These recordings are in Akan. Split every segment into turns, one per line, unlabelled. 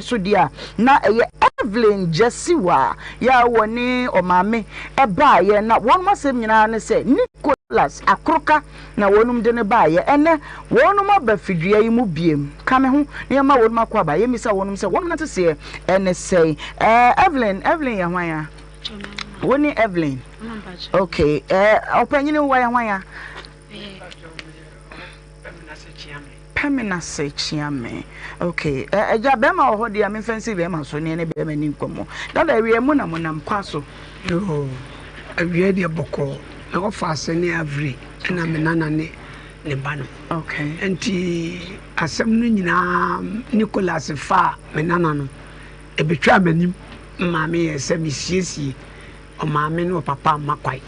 so dia na Evelyn Jessiwa ya woni omame eba ye na won masem nyina ne se Nicholas akroka na wonum de ne ba ye ene wonum abafidua yi mu biem ka me ho ne ma wonum akwa ba ye misa wonum se wonum na te se ene sei Evelyn ya hwan woni Evelyn okay opanyini wa ya hwan ya Pamina Sechiame. Okay. Eja bema ohodi am fancy bema so ne bema ni nkomo. Dada ewie mu na monam kwaso.
Yo. Ewie de boko. Na ofase ne avri na menana ne bano.
Okay.
Enti asem no nyina Nicholas fa menana no. Ebetwa manim maame ye se misiesie. O maame no papa makwai.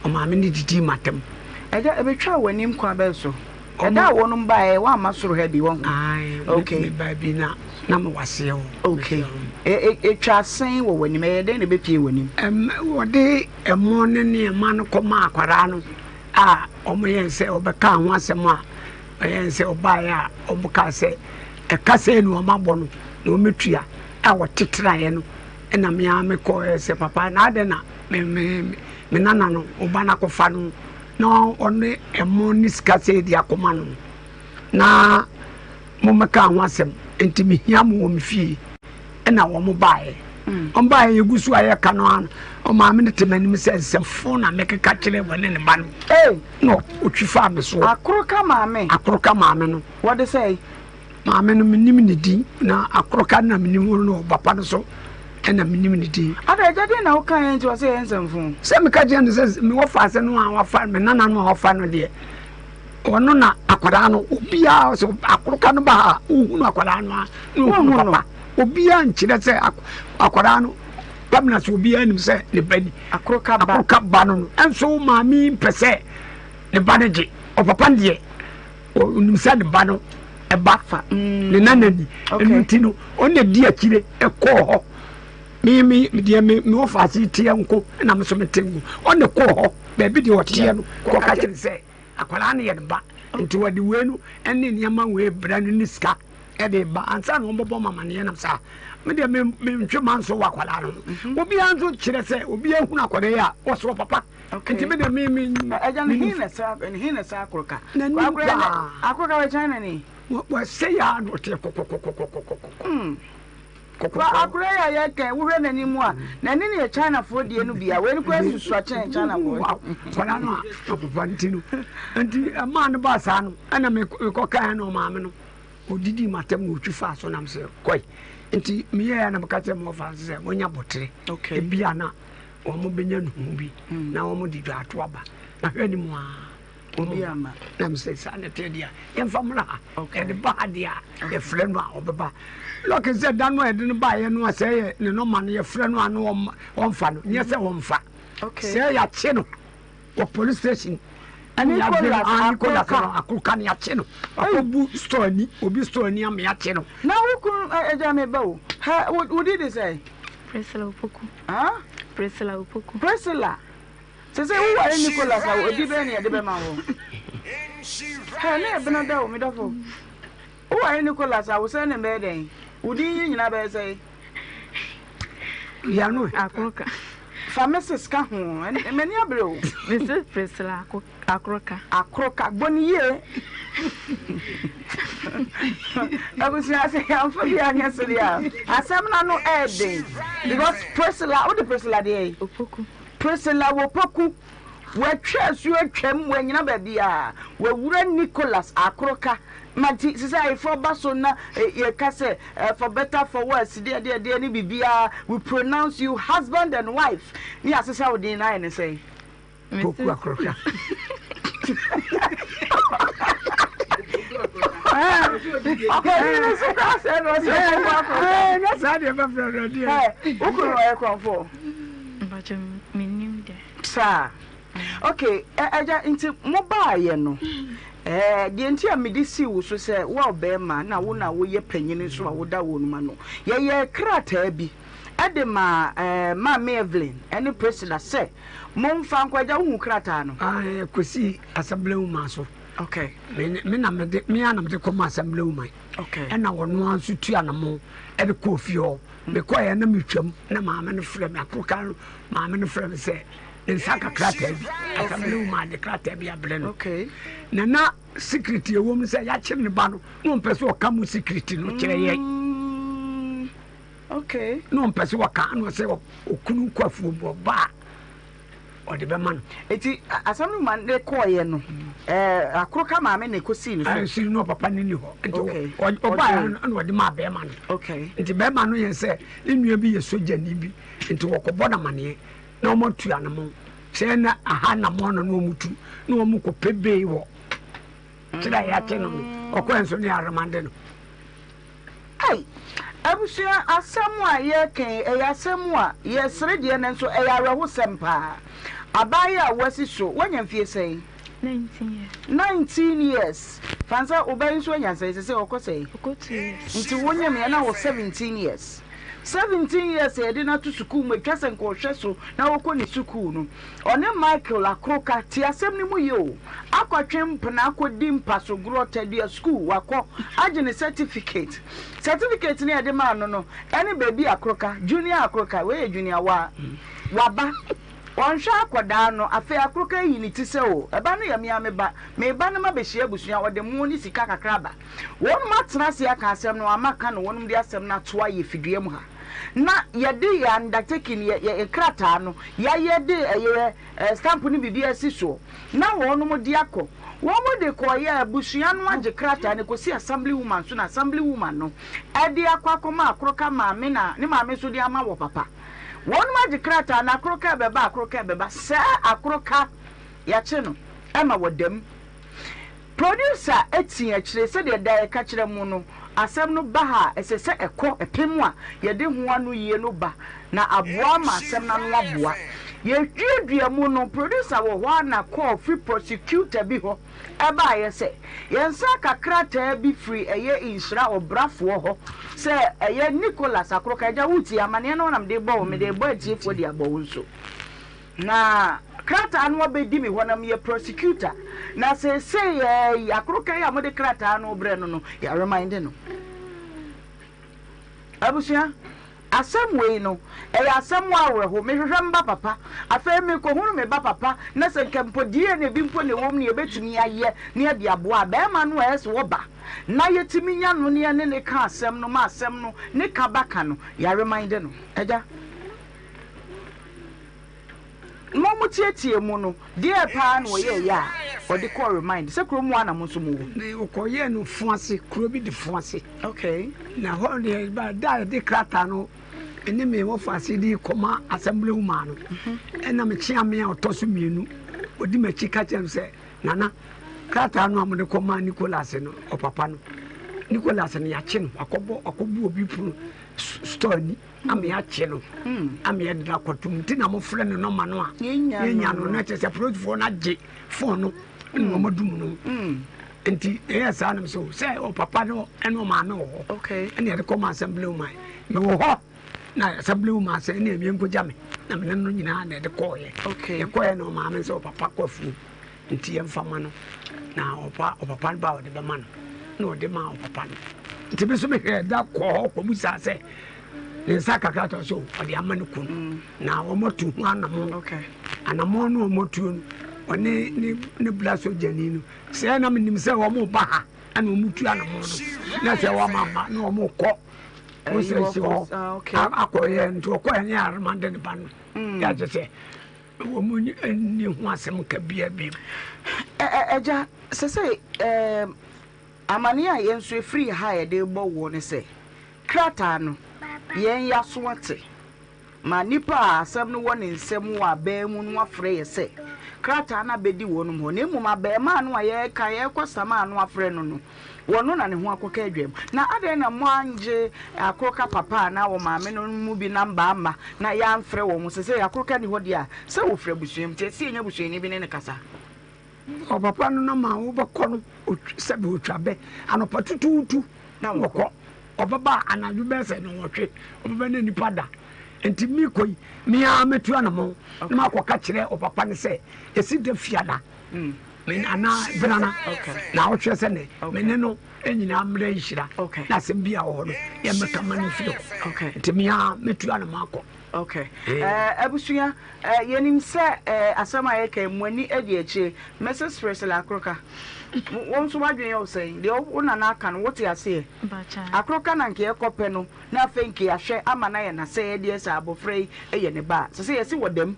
O maame ni didi matem.
Eja ebetwa wanim kwa beso. Eda wonum bae wa masoro ha bi won.
Okay. Baby na me wase o.
Okay. Etwa sen wo wanim e den na be pie wanim.
Wode emo ne ma no koma akwara no. Omoyense obeka ho asem a oyense obae a obuka se kase no mabọ no na ometua wotetraye no na me a me ko se papa na ade na me nana no obana kofa no no onne emo ni skase di akoma no na mo meka ho asem enti me hia mo me fie na wo mo bae on bae yegusu aye ka no an o ma me temani me se fo na me keka kire wone ne ba no no otwifa me so
akroka maame
no
what they say
maame no minim ne di na akroka na minim no papa no so na minim ne di
ada jade na wo kan enti wo se ensamfu
se me ka je no se me wo fa se no an wo fa me nana no wo fa no de ono na akwara no obia so akroka no ba uhunu akwara no no papa obia nchire se akwara no pamna so obia nim se ne bani akroka ba no enso maami pese ne baneje o papa ndie o nim se ne ba no e ba fa ne nanani entino onne di akire e ko ho mi dia me wo fa si tie nko na me so metengu onne ko ho ba bi di o tie no ko ka kire se akwara ne ye ba nti wadi wenu enne niama we bra no niska e de ba ansa no bobo mama ne na sa me de me ntwe manso wa akwara no obi anzo kire se obi ehunu akwara ya wo so papa nti me de me
aja ne hina sa akroka akroka we China ni
wo se ya no te
kwa akure ya yeke wo hwe nani mu a nani ne China fo die no bia we ni kwa susu a China fo
kwala no papa ntino nti ama no ba sa no ana me ko kan no ma me no odidi matem no twifa so nam se koi nti me ya na maka te mo fa se wonya botre e bia na wo mo benya no bi na wo mo di dwa to aba na hwe ni mu a obi ama nam se sa na te dia yem famra e de ba dia e friend wa obeba look is that done why didn't buy no say no man your friend one fan yes one fa say ya cheno or police station and you have akukan ya cheno obu store ni obi store ni am ya cheno
now who could ejame bow what did they say
Priscilla Upoku
Priscilla Upoku Priscilla say who are Nicholas odi be na de be ma ho ha na be na da o me da fo who are Nicholas I was saying in bed Udi nyina be say
ya no
akroka
fa Mrs. ka ho mani abro
Mrs. Priscilla akroka boni ye abusi ase am for bi anya so dia asem na no ede because Priscilla what the Priscilla dey opoku
Priscilla wo poku we twa su atwam we nyina ba bia we wura Nicholas akroka Mati say for baso na ye kase for better for worse there ni bibia we pronounce you husband and wife ni asesa we din na ne say
poku akroka
okay ni so ka say no say akroka
na sa de ba fra dia
ukuru e konfo
mbaje minim de
sa okay eja nti mo ba ye no the entire medisi wo so say wo be ma na wo ye panyini so wo da wo numa no ye krata bi edema ma Evelyn any president say mo mfa nkwaja wo krata no
kosi assembly ma so
Okay.
Me na me come assembly woman.
Okay.
And I want one to two animal at the coffee hall. Because I am a mutual, na mamma and frame, a crocan, mamma and frame say, in Saka Crater, assembly woman, the crater be a blend.
Okay.
Nana, secret, your woman say, I chimney ban, no person come with secret, no chair.
Okay.
No person can say, oh, couldn't quaff for bar. Or the man.
Eti asam man de koye no akroka ma me ne kosi no
I see no papa ni ho.
Okay.
O ba no de ma be man.
Okay.
Nti be man no yen say nnua bi ye soja ni bi. Nti wo ko boda mane na o matu anamo. Se na aha na mo no no mutu. Na o mu ko pebe wo. Tira ya ke no. O ko enso ni aramande no.
Ai abusia asam a ye ken asam a ye sere de ne nso areho sempa. Abaya wasi so wanya mfie sei
19 years.
19 years. Fansa obayin so wanya sei say okosei.
Okotu years.
Nti wonya me na wo 17 years. 17 years e de na to school me twase nko hwe so na wokọ ni school no. One Michael akroka ti asem ni mu ye o. Akwatwem pna akodi mpaso gro tedua school wakọ agene certificate. Certificate ni e de ma no ene baby akroka, junior akroka, we junior waba. Wansha akwada no afi akroka yi ni tise o eba no ya me ba no ma behia busua ode mu ni sika kakraba wonu matena se aka asem no amaka no wonu de asem na to aye fidue mu ha na yede ya undertaking ye krata no ya yede stamp ni bibia si so na wonu mu de akọ womo de koye busua no age krata ne kosi assembly woman so na assembly woman no e de akwa akroka ma me na ne ma me so de ama wo papa one magic krata na akroka beba sa akroka ya che no ema wodam producer etin a kire se de da ka kire mu no asem no ba ha esese ekọ epemu a ye de ho anu yie no ba na aboa ma asem na no aboa ye dwidua mu no producer wo ho na call free prosecutor bi ho eba ye se ye nsa kakrata bi free eye Nhyira obrafo ho se eye Nicholas akroka ja wuti amane no nam de bo me de bo atiefo de abo nso na krata anu obedi mi honam ye prosecutor na se ye akroka ya mo de krata anu bre no ya remind no abusia asem we no asem wa awreho me hwehwe mba papa afa me ko hunu me ba papa na se kempo die ne bi mpo ne wom ne ebetumi aye ne de aboa ba ma no ese wo ba na yetimi nya no ne ka asem no ma asem no ne ka baka no ya remind no eja mo mutietie mu no de pa no ye ya o de call remind se kro mu ana mo so mu
ne okoye no fuase kro bi de fuase
okay
na ho ne ba da de krata no ene me wo fuase di koma assembly woman no ena me chia me otoso mienu odi ma chika chem se nana krata no amode koma Nicholas no o papa no Nicholas no ya che no akobo obi pu store ni ame ya che no ame ya da kwatum ti na mo frɛ no no ma no a yenya no na che se protofo na je phone no no madum no enti sa na so say o papa no eno ma no
okay
ene de come assembly woman me wo ho na assembly woman say na emi nko jame na me no nyina na de koye
okay
e koye no ma me so papa kwafu enti yem fama no na o papa ba o de be ma no na o de ma o papa no enti be so me da ko busa say nsa kakra to so o de ama no kun na o motu hu anamo
okay
anamo no o motu oni ni blaso jani no se na me nim se o mo ba ha ana o mutu anamo no na se wa mama na o mo ko o se si o akoye nto ko enya armande ne ba no ya je se o mo ni hu asem ka bia bi
eja se amani a yenso free ha ye de bo wo ne se krata no yen ya so ate ma nipa asem no woni nsem wa ba mu no afre ye se krata na bedi wonum ho ne mu ma ba ma no aye ka ye kwasama no afre no wono na ne ho akoka adwam na ade na mo anje akoka papa na wo ma me no mu bi namba ama na ya mfre wo mu se akoka ni ho dia se wo frɛ busuem te se enya busueni bi ne kasa
o papa no na ma wo bɛkɔ no se be otwabe anopa tututu na wokɔ obaba anadu be se no wotwe obaba na nipa da enti mi koi mi a metu anamo na makoka kire o papa ne se esi de fiada men ana brana na wo hwe se ne men no enyina amra nhira na sem bia wo no ye meka manu fido timia metua na mako
abusuya yenim se asama ye ka mwani edi eche Mrs. Fresel Akroka won so wadwen yo say de wona na aka no wote ase Akroka na nke ekope no na afenke ahwe ama na ye na se ye de esa abofrei eye ne ba se ye si wodam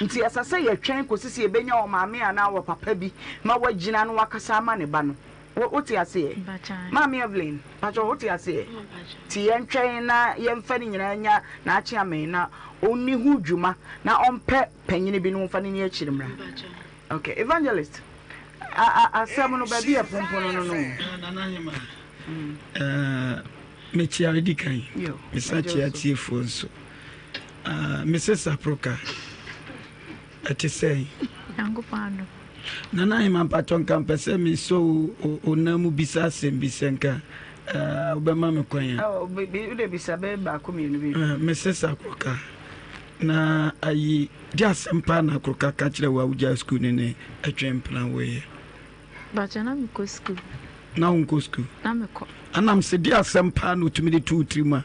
nti asase ye twen kosisi ebenya o maame ana wo papa bi ma wagina no wakasa ama ne ba no wote ase maame Evelyn pacho wote ase ti ye ntwen na ye mfa ni nyina nya na achi amen na onni hu dwuma na ompe panyine bi no mfa ni achirimra okay evangelist asam no ba bi apompono no
nananyema mechia edikan misachi atifo nso Mrs. Aproka ati say
Yangupano
nananyema paton kampese mi so onamu bisa sembisenka obema me kwan
bi de bisa be ba komienu bi
Mrs. Aproka na ayi dia sempa na Aproka ka kire wa uja school ne atwen plan we
Bachana miko school
na unko school
na meko
anam se dia sempa no tumi de 2-3 ma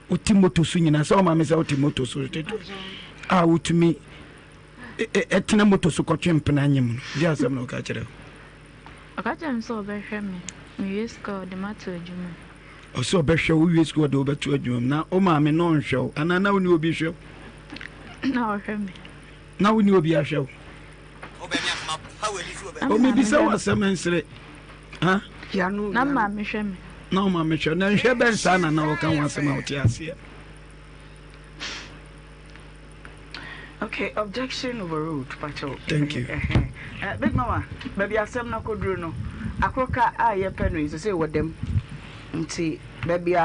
otimoto su nyina so ma me se otimoto su teto utumi etena moto su kotwen plan nyem dia sem no ka kire
akacha nso obehwe me yes ko de mato adwuma
oso obehwe wo yes ko de obeto adwuma na o ma me no nhwe anana woni obi hwe
na ohwe me
na woni obi ahwe o me bisa wa semensre ha
ya no
na ma me hwe me
na ma me hwe na hwe ben sa na o kan wa sema o ti ase.
Okay, objection overruled, Pacho.
Thank you.
Big Mama, baby, asem na kodru no. Akroka ye penu is say what them. Nti baby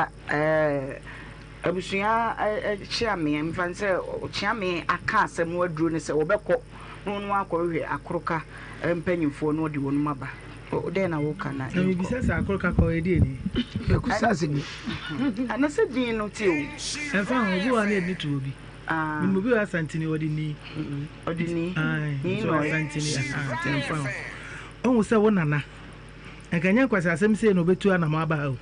abusuya chia me mfan say chia me aka asem wadru ne say obekọ no no akọhwe akroka mpanyimfo no de wonu maba. O de na wo kana.
Na me bisa sa akroka ko edi ni.
be kusase ni
Ana se din no ti o.
Enfa obi wa na edi to obi. Min mobi wa santini odi ni. Ni no santini enfa. Onwu se wo nana. Enganya kwasa asem se no betu ana ma ba o.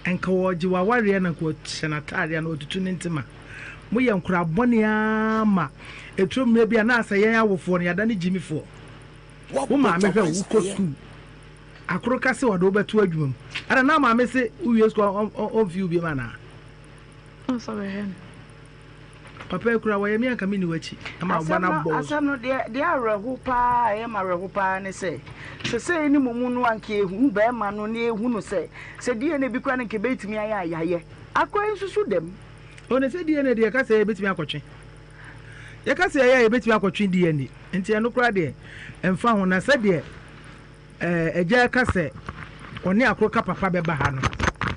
Enka woji wa ware na ko chenatare na otutu ntima. Mo ye nkura bone ama etrum me bia na asa yen awofo no yada ne jimifo. Wo ma me hwe wo ko school. Akroka se wodo betu adwum. Ara na ma me se uwie school on view bi ma na.
o so behem
Papa kura wa yemi anka mini wachi ama wana boss
asam no de arehu pa e ma rehu pa ne se ni mumu no anka ehu be ma no ne ehu no se die ne bi kwa ne ke betimi ayaye akwa nsusu dem
one se die ne de ka se betimi akotwe ye ka se ya betimi akotwe die ne enti eno kura de emfa ho na se de eja ka se oni akroka papa be ba ha no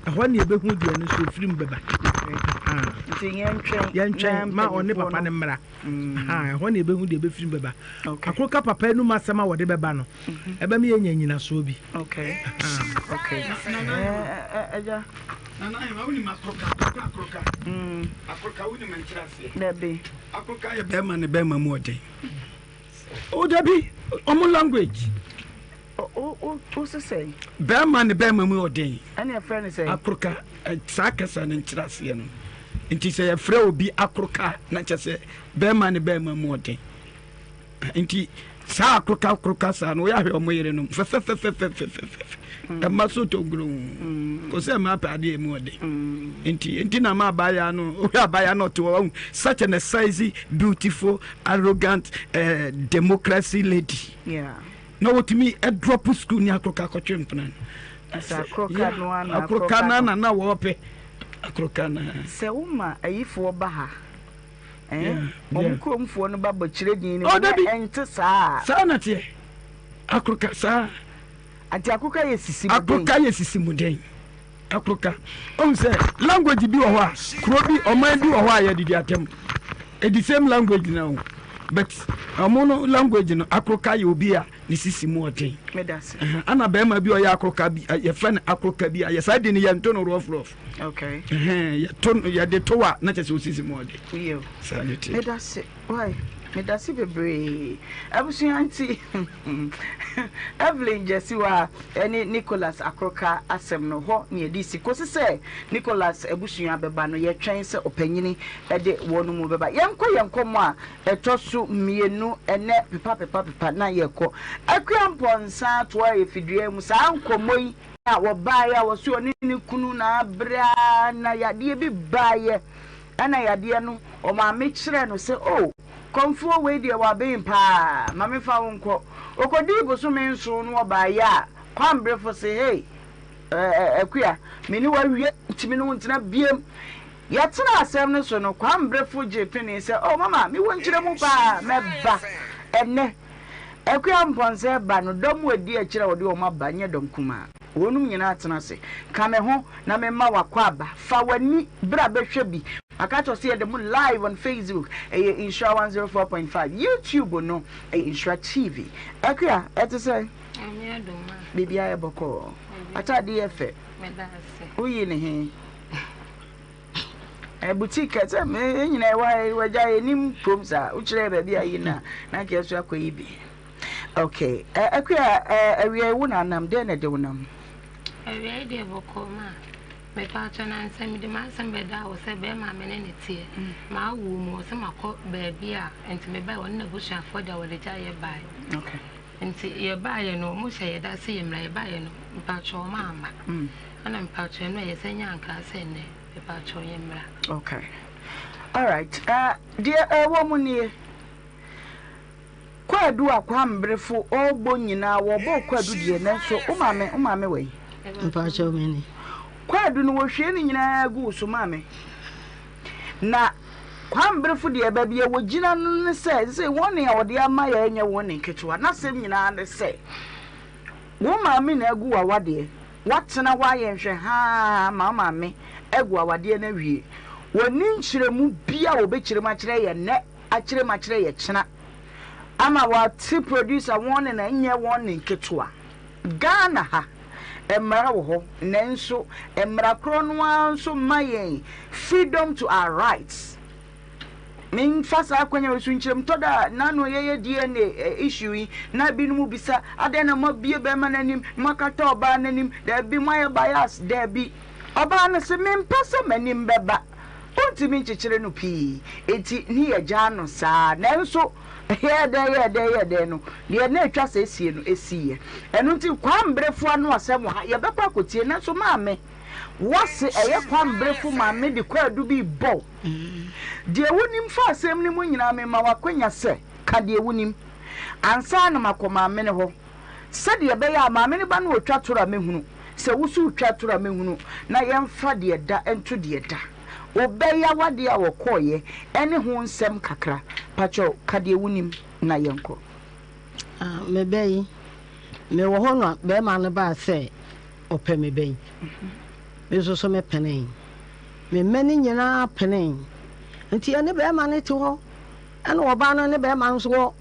ehwa ne ebehu die no so firim beba yen ma oni papa ne mra ehwa ne ebehu de ebefirim beba akroka papa enu masema wo de beba no ebe me nyanyina so bi
okay eja
nana ma woni makroka akroka woni manchirase
dabi
akroka ye be ma ne be ma mu ode o dabi omo language
o se say
be ma ne be ma mu ode
ani a friend say
akroka sakasa ne nchirase no nti se ye frɛ obi akroka na kyese be ma ne be ma mu ode nti sa akroka sa no ya hwe omo yere no maso to gro ko se ma pa de mu ode nti na ma baya no o ya baya no to such an size beautiful arrogant democracy lady no what me a drop school ni akroka ko twempna
asa akroka no ana
akroka na wo pe akroka na
se uma ayifo ba ha omkromfo no ba bachire din ni ente saa
na tie akroka saa
ati akroka yesisi muden akroka on say language bi wo ho a kro bi oman bi wo ho a ya didi atem the same language now but amono language no akroka ye obi a ni sisi mu oten medase
ana be ma bi o ya akroka bi ye fan akroka bi ya side ni ye ntono rough
okay
ye ton ye de towa na chese osisi mu ode
yo
salute
medase why Medasi bebre. Abusuanti. Evelyn Jessiwa eni Nicholas Akroka asem no ho ne edisi kosi se Nicholas abusua beba no ye twen se opanyini ede wonu mu beba. Yenko mo a etosu mienu ene pepa na yeko. Akuamponsa to efidua mu sa ankomoi a wo baaya wo so oni ni kunu na abra na yade bi baaye ana yade no o ma me kire no se oh komfo we de wa be mpa ma me fa wonko okodi boso me nso no baaya kwambrefo se hey akua meni wa wie timi no ntina biem yatena asem no so no kwambrefo je pini se oh mama me wonkire mu pa meba enne akua mponse ba no dom wadi akire wode o maba nye dom kuma wonum nyina atena se ka me ho na me ma wakwa aba fa wani bra behwe bi akato see them live on Facebook Nhyira 104.5 YouTube no Nhyira TV akua ete say bibi aye boko atade efe medase uyi ne he boutique ete me nyina waja enim promsa uchire ba bia yi na keso akoyi bi okay akua awie wona nam de na de wonam awie de boko ma me pa chana nsem de ma nsem be da wo se be ma me ne tie ma wu mo se makọ ba bia enti me ba won na busha for da wo de ja ye bai okay enti ye bai no mo se ye da se ye mra ye bai no pa cho ma ama ana pa cho no ye se nya nka se ne pa cho ye mra okay all right dear wo mu nie kwadu akwa mbrefo ogbo nyina wo bo kwadu die na so umame we
mpa cho me ni
kwadu no wo hwe ni nyina gu so mame na kwambrefo de ba bia wo gina no se won ya wode ama ya enye won ni ketewa na sem nyina ne se wo mame na agu awade watena wa ye hwe ha mama me agu awade na wie woni nkyiremu bia wo be kyirema kyire ye ne akyirema kyire ye kyena ama wa ti producer won na enye won ni ketewa Ghana ha emra wo ho nenso emra kro no anso mayen freedom to our rights min fasa akwanya wesu nkyerem toda nanu ye DNA issue na binu bisa adena ma bie be mananim makata oba nanim da bi my bias da bi oba na se min pasa manim beba ontimi nkyekere no pi enti ni ye gya no sa nenso here there no de na atwa se esie no esiye enu nti kwambrefo anu asem ha ye bekwa kotie na so maame wase eye kwambrefo maame de kwadu bi bo de wonim fa asem ni mu nyina me ma wakwanya se ka de wonim ansa na makoma me ne ho se de be ya maame ne ba no otwa tora mehunu se wusu otwa tora mehunu na yemfa de da ento de da obeya wade a wokoye ene ho nsem kakra pacho kade wunim na yenko
mebeyi me wo ho no be ma no ba se ope mebeyi me so me penen me mani nyina penen nti ene be ma ne ti ho ene oba no ne be ma nso wo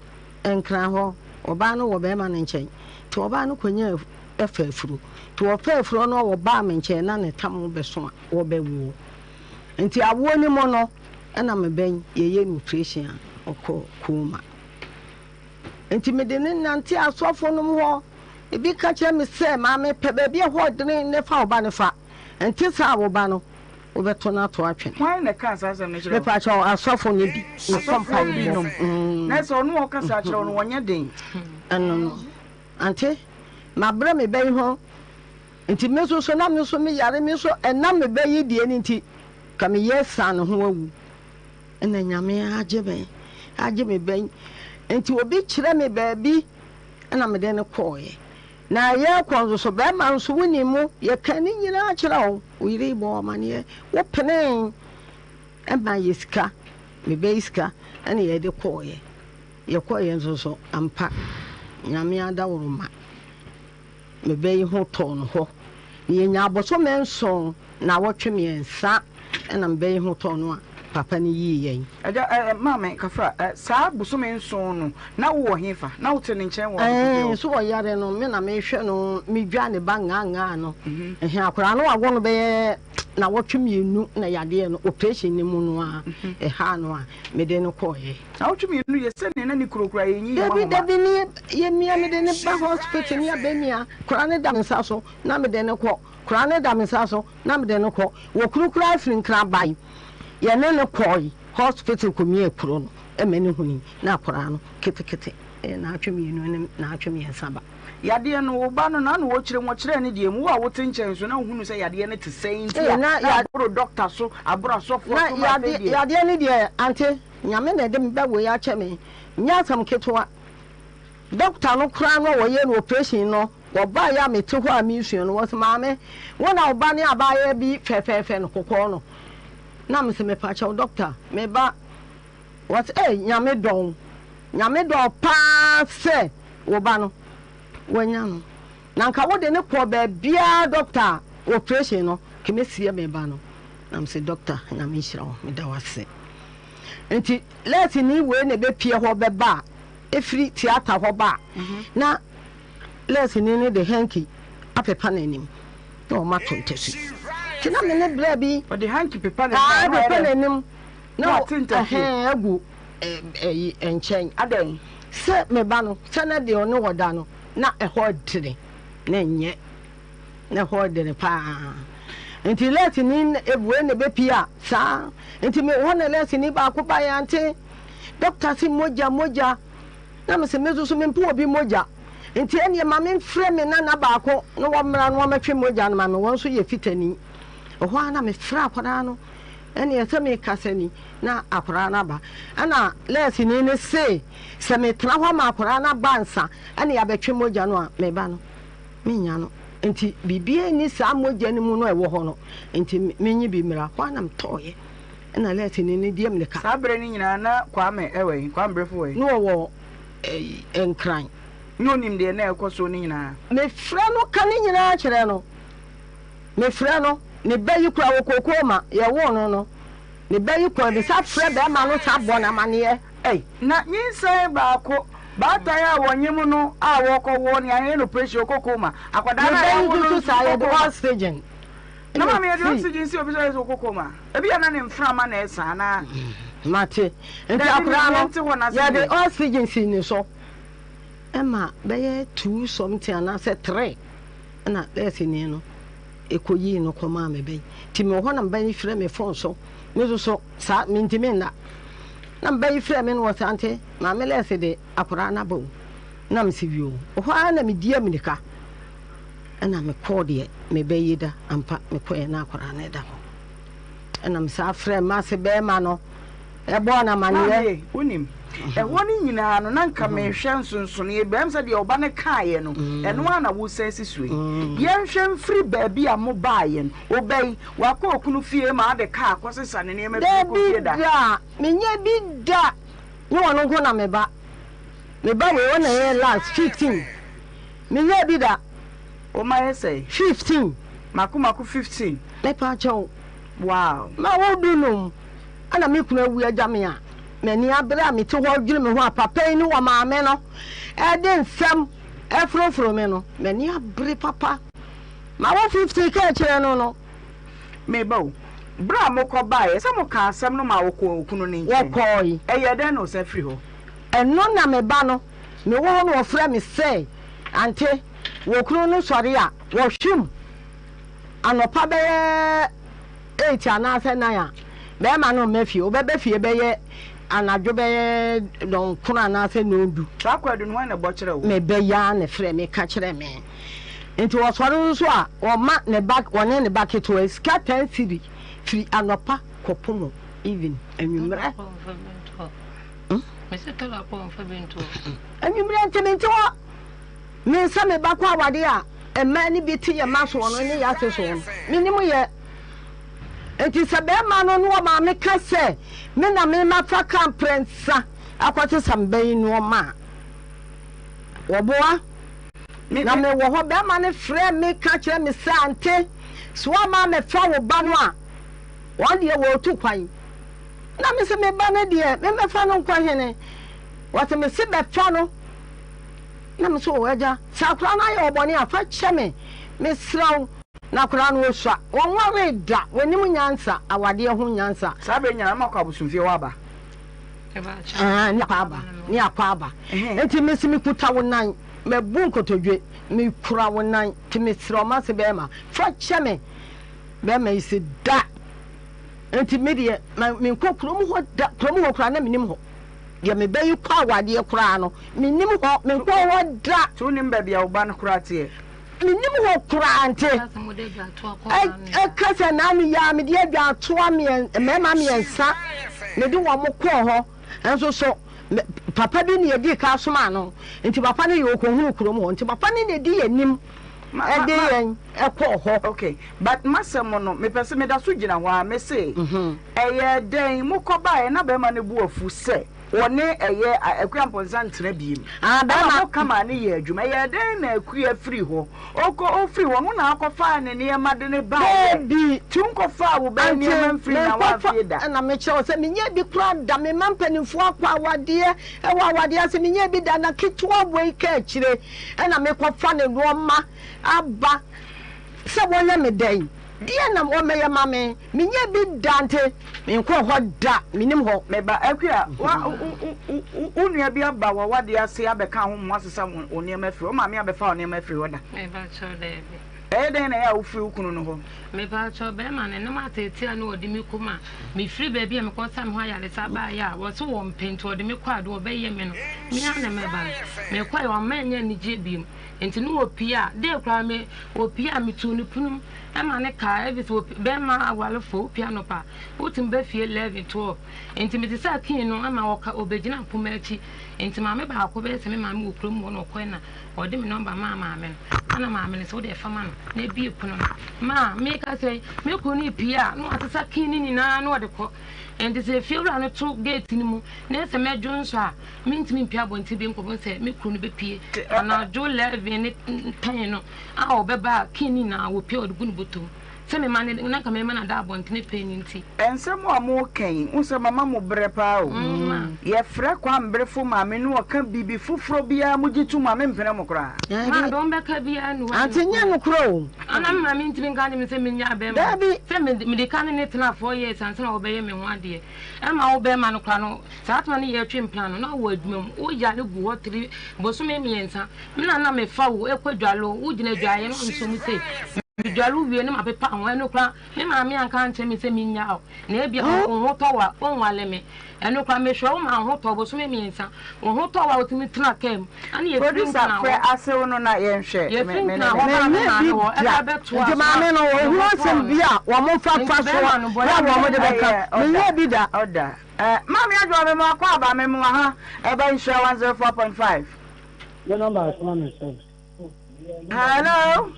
enkran ho oba no wo be ma ne nchen ti oba no konya efa afuru ti wo fa afuru no wo ba me nchen na ne tam be so wo be wo nti awo ni mo no ana me ben ye nutrition oko kuma nti me de nante asofo no ho e bi ka kire me se ma me pe ba bi ho de ne fa oba ne fa nti sa wo ba no wo beto na to atwen
why na ka sa me kire
me pa cho asofo ne bi no kompa bi no
na so no o ka sa kire no wonya den
no ante ma bra me ben ho nti me so na me so me yare me so na me be yi die ni nti kame yesan ho awu ena nyame age me ben enti obi kire me baabi ena me de ne koye na ye kwanzo so be man so woni mu ye kani nyina kire wo yiri bo mane wo penen e ma yeska me be iska ena ye de koye ye koye nso so ampa nyame adaworo ma me be yi ho ton ho ye nya aboso menso na wotwe me ensa ena mbe ho to no papa ni yi yen
aja mama kafra sa busume nso no na wo hefa na wo tene nchen wo
so wo yare no me na me hwe no me dwa ne ba nga no akora no wago no be
na wotwe mienu na yade no operation ni mu no a ha no a mede no koye
na wotwe mienu ye se ne na ni kurokura ye nyi
David ni ye mia mede ne ba hospital ni abemia kura ne da nsa so na mede ne ko kura ne da nsa so na mede ne ko wo kurokura afrin kra bai ye ne koye hospital ko mi ekuro no emene huni na kura no ketekete na atwe mienu na atwe mi nsaba
yade no wo ba no na no wo kire mo kire ne de mu wa wo tenchen so na hunu se yade ne te sei ntia na abro doctor so abro so fo to ma fe de
yade ne de ante nyame na de mba wo ya cheme nya sam ketwa doctor no kra no wo ye no operation no wo ba ya mete ho a mi su no wo se maame wona wo ba ne abaaye bi fefefe no kokko no na me se me pa cha doctor me ba what nyame don pa se wo ba no wanya no na nka wo de ne ko ba bia doctor operation no kemesie me ba no na me se doctor na me hira wo me da wase enti let ni we ne be pie ho be ba efri theater ho ba na let ni ne de hanky apepa na nim no ma tontesu ti na me ne bra bi
o de hanky pepa na
nim
na tontesu
agu enchen adan se me ba no se na de ono woda no na ehodre na nye na hodre pa enti let ni ebue ne be pia sa enti me wona let ni ba ko ba yante doctor si moja na me se mezo so me mpo obi moja enti ene ma me frɛ me na ba ko no wo mra no matwe moja no ma me won so ye fitani ho ana me fra akwara no ene yesa me kasani na akwara na ba ana let ni ne se me tra ho ma akwara na ba nsa ene ya betwe moja no a me ba no me nya no enti bibie ni sa moja ni mu no ewo ho no enti menyi bi mra ho ana mtoye ena let ni ne diem ne ka
sabre ni nyina na kwame ewe kwambrefo we
no wo enkran
no nim de na ekoso ni nyina
me fra no ka ni nyina kire no me fra no ne bayi kura wo kokoma ye wo no ne bayi kura de sa fra be ma no sa bo na mane
na nyinse ba ko ba ta ya wonyem no a wo ko wo ni an no pressure kokoma akwada na ya wo no
sa ye de oxygen
na ma me de oxygen si obi so kokoma ebi ya na ne mfra ma na esa na
mate enti akwada no ya de oxygen si ni so ema be 2 something na say 3 na lesi ni no ekoyi no koma me be ti me ho na mba ni frɛ me phone so me so sa me ntimi na mba yi frɛ me no wasante ma me lesi de akora na bo na me si bio ho ana me dia me nika ana me call de me be yida ampa me koye na akora na da ho ana me sa frɛ ma se be ma no e bo na mane
unim woni nyina no na nka me hwɛ nsonsono e bem sɛ de oba ne kaaye no ɛno ana wo sɛsi sue yɛn hwɛ mfiri baabi a mo baaye no obɛyi wakɔ okunu fie ma ade kaa kɔsesa ne ne ma bi ko fie da
menye bi da ne wono ko na me ba we wona yɛ last 15 menye bi da
o ma yɛ sɛ
15
mako 15
me pa chao
wow
ma wo du no ana me kunu awu agya me a mani abra me te ho dwene me ho apapa ni wo maame no e de nsam e frofro me no mani abre papa ma wo 50 ka kire no
me bawo bra mo ko bae se mo ka asem no ma wo ko okunu ni
wo koi
e ye den no se firi ho
eno na me ba no me wo no ofra me say ante wo kunu no sori a wo hwim anopa be 8 anase 9 be ma no mafie obebe fie be ye anadwo be don kuna na se no du
akwadu no na bo kire wo
me be ya na frɛ me ka kire me enti wo sɔre so a o ma ne back one ne back to a scatter city free anopa kopomo even anwumra
me se tola po fa bento
anwumra ntementi wo me sa me back awade a ema ni bi ti ye maso no ne ya se so me ni mu ye enti se be ma no no ma me ka se me na me ma fa kamprensa akwate sambai no ma wo boa na me wo ho be ma ne frɛ me ka kire me sante so ma me fa wo ba no a won de wo tu kwan na me se me ba na de me fa no kwan hene what me se be fa no na me so wo agya sakura na ye obone afa kye me sraw na kora no osua won ware da wonim nyansa awade ho nyansa
sabe nyana makwa busumfie waba
ni akwa enti mesimi kuta wonan me bu nkotodwe me kura wonan ti me sroma se bema fa cheme bema isi da enti me de me nkokuro mu ho da kuro mu ho kura na minim ho ye me bayi kwa awade kura no minim ho me nkwo ho da
tu nim ba bia wo ba no kura tie
minim ho kura ante kasa na anu ya me de adwa atoa me mema me ensa me de wo mo ko ho enso so papa bi ne yedi ka soma no nti papa ne ye okohunu krom ho nti papa ne di yanim ede yen ekọ ho
okay but masem no me pese me da so gina ho a me say eye den mukoba e na be ma ne bu afu se woni eye akuamponsa ntra biem
be ma
kama ne ye adwuma eye den na akua free ho o free ho no na akofa ne ne ma de ne ba
bi
tunkofa wo be ne ma free na wa fie da
na me che o se me nya bi kura da me mampanifo akwa awade e wa awade se me nya bi da na kitwa boy ka akire e na me kofa ne roma aba se wonye me den dia na o meye mame me nya bi dante me nko ho da minim ho
me ba akua unua bi aba wa wade ase abeka ho mo asesa oni ma free o ma me abefa oni ma free oda
me ba cho de
den na ya wo free ukunu no ho
me ba cho be ma ne no matete anu odi mi kuma me free ba bia me ko sam ho ayale sa ba ya wo so wo mpento odi mi kwa do be ye me no me ana me ba me kwa yo ma nya ni je biem enti no opia de kwa me opia me tu ni punum ama ne ka ebi so be ma awale fo opia no pa utim be fie 11 12 enti me tisa kin no ama wo ka obegina puma achi enti ma me ba ko be se me ma me okrom wo no ko na odi me number ma me ana ma me so de fa ma no na bi ekuno ma me ka say me ko ni pia no atisa kin ni na no de ko enti se fie ura no to gate ni mu na se me dwo nso a me ntimi pia bonti bi nko se me ko no be pie ana jo 11 ni tan no a obeba kin ni na wo pia odugu no boto se me mane na ka me na da bonti ne pe ni nti
ensem a mo kan unse mama mo bre pa o ye frɛ kwa mbrefo ma me no ka bibi fufuro bia mo gitu ma me mpene mo kra
ma don be ka bia no
atenya no kro
ana ma me ntimi nka ne me se me nya be ma se me de kan ne tena 4 years anse na obeye me ho ade e ma wo be ma no kra no sa atma ne ye twem plan no na wo adwum wo ya ne gu ho 3 boso me miensa me na me fa wo ekwadwalo wo gina dwaye no nso mu se Dwalu wie ne ma pepa ho eno kra me ma me anka nche me se me nya o na e bia ho to wa onwale me eno kra me hwe o ma ho to bo so me miensa o ho to wa otimi tena kem ani ye
producer fre asewo no na ye nhwe
me na ho ma no e be to
a ma me no ho sem bia wo mo fa so ya wo mo de beka me ye bi da
oda ma me adwo me ma kwa ba me mo ha e ba nhwe 104.5
the number is 107
hello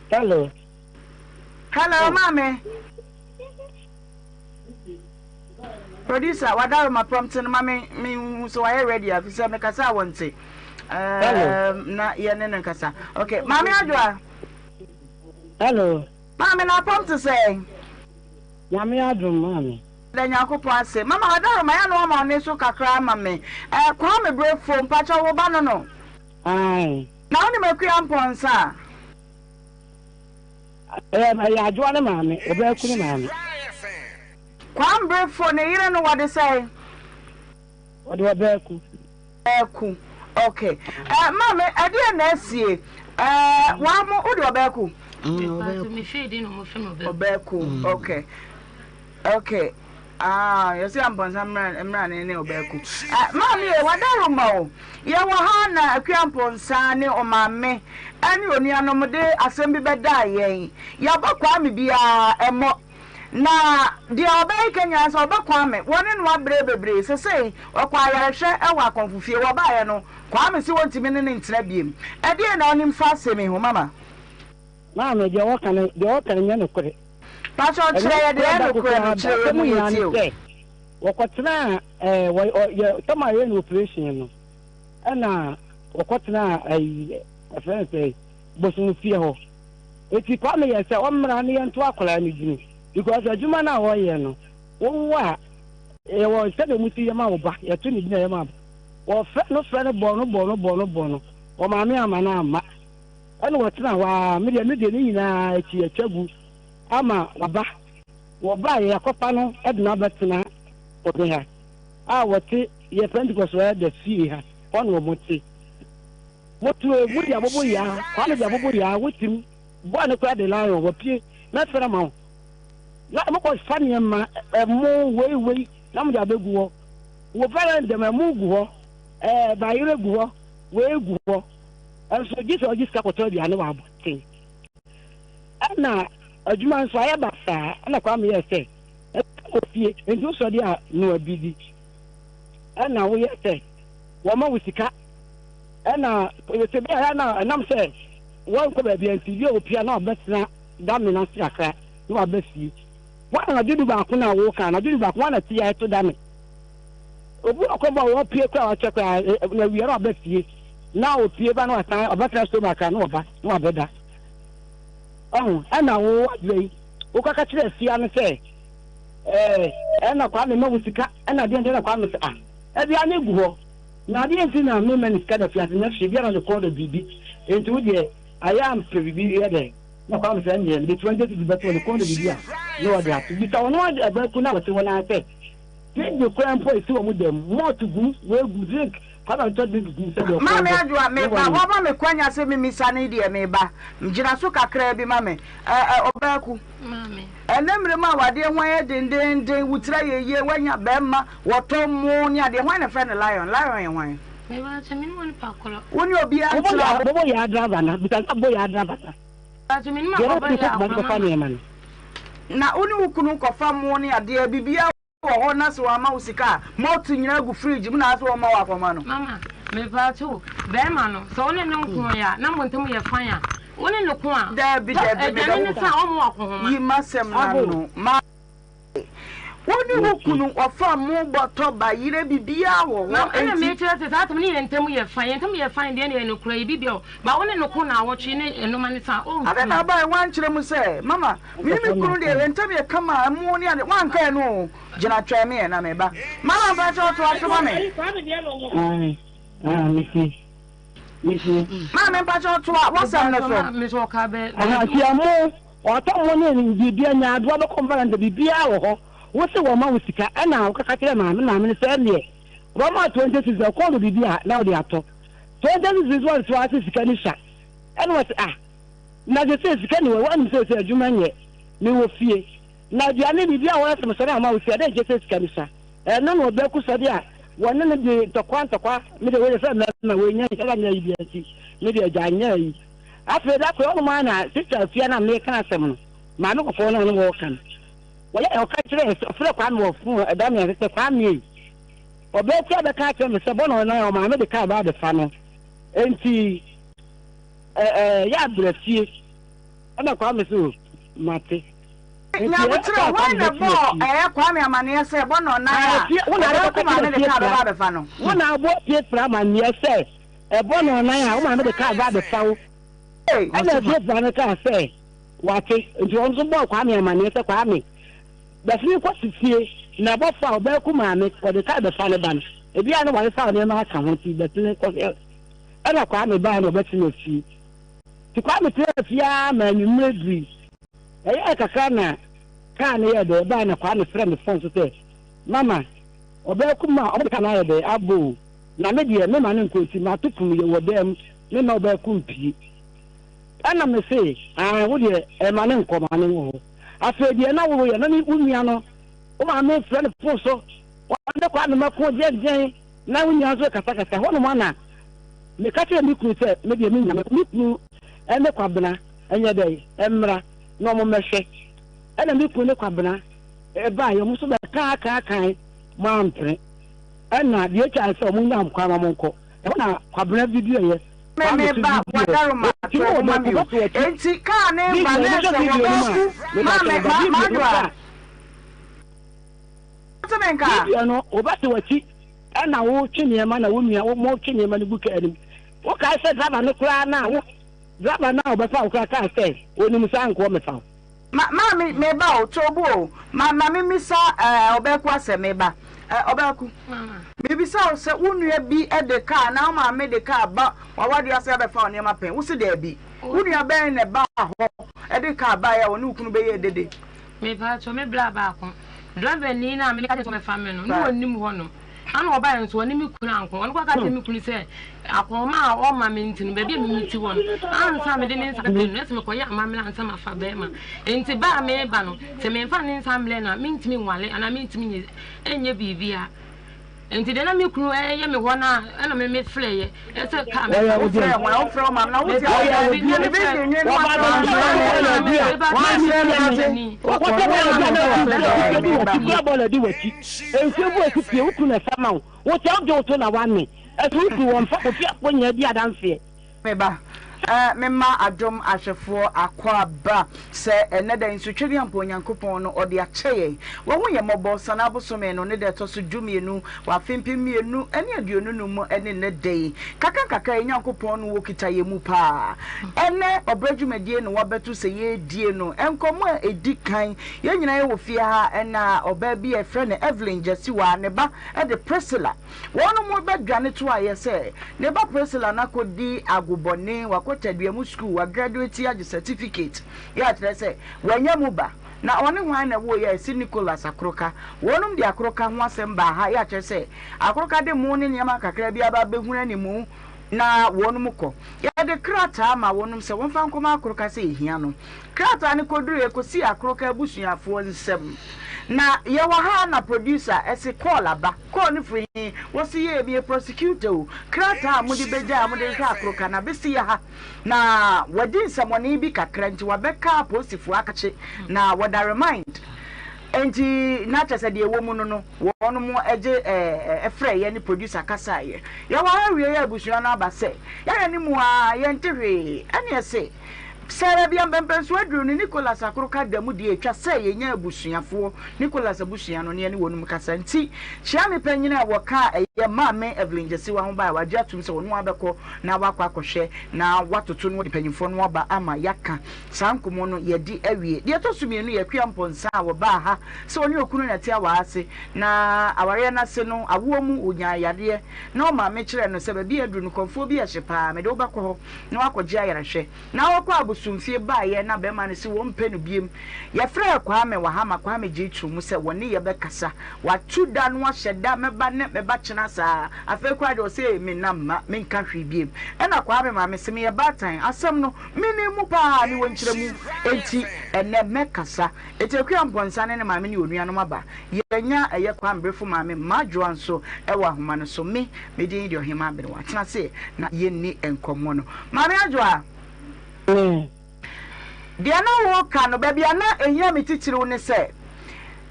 Hello.
Hello, mommy. Producer, what are my prompts and mommy me so I ready. If you say me kasa want say. Na yene kasa. Okay, mommy adwa.
Hello.
Mommy na prompt to say.
Yami adum mommy.
Den yakopo ase. Mama adaro ma ya no ma ne so kakra mama. Kwa me break phone pacha wo ba no no.
Ai.
Na oni makua mponsa.
Ya adwane maame obekunu maame
Kwa mbre phone yire no what they say
what do obeku
eku okay mama ade na asie wa mo odi obeku
me fedi no mo fe no
obeku okay yesi amponsa mra ne obeku mama ye wadaro ma o ye wo ha na akuamponsa ne o maame ani oni anomde asem bi beda yen ya bakwa me bia emo na dia obai kenya so bakwa me woni no abre bebre sesei okwa yarehwe ewa konfufie wo ba ye no kwa me si wontimi ne ntira biem e de na onim fa asemi ho mama
me je wo kan nya no kore
pacho chere ye de no kore no chere mu yeti
wo kwotena wo tama ye no operation no ana wo kwotena afense bosu fie ho eti kwa me yesa o mra ne yento akola ne gini because adwuma na wo ye no wo wa wo se de muti ye ma wo ba ye to ne gina ye ma wo fe no bono wo ma me ama na ama ɛna wɔtena hɔ a media ne nyinaa akyi atwagu ama waba yɛ akɔpa no ɛde na abɛtena ɔde ha a wɔte yɛ Pentecost wɔ da fie ha ɔno wɔn te motu mudi abobo ya kwame de abobo ya wotim bɔ ne kora de lion wɔpie na fɛrɛ ma na mokɔ fane ma mo wei na mo de abegu wo fɛrɛ de ma mo gu hɔ ba yire gu hɔ wei gu hɔ ɛnso gisi ka kɔtɔ di ane wa aboten ɛna adwuma nso ayɛ basa ɛna kwame yɛ sɛ ofie nti so de a no abidi ɛna wo yɛ sɛ wo ma wo sika ɛna yɛtɛbi a na nam sɛ wɔn kɔ baabi anti bi opia na ɔbɛtena dame na se akra na wabɛfie wɔn na dudu baako na wo ka na dudu baako wɔn na ti ya to dame obu akɔbɔ wɔ pie kra wɔkyɛ kra na wiara ɔbɛfie na opie ba na wasan ɔbɛtena so maka na ɔba na wabɛda ɛna wo adwei wo kaka kyerɛ fia no sɛ ɛna kwa me ma wo sika ɛna deɛ na kwa me sɛ ɛbi ane gu hɔ na deɛ nti na me mani sika da fia na hwɛ bia na de kɔ da bibi enti wo deɛ ayɛ ampɛ bibi yɛ dɛ na kwa me sɛ nyɛ de 20 to beto ne kɔ da bibi a na wɔde ato bi ta wɔn wɔde abɛku na wɔte wɔn asɛ ne de kɔ mpo esi wɔn dɛm mɔt gu we gu drink kwaba ntɔ drink gu sɛ de
ma me adwa me ba wo ba me kwanya sɛ me misa ne deɛ me ba mgyina so kakra bi ma me ɔbaaku
mame
ɛnɛmre ma wade ho ayɛ dendenden wutra yeye wanya bɛma wɔtɔ mo ne ade ho ne fɛ ne lion yɛ hwan
me ba sɛ me no pa kɔlɔ
woni obi antra
bobo ya driver na because bobo ya driver
ba sɛ me no ma ba ya
na woni wukunu kɔfa mo ne ade bibia wɔ hɔ na so ama wo sika motu nyina gu fridge mu na aso wɔ ma wɔ akɔma no
mama me ba to bɛma no sɛ wone ne nko ya na montam yɛ fan a wone ne ko a
da bi me
ne sa ɔmo akɔhoma
yi masɛm na no ma woni wukunu ɔfa mo bɔtɔ ba yire bibia wɔ hɔ
ɛna me kyerɛ sɛ saa tam ne yɛntam yɛ fan deɛ ne yɛ no kura yi bibia ba wone ne ko na awɔtwe ne enoma ne sa o
abe na ba wan kyerɛ mu sɛ mama me kunu de yɛntam yɛ kama mo ne ade wan ka no gyina twɛ me na me ba mama ba kyerɛ to ato ma me mama ba kyerɛ to a wasam na so
me so ka be
mo ɔtɔ mo ne bibia nya ado ba konference bibia wɔ hɔ wo se wo ma wo sika ɛna wo kaka kyerɛ ma me sɛ ne wo ma 26 ko no bibia na wo de ato 26 wo so ase sika ni sha ɛna wo se na je se sika ni wo wan se adwuma nyɛ me wo fie na aduane bibia wo asem sɛ na ma wo sika de je se sika ni sha ɛna no be ku sɛ de a wɔne ne de tɔkwa me de wo sɛ na wo nya sɛ na yi bia ti me de agya nya yi afre da ko no ma na sister fie na me ka asem no ma me kɔfɔ no wo kan wɔyɛ ɔka kyerɛ ɔfrɛ kwa no wɔfo ɛda me sɛ kwa me ɔbɛti abɛka kyerɛ me sɛ bɔna ɔna ɔma me de ka ba de fa no enti yɛ abrɛfie ɛna kwa me so mate
nya butre wɔn na bɔ kwa me amaneɛ sɛ bɔna ɔna
wona abɛka me de ka ba de fa no wona abɔ tie pra amaneɛ sɛ bɔna ɔna a ɔma me de ka ba de fa wo ɛna tie pra no ka sɛ wate enti ɔnso bɔ kwa me amaneɛ sɛ kwa me bɛfini kɔ sifie na bɔfa ɔbɛku maame ɔde ka bɛfa ne ba no ebi a no wɔde sa ɔne ma aka ho ti bɛfini kɔ ɛna kwa me ba no ɔbɛti no fie ti kwa me tɛ fie a ma nwumre dri ɛyɛ kakra na ka ne yɛ de ba na kwa me frɛ me phone so sɛ mama ɔbɛku ma ɔde ka na yɛ de abo na me deɛ me ma ne nkoti ma to kum yɛ wɔ dɛm me ma ɔbɛku mpie ɛna me se wo deɛ ɛma ne nkɔma ne ho afɛ deɛ na wo yɛ na ni unia no o ma me frɛ ne po so wa de kwa na mako gyen na unia so kasa ho no ma na me ka kyerɛ me kunu sɛ me deɛ me nya me kunu ɛne kwabena ɛnyɛ dɛ ɛmra na ɔmo mɛhwɛ ɛna me kunu ne kwabena ɛba yɛ mo so bɛ kan ma mpre ɛna deɛ kya sɛ ɔmo nya kwa ma mo nkɔ ɛna kwabena video yɛ
me ba wadaro ma to ma mi enti ka ne ba ne so wo ma dwa tamenka
ya no obati wachi ana wo twene ma na wo nua wo mo twene ma ne buka anim wo ka se driver no kura na wo driver na obefa wo ka se onim sa nko me fa
ma me ba o tobo ma me misa obeku ase me ba obeku mama me bisa bisa se unua bi e de car na ma me de car ba wa wade ase be fa onema pen wo se de bi unua ben ne ba ho e de car ba ya woni ukunu be ye dede
me ba to me bla ba ko driver ni na me ka to me fa me no no onim ho no ana oba yen so oni mi kunu anko oni kwa ka te mi kunu se akoma o ma me ntinu be bi mi ti won ansa me de ne nsa be no se me ko ya ma me ansa ma fa be ma enti ba me ba no se me fa ne nsa mle na me ntimi nwale ana me ntimi enye bibia enti de na me kunu ye me ho na ana me fle ye e se ka me o fre ma na wo ti ya bi ne be nye no mema adom ahwefo akwa ba se eneda insutweri ampo nyankopon no ode acheye wo hu ye mobo sana bosome no ne de to so dwumienu wa fempemienu ene aduonu no mu ene ne dey kaka nyankopon no wo kita ye mu pa ene obradwumadie no wabetu se ye die no enkomo edi kan ye nyina ye wo fie ha ena oba bi e frɛ ne Evelyn Jesiwa ne ba e de Priscilla wono mu badwane to aye se ne ba Priscilla na kodi agubone wa Tadua school wa graduate ya certificate ya trese wanya muba na one hwan na wo ya si Nicholas Akroka wonum de Akroka ho asem ba ha ya trese Akroka de mu ne nyama kakra bia ba behuna ni mu na wonum kɔ ya de krata ma wonum se won fa nkoma Akroka se ehia no krata ne koduru ekosi Akroka abusuafo nsem na ye wa ha na producer ese call aba call ni free wo si ye bi prosecutor o krata amudi beja amudi hwa Akroka na besi ya ha na wadi nsɛmɔne bi kakra nti wabɛka posifu akache na wada remind enti na kyerɛ de ewo mu no wɔn mu agye efrɛ ye ni producer kasa ye ya wa awie ya abusua na aba sɛ ya ni mu a ye ntehwe ɛne ɛse Sara bia mbempenso aduru ni Nicholas Akroka damu de etwa sɛ yenya abusuafo Nicholas abusua no ne wonum kasa nti hia me panyina wɔka ɛyɛ maame Evelyn Jesiwa ho ba wagye atum sɛ wɔn abɛkɔ na wakɔ akɔhwɛ na watoto no panyimfo no aba ama yaka sankomo no yɛdi awie de to sumienu yɛ kwia mponsa a wɔba ha sɛ oni okunu na tia waase na aware na se no awo mu onya yade na o maame kyerɛ no sɛ ba bi aduru no konfo bi ɛhye paa me de wo bɛkɔ hɔ na wakɔgye ayarehwɛ na wakɔ sumfie baye na be ma ne se won penu biem ye frɛ Kwame Wahama Kwame Jitu mu se woni ye be kasa watu da no ahyeda meba ne meba kyena saa afa kwa de o se me namma me nka hwe biem ɛna Kwame ma me se me ye batan asɛm no mini mu pa ni won kyerɛ mu enti ene me kasa etekua mponsa ne ma me ne onua no maba ye nya ɛyɛ Kwame brefo ma me madwo anso ɛwɔ ahoma no so me din de Ohemaa Benewaa tena se na ye ni enkomo no ma me adwo dia na wo ka no bia na ehia metitiriw ne se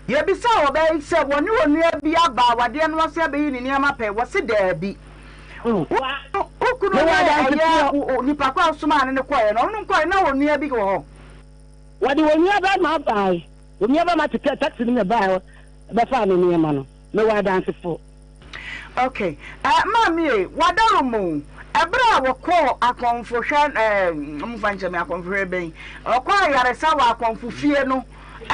ye bisa wo be se woni onua bi aba wade no wase abeyi ni niama pe wo se da bi okunu ya ni pakwa osuma ne koye no no koye na onua bi wo
wade onua ba ma bai onua ba ma tete taxi ni ba ba fa ni niama no me wa dance fo
okay mami wadarumu ebra woko akonfo hwa mfanche me akonfo ben okwa yaresa wa akonfo fie no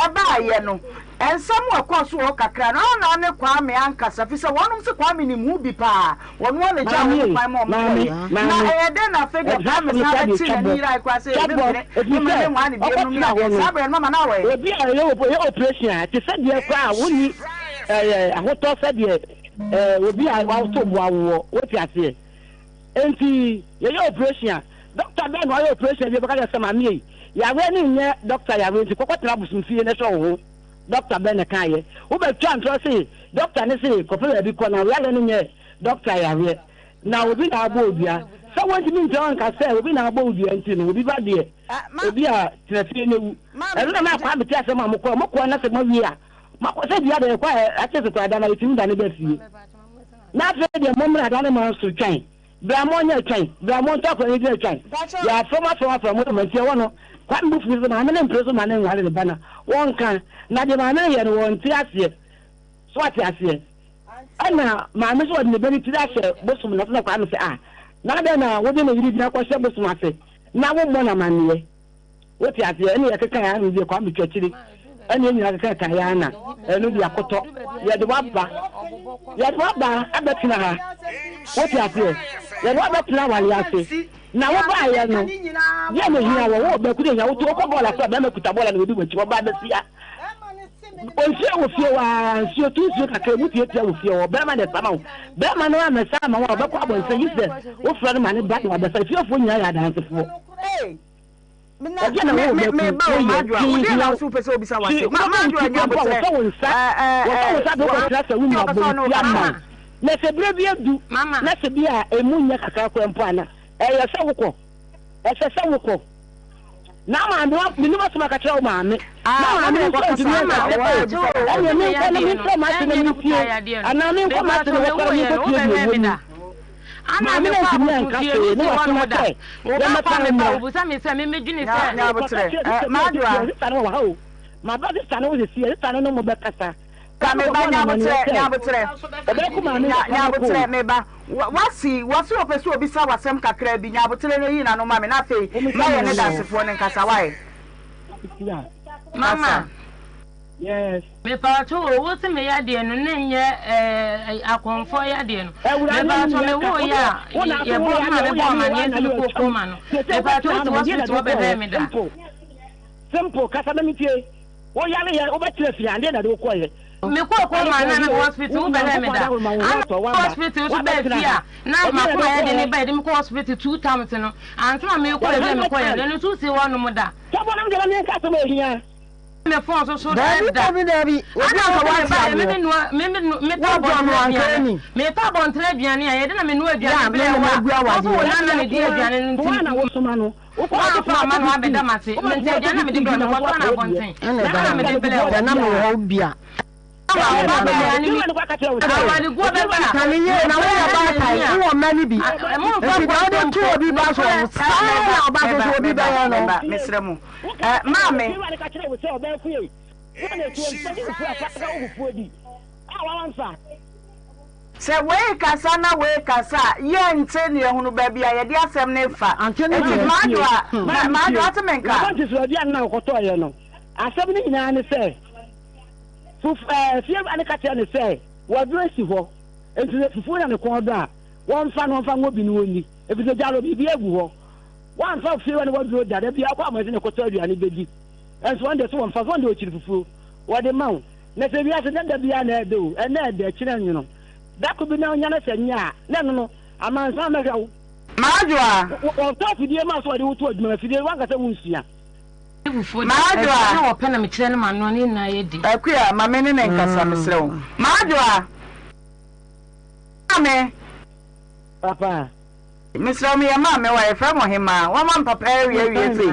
eba aye no ensam wakoso o kakra no na ne Kwame ankasa fi se wonum se Kwame ni mu bi pa wonu ne ja mo pa mo na ede na fe de Kwame na ati na Nhyira kwa se me me wani bi no na sabre no mama na we
obi a ye operation a ti se de kwa a woni ahoto se de obi a wa to bo awo wo ti ase enti ye operation doctor ben wa operation bi baka se ma mi ya we ni nye doctor ya we nti kokotra busum fie ne so ho doctor ben kan ye wo be twa ntro se doctor ne se kopela bi ko na we ale ni nye doctor ya we na obi na abo obia so won ti mi ntan ka se obi na abo obia nti no obi ba de obi a trafie ne wu elu na kwa beti ase ma mo ko na se ma wi a ma ko se bia de kwa a che se to ada na itimi da ne ba fie na fe de mo mra da ne ma so twan Bramo nya twan bramo ntako ni je twan ya from mo mantie wono kwa mbu fu na me impreso ma na nwale ne bana won kan na de ma na ye no won ti ase so ati ase ana ma me so de beni ti ase bosum na kwa me se na de na wo de na yiri na kwa se bosum ase na wo mo na manie wo ti ase ene ye keka ya no de kwa me twachiri ene nyina keka ya na enu de akoto ye de waba yɛde waba abɛtena ha wote aseɛ yɛde wabɛtena wale ase na wobaayɛ no yɛ no hia wɔ bɛku de hia wotu wokɔ bɔɔla sɛ bɛma kuta bɔɔla na wɔdi wakyi wɔba bɛsia onsuo wɔ fie wa nsuo tu nsuo kakra mu tietia wɔ fie wɔ bɛrima de sama wo bɛrima no amɛsa ama wo a wɔbɛkɔ abɔnsɛ yi sɛ wofura no ma ne ba de wabɛsa fiefoɔ nyinaa yɛ adansefoɔ na sɛ berɛ bi adu na sɛ bi a ɛmu nyɛ kakra kora mpo ana ɛyɛ sɛ wokɔ ɛsɛ sɛ wokɔ na maame wa mini ma soma ka kyerɛ wo maame na maame nso ntumi ɛyɛ me nkɔ na mentɛ ma ate na mentie anaa menkɔ ma ate na wɔkɔre menkɔtie bi ɛwɔ mu maame na ntumi anka sɛ ne wasoma sɛ yɛmɛka ne mmra maba sista no wo sɛsie sista no no mo bɛkasa
Kameba nyabotre meba wasi opɛ so obi sa wasɛm kakra bi nyabotre no yi na no ma me na afei ma yɛ ne dansefoɔ ne nkasa wae
mama
yes
me pa to wo se me ya de no ne nyɛ akonfo ya de no me pa to me wo ya ye bo ma me bo ma ne nti ko ko ma no me pa to to hospital bɛbɛ me da
simple kasa na mitie wo ya le ye wo bɛtire fi ande na de ko ye
me ko ma na hospital bɛbɛ me da hospital so bɛ fi a na ma ko ya de ne ba de me ko hospital 2 times no anto me ko le me ko ya de no so si wo no mo da
to bo na me de me ka so me hia
me phone so da
Dabi
ana ko wa ba me ta bon aduane me ta bon tre aduane a ye de na me no aduane be wa so na na me di aduane nti
na wo soma no
wo ko fa ma no abeda mate me nti aduane me de bro no ko na bonten na me de bele
na me ho bia
sɛ wei kasa na wei kasa yɛ nte ne ehunu baabi a yɛde asɛm ne fa nti maadwa ate menka
asɛm ne nyinaa ne sɛ fie ane ka kyerɛ ne sɛ wɔduro si hɔ nti fufuo na ne kɔn do a wɔmfa no ɔmfa ngobi no wɔni ɛfisɛ gyalo biribi agu hɔ wɔamfa fie ne wɔduro da da bia kɔ amɔdze ne kɔtɔ aduane bɛdi ɛnso wɔn de so wɔmfa so wɔn de ɔkyiri fufuo wɔde ma wo na sɛ bi ase da bia na ɛde o ɛna ɛde akyerɛ nwono dako bi na ɔnya no sɛ nya a na no no amansa mɛhwɛ wo
maadwa
wɔtɔ fidie ma so wɔde wo to adwuma fidie wankasa wo nsua
maadwa
na wɔpɛ na me kyerɛ no ma no ne na yɛ di
akuya mame ne nkasa mesrɛ wo maadwa ame
papa
mesrɛ me yɛ maame wa yɛfrɛ mo Ohemaa wama mpapa awie sei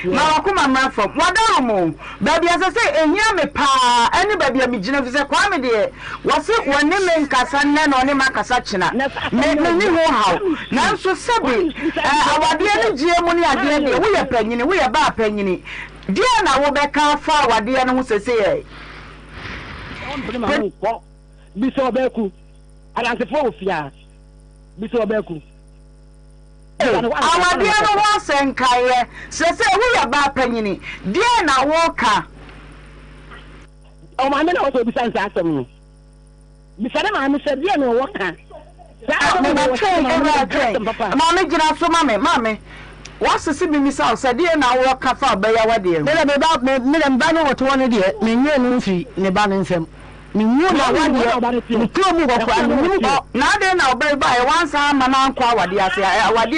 ma wakoma mmra fam wadaro mo baabi asɛ sɛ ɛhia me paa ɛne baabi a megyina fi sɛ kwa me deɛ wɔse wɔne me nkasa nnɛ na ɔne makasa kyena menni ho haw nanso sɛbe awadeɛ no gyee mu ne adeɛ deɛ woyɛ panyini woyɛ baa panyini deɛ na wobɛka fa awadeɛ no ho sɛsɛ
bisɛ ɔbɛku adansefoɔ wɔ fia bisɛ ɔbɛku
awadeɛ no ho asɛ nkaeɛ sɛsɛ woyɛ baa panyini deɛ na woka
ɔmaame na wɔsɛ obisa nsa asɛm no bisa ne maame sɛ deɛ na ɔwɔ ka
maame gyina so mame wasisi bi misa sɛ deɛ na woka fa ɔbɛyɛ wadeɛ
mede mba no wɔto no deɛ menwie no mfiri ne ba no nsɛm menwu na wadeɛ mekuro mu wɔkora
na ade na ɔbɛyɛ ba ɛ wansa ama na nkɔ awade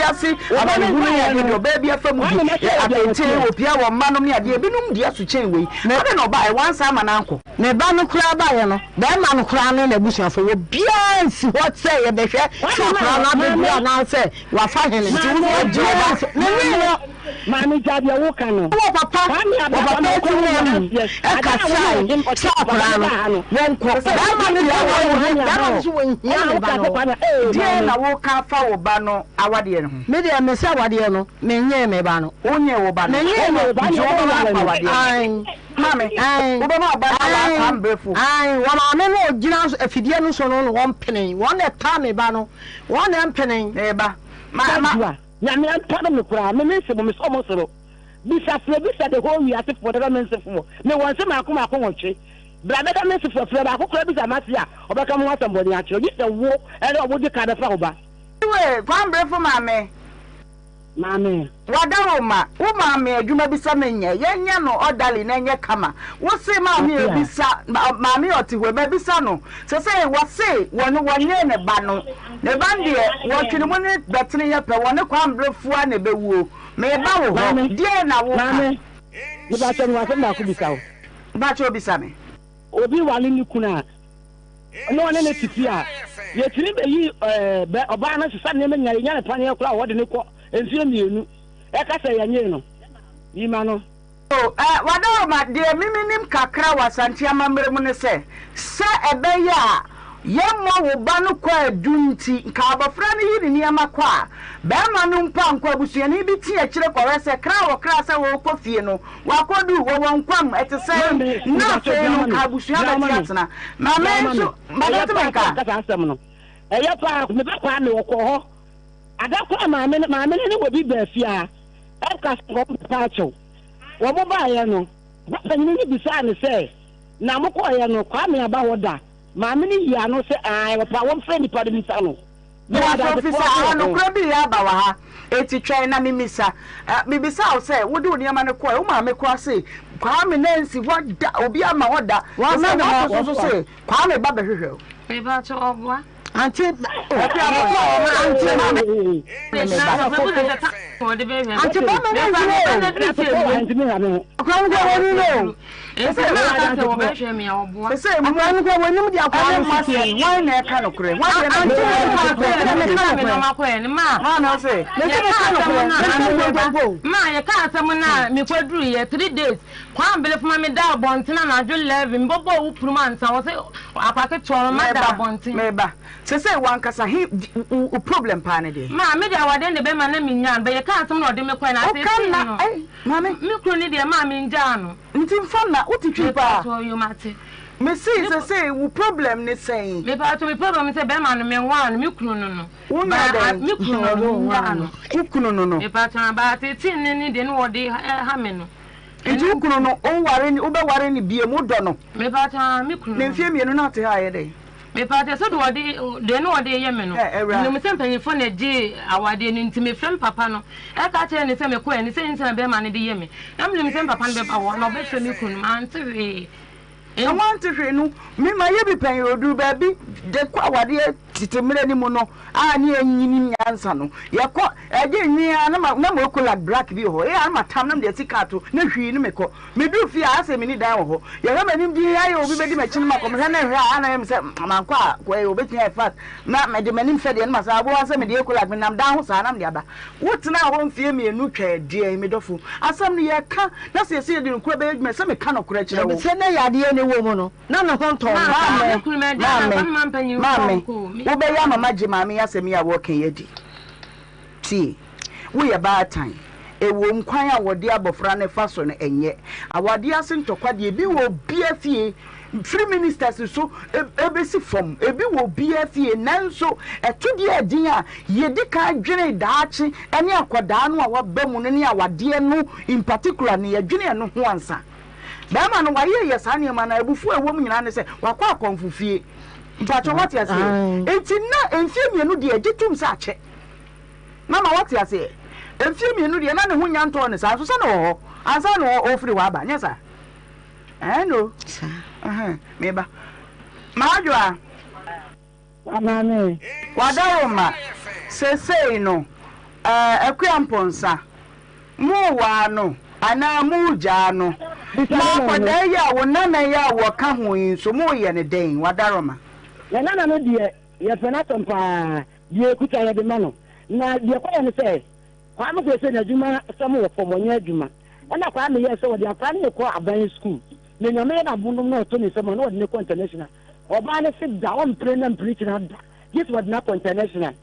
ase abanehunu yɛ de ɔbɛyɛ bi afa mu bi apɛnte opia wɔ mma nom ne adeɛ binom deɛ so kyɛn wei ade na ɔba ɛ wansa ama na nkɔ
ne ba no koraa baeɛ no bɛrima no koraa no na abusuafo wɔ biaa nsi hɔ sɛ yɛbɛhwɛ sɛ koraa no abɛbi anaasɛ wafa hene
maame gyadeɛ woka no
wɔ papa ti wɔ mu ɛkasae sɛ ɔkoraa no wɔnkɔ bɛrima no deɛ wɔwɔ nso wɔnhia ne ba no
deɛ na woka fa wo ba no awadeɛ no ho
medeɛ me sɛ awadeɛ no menyɛɛ me ba no
wonyɛ wo ba no
menyɛɛ me ba no
mame wobɛma ɔba no waka mbrɛfo
wɔmaame no ɔgyina afidie no so no no wɔmpene wɔn na ɛtaa me ba no wɔn na mpene
ɛba
nyame antɔdo me koraa me mense mo mesɛ mo soro bisa frɛ bisa de hɔ wiase foɔ dɛbɛ mensefo me wɔn sɛ maako wɔtwe Brabeda me for Fleba, who could be a masia, or become what somebody actually get the war and I would kind of over.
One breath for mammy.
Mammy,
Wadaroma, Umame, you may be summoning ye, no, or darling, and ye kama. What say, mammy, be sa, mammy, or to where baby sano. So say, what say, 1 year in a bano. The bandia, watching the one better up, one of one breath one a bewu. May bow, dear now, mammy. The battle was not to be so. But you'll be sammy.
Obi one in Kuna. No one in the city. Yet, you, Obama, son, and young Pania Cloud, what in the court. And you, I say, you know. Oh, Wadaroma, dear Miminim Kakra was Santiama Mermune say, Sir Ebeya, young mo banu kwa dunti, Kaba Frani in Yamakwa, Bermanum Panqua, Busian, EBT, a chile or as a crow or crassa or cofiano, what do one come at the same, nothing, Kabusiana, my man, Madame, a park, the back or Adakwa maame ne wo bi ba fia aka so pacho wo mo ba ye no ba ni bisa ne se na mo ko ye no kwa me aba woda maame ne ya no se ai wo pa wo friend pa de misa no no ada officer no kra bi ya ba wa ha eti twen na mimisa mibisa o se wo de oni ama ne ko wo maame ko ase kwa me nansi woda obi ama woda wo na so se kwa me ba ba hwehwe
e ba cho obwa
Auntie, se say one kasa he problem pa ne de
ma me dia wade ne be ma na me nyan be ye ka asem na ode me kwa na ase no ma me kro ni de ma me nja no
nti mfa na utitwi pa
so you mate
me say wo problem ne say
me pa to me problem say be ma no me nwa no me kro no no me kro no
ukunu no
me pa to na ba te tin ni de no wode ha me no
nti ukunu no o ware ni ube ware ni bie mu do no
me pa to me kro no
ne mfie mienu na te ha ye de
me party so de no de ye me no no me sempanyi fo na je awade no ntime frem papa no e ka che ne se me ko ni se ntina be ma ne de ye me na me sem papa no be ba wo no be hwe me kunu ma ante we
e ma ante hwe no me ma ye bi pan odu ba bi de ko awade titemire ni mu no a ne anyini nyansa no ye ko e je nyi na ma ko la black bi ho e ma tam na de sikato na hwi ni me ko me du fi a se me ni dan ho ye ga ma nim di ya obi be di ma chin ma ko me na hwe a na me se ma ko a ko e obi tin e fat na me de manim fe de na ma sa abo se me de ko la me nam dan ho sa na me de aba wotina ho mfie me enu twa de me dofo asam no ye ka na se se de nkura be me se me ka no kura kire wo
se na ya de ne wo mu no na no konto
mame wo be ya mama je mame ya se me ya wo kan yedi ti wo ye ba tan ewo nkwan a wode abofra ne fa so no enye awade ase ntokwa de bi wo bia fie free ministers so ebesi form ebi wo bia fie nanso etudi adin a yedi ka dwene daachi ene akoda no a wabamu no ne awade no in particular ne yadwene no ho ansa bema no waye yesane ma na ebufu ewo nyina ne se wakwa akonfufie mpacho what you say enti na enfie mienu de agitum sa ache mama what you say enfie mienu de na ne ho nyanto ne sa so se no ho ansa no ofiri wa ba nyesa no sa meba maadwa
amane
wadaroma sesei no akuamponsa mu wa no ana mu ja no ma ko da ya wo na ya wo ka ho yin so mu ye ne den wadaroma
na no de ye pena tompa ye kuta ye de mano na de ko ye ne se kwa mo se na juma samu wo pomonya juma na kwa me ye se wo de akwa ne ko aban school ne nyame na bunum na to ne se mo no de ko international oba ne se da on president preaching da this was not international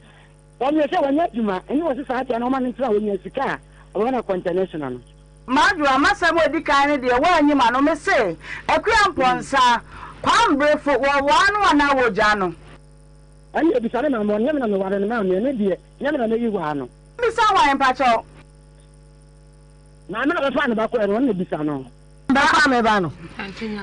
o me se wo nya juma eni wo se sa ati na o ma ne tra wo nya sika o na ko international no
Madra Massa Modi kind of dear one you man me say a cramponsa Quambre for 1 hour jano.
And you be telling my money on the one and now near me, never know you are no.
Miss Hawaii Pacho.
Now I'm not a fan about where only be sano.
Ba me ba no.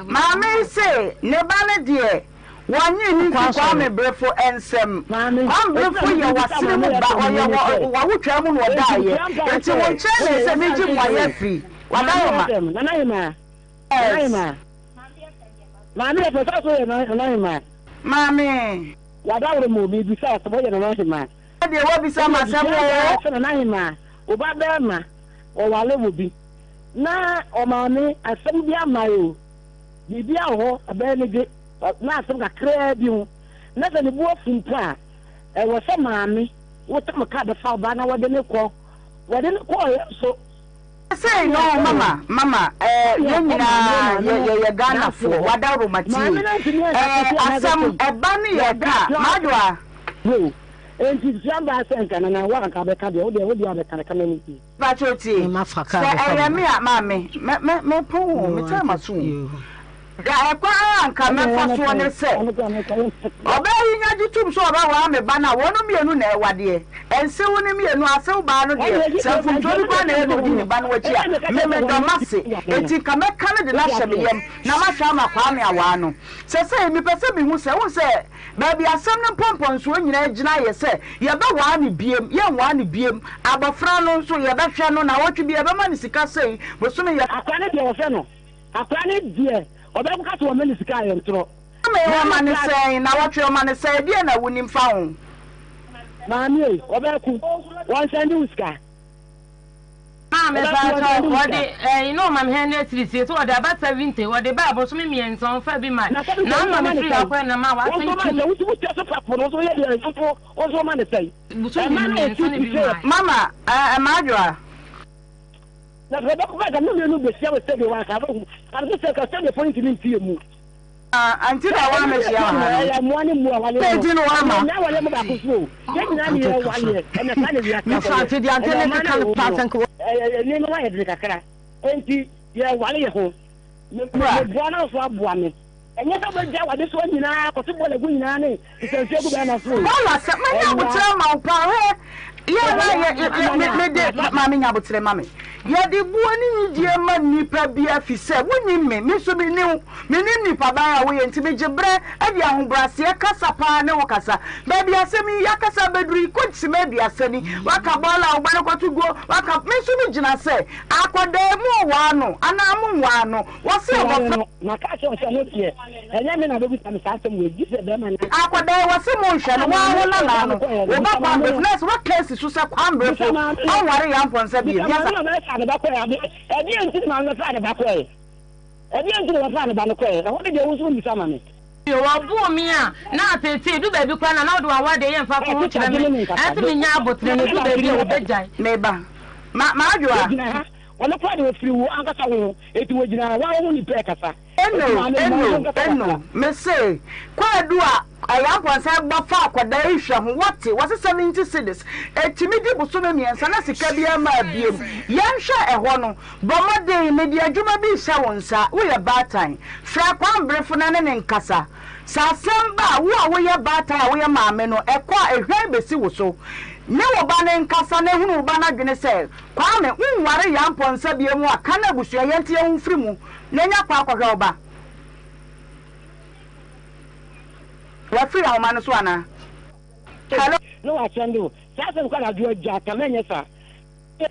Maame say ne ba ne de wanye ni kwa me brefo ensem. Kwa brefo ye wasire mu ba oye wa wotwa mu no da ye. Enti won che ne se meji mwaye free. Wadawo ma. Nana Mami e pesa so ye na ma. Mami. Wadawo mo bi bisa so boye na ma. De wo bisa ma sabo. Na ma. Oba be ma. O wale wo bi. Na o mami asem bi amayo. Bibi aho abe ne de na asem ka kra bi ho. Na se ne bo funpa. E wo se mami. Wo ta ka de fa ba na wo de ne ko. Wo de ne ko so. Say no, mama. You Ghana for Wadaro Mati. Asam Ebani Yaka, Madwa. No, and it's Jamba Sankan and I want to come back. What the other kind of community? Bachoti, Mafaka, I am here, mammy. Me poem, tell my soon. I come for one say. Obeying a YouTube so about me, Bana, one of me, and what dear. And so when me and I so bad, so from 21 and Banwachia, Meme Domasi, and take a Macana de Lashabiam, Namashama Kwame Awano. So say, me perceive who say, baby, a son of pompons when you know, say, you have one beam, young one beam, Abafrano, so you have Shannon, I want to be a man, say, but so many a planet your fellow. A planet, dear. Oba ka to mani sika ye ntro me wa mani say na what your mani say dia na wonim fa ho mami e oba ku won send you sika me ba to what you know man hand three say so the about 70 what the bible so me enson fa bi man na ma me free akwa na ma wa say you so fa for so ye dey so mani say mama amadwa na reba ko ga no be sia we say we ka ba an se ka say the point ni tie mu anti na wa me sia ya mo ani mu wa le no wa na wa le mo ba ko so ye na ni wa le na ka le ya ka fa ti di anti ne ka pa san ko ni no wa ye de kakra enti ye wa le ho me bo na so abo ame enye ka ba ja wa de so nyina ko so bo le gu nyina ne se se gu ba na so wala se ma ya bo tra ma pa he yeah, mammy, Yabutre, mammy. Yeah, the boy, dear man, nipa be a fisse. Wouldn't me, so be new, me nipa by away and to be jabre, and young brassia, Casapa, no Casa. Baby, I send me Yakasa bedri, could see maybe a sunny, Wakabala, when I got to go, Waka, Missumijina say, Aqua de Muano, and Amuano, what's it? Nakasha was not here, and then I will be some with this. Aqua de was some motion, what case is so crumble? Oh, worry, I'm from Sabine. The back way. I didn't sit on the side of the back way. I didn't do a fan about the way. I wanted to use some. You are poor me. Now, they say, do baby, can I do a day and for me? After me, but baby, or neighbor. Madua. When the party was through, Uncle, it was only Pekasa. Eno, me say, quite do I am once have Bafa, Quadation, what was a 70 cities, a timid Busumi and Sanasi Cabia, my beam, Yansha a hono, Bomba day, Media Juma be Sawonsa, we are bad time, Frakwan Brefunan and Casa. Sasamba, who are we a bad time, we are mamma, a quite a very busy so. No bana en kasa na hunu bana dwene se kwa me unware ya mponsa bia mu aka na busu yente ya mfiri mu na nya kwa akwa oba wa free a ma so ana hello no atendo sasa ko na do ja ka menye sa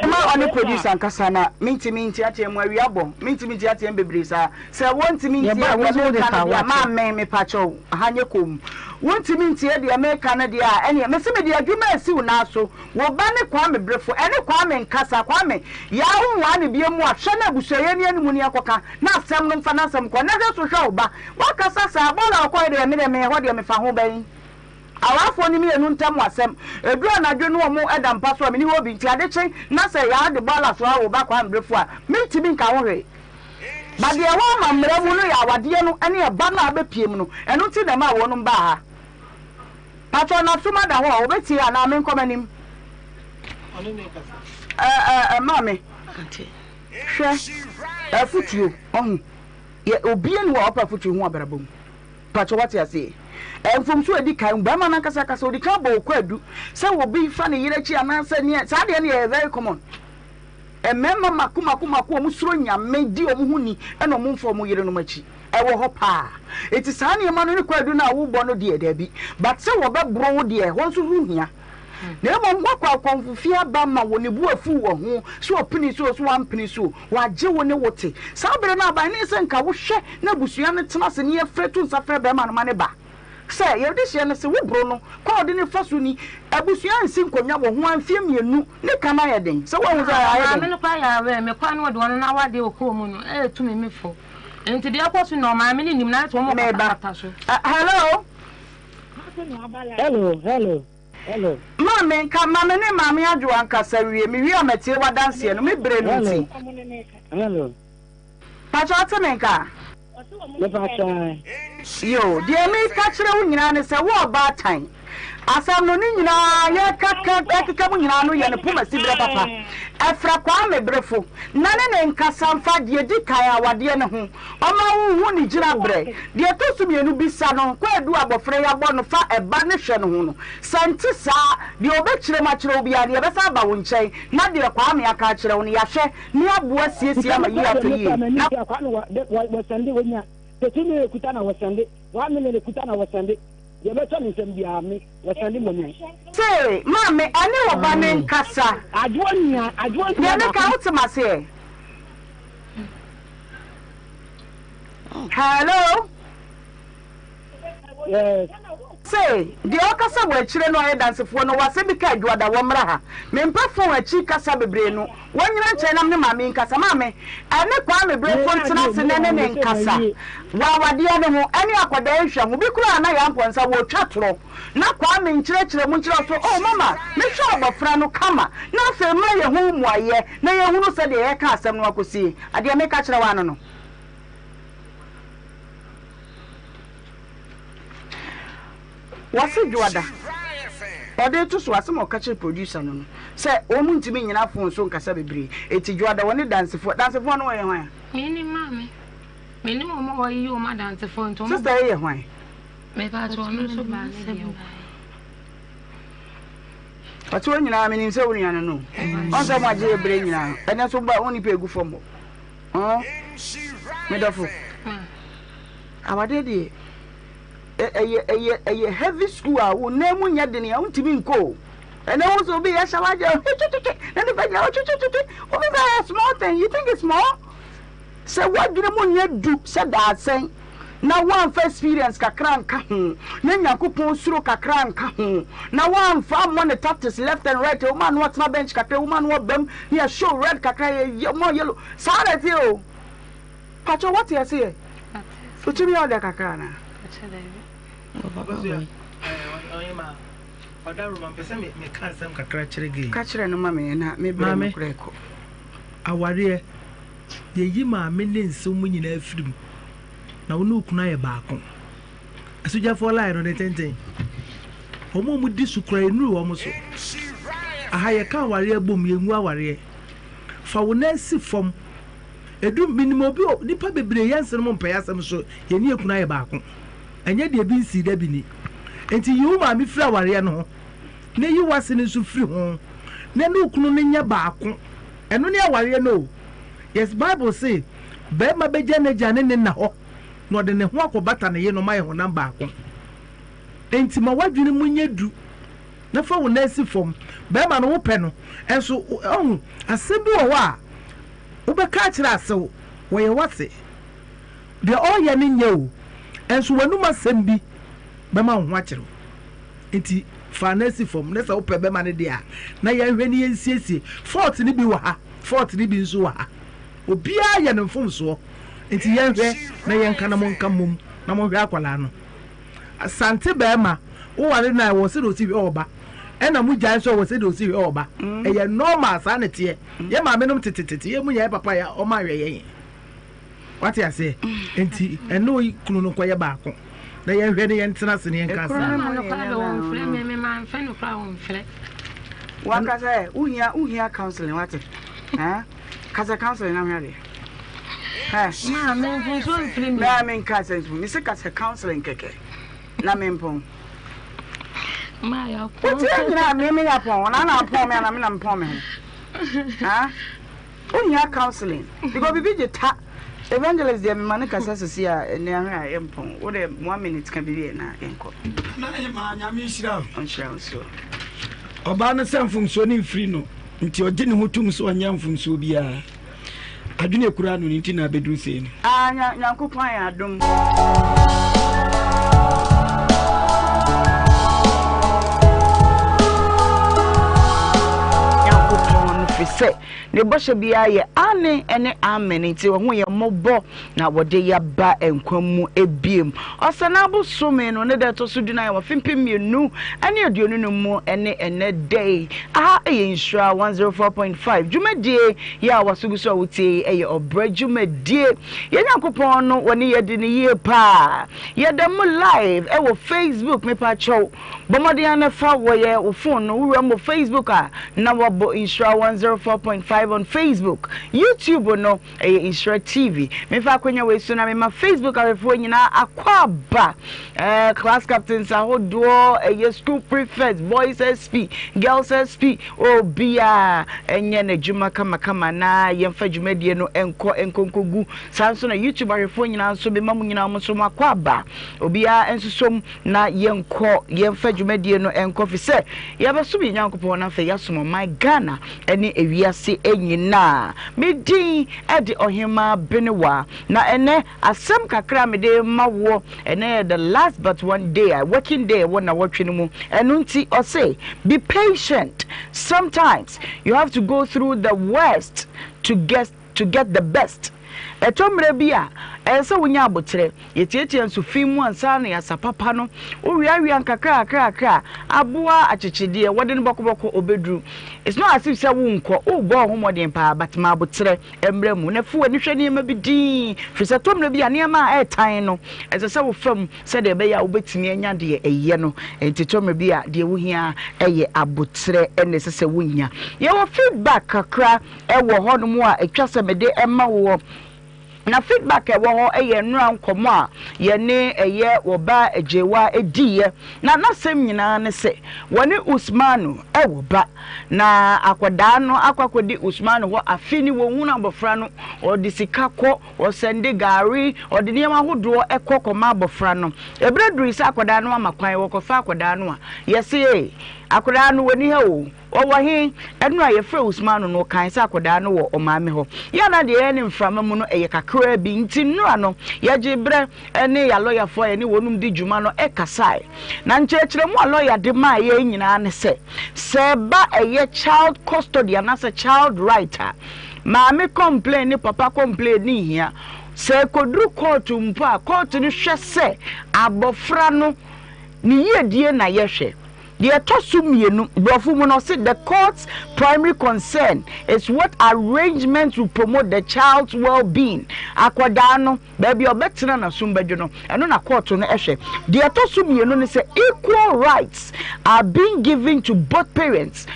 ma oni producer nkasa na minti ate mu awi abo minti ate embebre sa se wonti minti ya wo de ka ma me pacho hanye kom wonti minti e de America na de a ene me se me de adwuma asiw na so wo ba ne kwa me brefo ene kwa me nkasa kwa me ya hu wa ne bie mu ahwe na busoye ne animu ne akoka na asem no mfa na asem ko na so hwe oba wakasa sa bola ko de me ho de me fa ho ban awafo ni me enu ntam wasem edura na dwe no mo edam paso me ni obi nti adeche na se ya de bola so awo ba kwa mbrefo a minti bi nka ho hwe ba de wa ma mra mu no ya wade no ene e ba na abepiem no enu ti dem a wo no ba ha pato na suma da ho obeti a na me nkomanim mame anti hwe afutuo ohun ye obi enu wa opa afutuo hu abarabom pato what you say from so edi kan ba ma na kasa odi ka bo kwadu se wo bi fa ne yire chi anansa ne sa de ne very common emema makuma musuro nyame di omuhuni ena omumfo mu yire no machi ewo ho pa eti saa ne ma no kwadu na wo bo no de dabi but se wo bebro wo de ho so huhia na mo ngwa konfufia ba ma wo ne bu afu wo ho so opini so wampini so waje wo ne wote saa bere na ba ne se nka wo hwe na busua ne tena se ne yefretu nsafre be ma no ma ne ba say ye de hye ne se wo bro no kwa ode ne faso ni abusua nsi nkonya wo ho amfie mienu ne kana ye den se wo hu za ya
me no kwa ya we me kwa no de wono na wade okọ mu no tumi me fo enti de akwaso no ma me ni nim na to mo kata so
hello mama nka mama ne mama adwo ankasa wie me wi amete wadanse no me bre no ti
hello
pacha temenka
le pacha
yo de me ka kire wo nyina ne se wo ba tan asam no ni nyina ye kaka mu nyina no ye ne poma sibre papa afra kwa me brefo na ne nkasa mfa de di kai awade ne ho oma hu ni gira bre de to su mienu bisa no kwa edu abofre ya bo no fa eba ne hwe no ho no santi sa de obekire ma kire obi ya de be sa ba wo nchen na de kwa me aka kire wo ne ya hwe ne aboa siesie ma yi atoyi
na kwa no wa sande wonya tetime kutana wa sande wa me ne kutana wa sande ye beto ni sem bia me wasande monye
say mama ani oba ne nkasa
adwonya
ye ne ka utima say hello
yes
say the okasa wa chire no aye dansefo no wase bi ka adwada wo mra ha me mpafo wa chi kasa bebre no wonyina nche nam ne mama nkasa mama ane kwa me bre fontena se ne nkasa wa wade ne ho ani akoda ehwa ho bi kura na ya mponsa wo twatoro na kwa me nchire mu nchire so oh mama me hwa obafra no kama na fe ma ye ho muaye na ye hunu se de ye ka asem no akosi ade me ka kire wa no wasi juada ode to so asem o kache producer no se o mu ntimi nyina fon so nkasa bebre eti juada woni dansefo no ye hwan
mini mame mini mo wo yi o ma dansefo nto mo
sister ye hwan
me ba to no so ba ne dio
ati won nyina meni se woni ana no on se mo age bebre nyina ene so ba woni pe egu fom me dafo awade de a heavy school wo na mu nya de ne ya untimi nko ene wo so be ya shawaje na ne ba ya o be very small thing you think it's small so what do mu nya du se da sen na one first experience kakra nka ho na nyakopon suro kakra nka ho na one fa money tactics left and right o man no tna bench kakra o man no bam here show red kakra ye more yellow sare ti o pacho what you say so chimi o de kakra na
me kansam kakra chirege
kachire no mama na me bere no kreko
aware ye yi ma me ne nsum nyina afirim na wonu kuna ye baako asuja for line no tenten omo mu di sukura enu wo so aha ye kan ware abom ye ngu aware fa wona si fom edu minimo bi nipa bebre yanse no mpa yasem so ye ne kuna ye baako enye de bi nsi da bi ni enti yi ma mi firi aware no ne yi wase ne so firi ho ne no kunu ne nya baako eno ne aware no yes bible say be ma be jane jane ne na ho no de ne ho akobata ne ye no mai ho na baako enti ma wadwene mu nya du na fa wo na si fom be ma no wo pɛ no enso ohun asembi wo a wo be ka kira asew wo ye wase de o ye ne nya o enso wanu masembi be ma ho akiro enti fanasi fom na sa wo pɛ be ma ne dia na ye hwɛ ne ensiesie fort ne bi wa ha fort ne bi nso wa ha obia ye ne mfom so enti ye hwɛ na ye nka na mo nka mom na mo hwɛ akwala no asante be ma wo wale na wo se do ti oba ena mu gyan so wo se do ti oba e ye normal sa ne tie ye ma menom tetetete ye mu ye papa ya o ma hwɛ ye what you say enti eno kunu no koye baako na ye hwɛ ne ye ntena se ne ye nka sa
waka say uhia counseling what kaza counseling na hwɛ
ma me so film
na me counseling me se kaza counseling keke na me mpon
ma ya
ko ti nyina me ya pon na pon me na me na mpon me Onya counseling because bibi ta evangelist dey me man kasa sisi a ne ahwe a empon wo de 1 minute can be na enko
na e ma nyame hira
on share so
oba na sanfumso ni free no nti oje ne hotum so onya mfumso bia adwene kura no nti na bedru sei no
nyankopon ya adom say ne boshe bia ye ane ene amen nti wo ho ye mobo na wode ya ba enkwamu ebiem osana bo some no ne de to so duna ye wo fimpim mienu ane aduonu no mu ene day eye Nhyira 104.5 dwumadie ya wasugu so wutie eye obra dwumadie ye nyankopon no woni ye de ne ye pa ye dem live e wo Facebook me pa chow bomode ane fa wo ye wo phone no wo mo Facebook na wo bo Nhyira 104.5 on Facebook, YouTube no Nhyira TV. Me fa kwenya we so na me ma Facebook afefo nyina akwaba class captains ahodo school prefects, boys SP, girls SP obia enye na djuma kama na yemfa djumedie no enkonkogu sanso na YouTube afefo nyina so be mamu nyina mo so makwaba obia ensusom na yemfa djumedie no enkofi se yabeso bi nyankopon na fe yasomo my Ghana eni ewiase enyina medin edi Ohemaa Benewaa na ene asem kakra mede mawo ene the last but one day working day wona watching mu enunti o say be patient. Sometimes you have to go through the worst to get the best. Etomre bia ensa wonya abotre yetietie nso fimu ansa na yasapapa no owiawia nkakra aboa achechide wode ne bokoboko obedru. It's not as if say wonko obo homodin pa but ma abotre emre mu na fu ani hwani ma bidin fisa tomre bia ne ma etan no ese se wo fam se de be ya obetimi anya de eye no entitomre bia de wo hia eye abotre ene se wonya ye wo feedback kakra e wo hono mu a etwase mede ema wo na feedback e wo ho eye nura nkomo a ye ne eye wo ba ejewa ediye na nasem nyina ne se woni Usmanu e wo ba na akwada no akwakodi Usmanu ho afini wo hunu abofra no odi sikako o sende gari odi niam ahodo ekokoma abofra no ebreduru isa akwada no amakwan wo kofa akwada no a yese akwada no woni ha o owahi enu a yefre Usmanu no kan sa akwada no wo omame ho ya na de ene mframa mu no eye kakra bi nti nura no ya jibre ene ya lawyer fo ene wonum di djuma no ekasai na nchechire mu lawyer de ma ye nyina ne se ba eye child custody and as a child writer maame complain ni papa complain ni hia se kodru court mpa court ni hwese abofra no ni yedie na yehwe the tosumienu brofu no say the court's primary concern is what arrangements will promote the child's well-being akwada no baby obetina na sumbadwo no eno na court no ehwe the tosumienu ni say equal rights are being given to both parents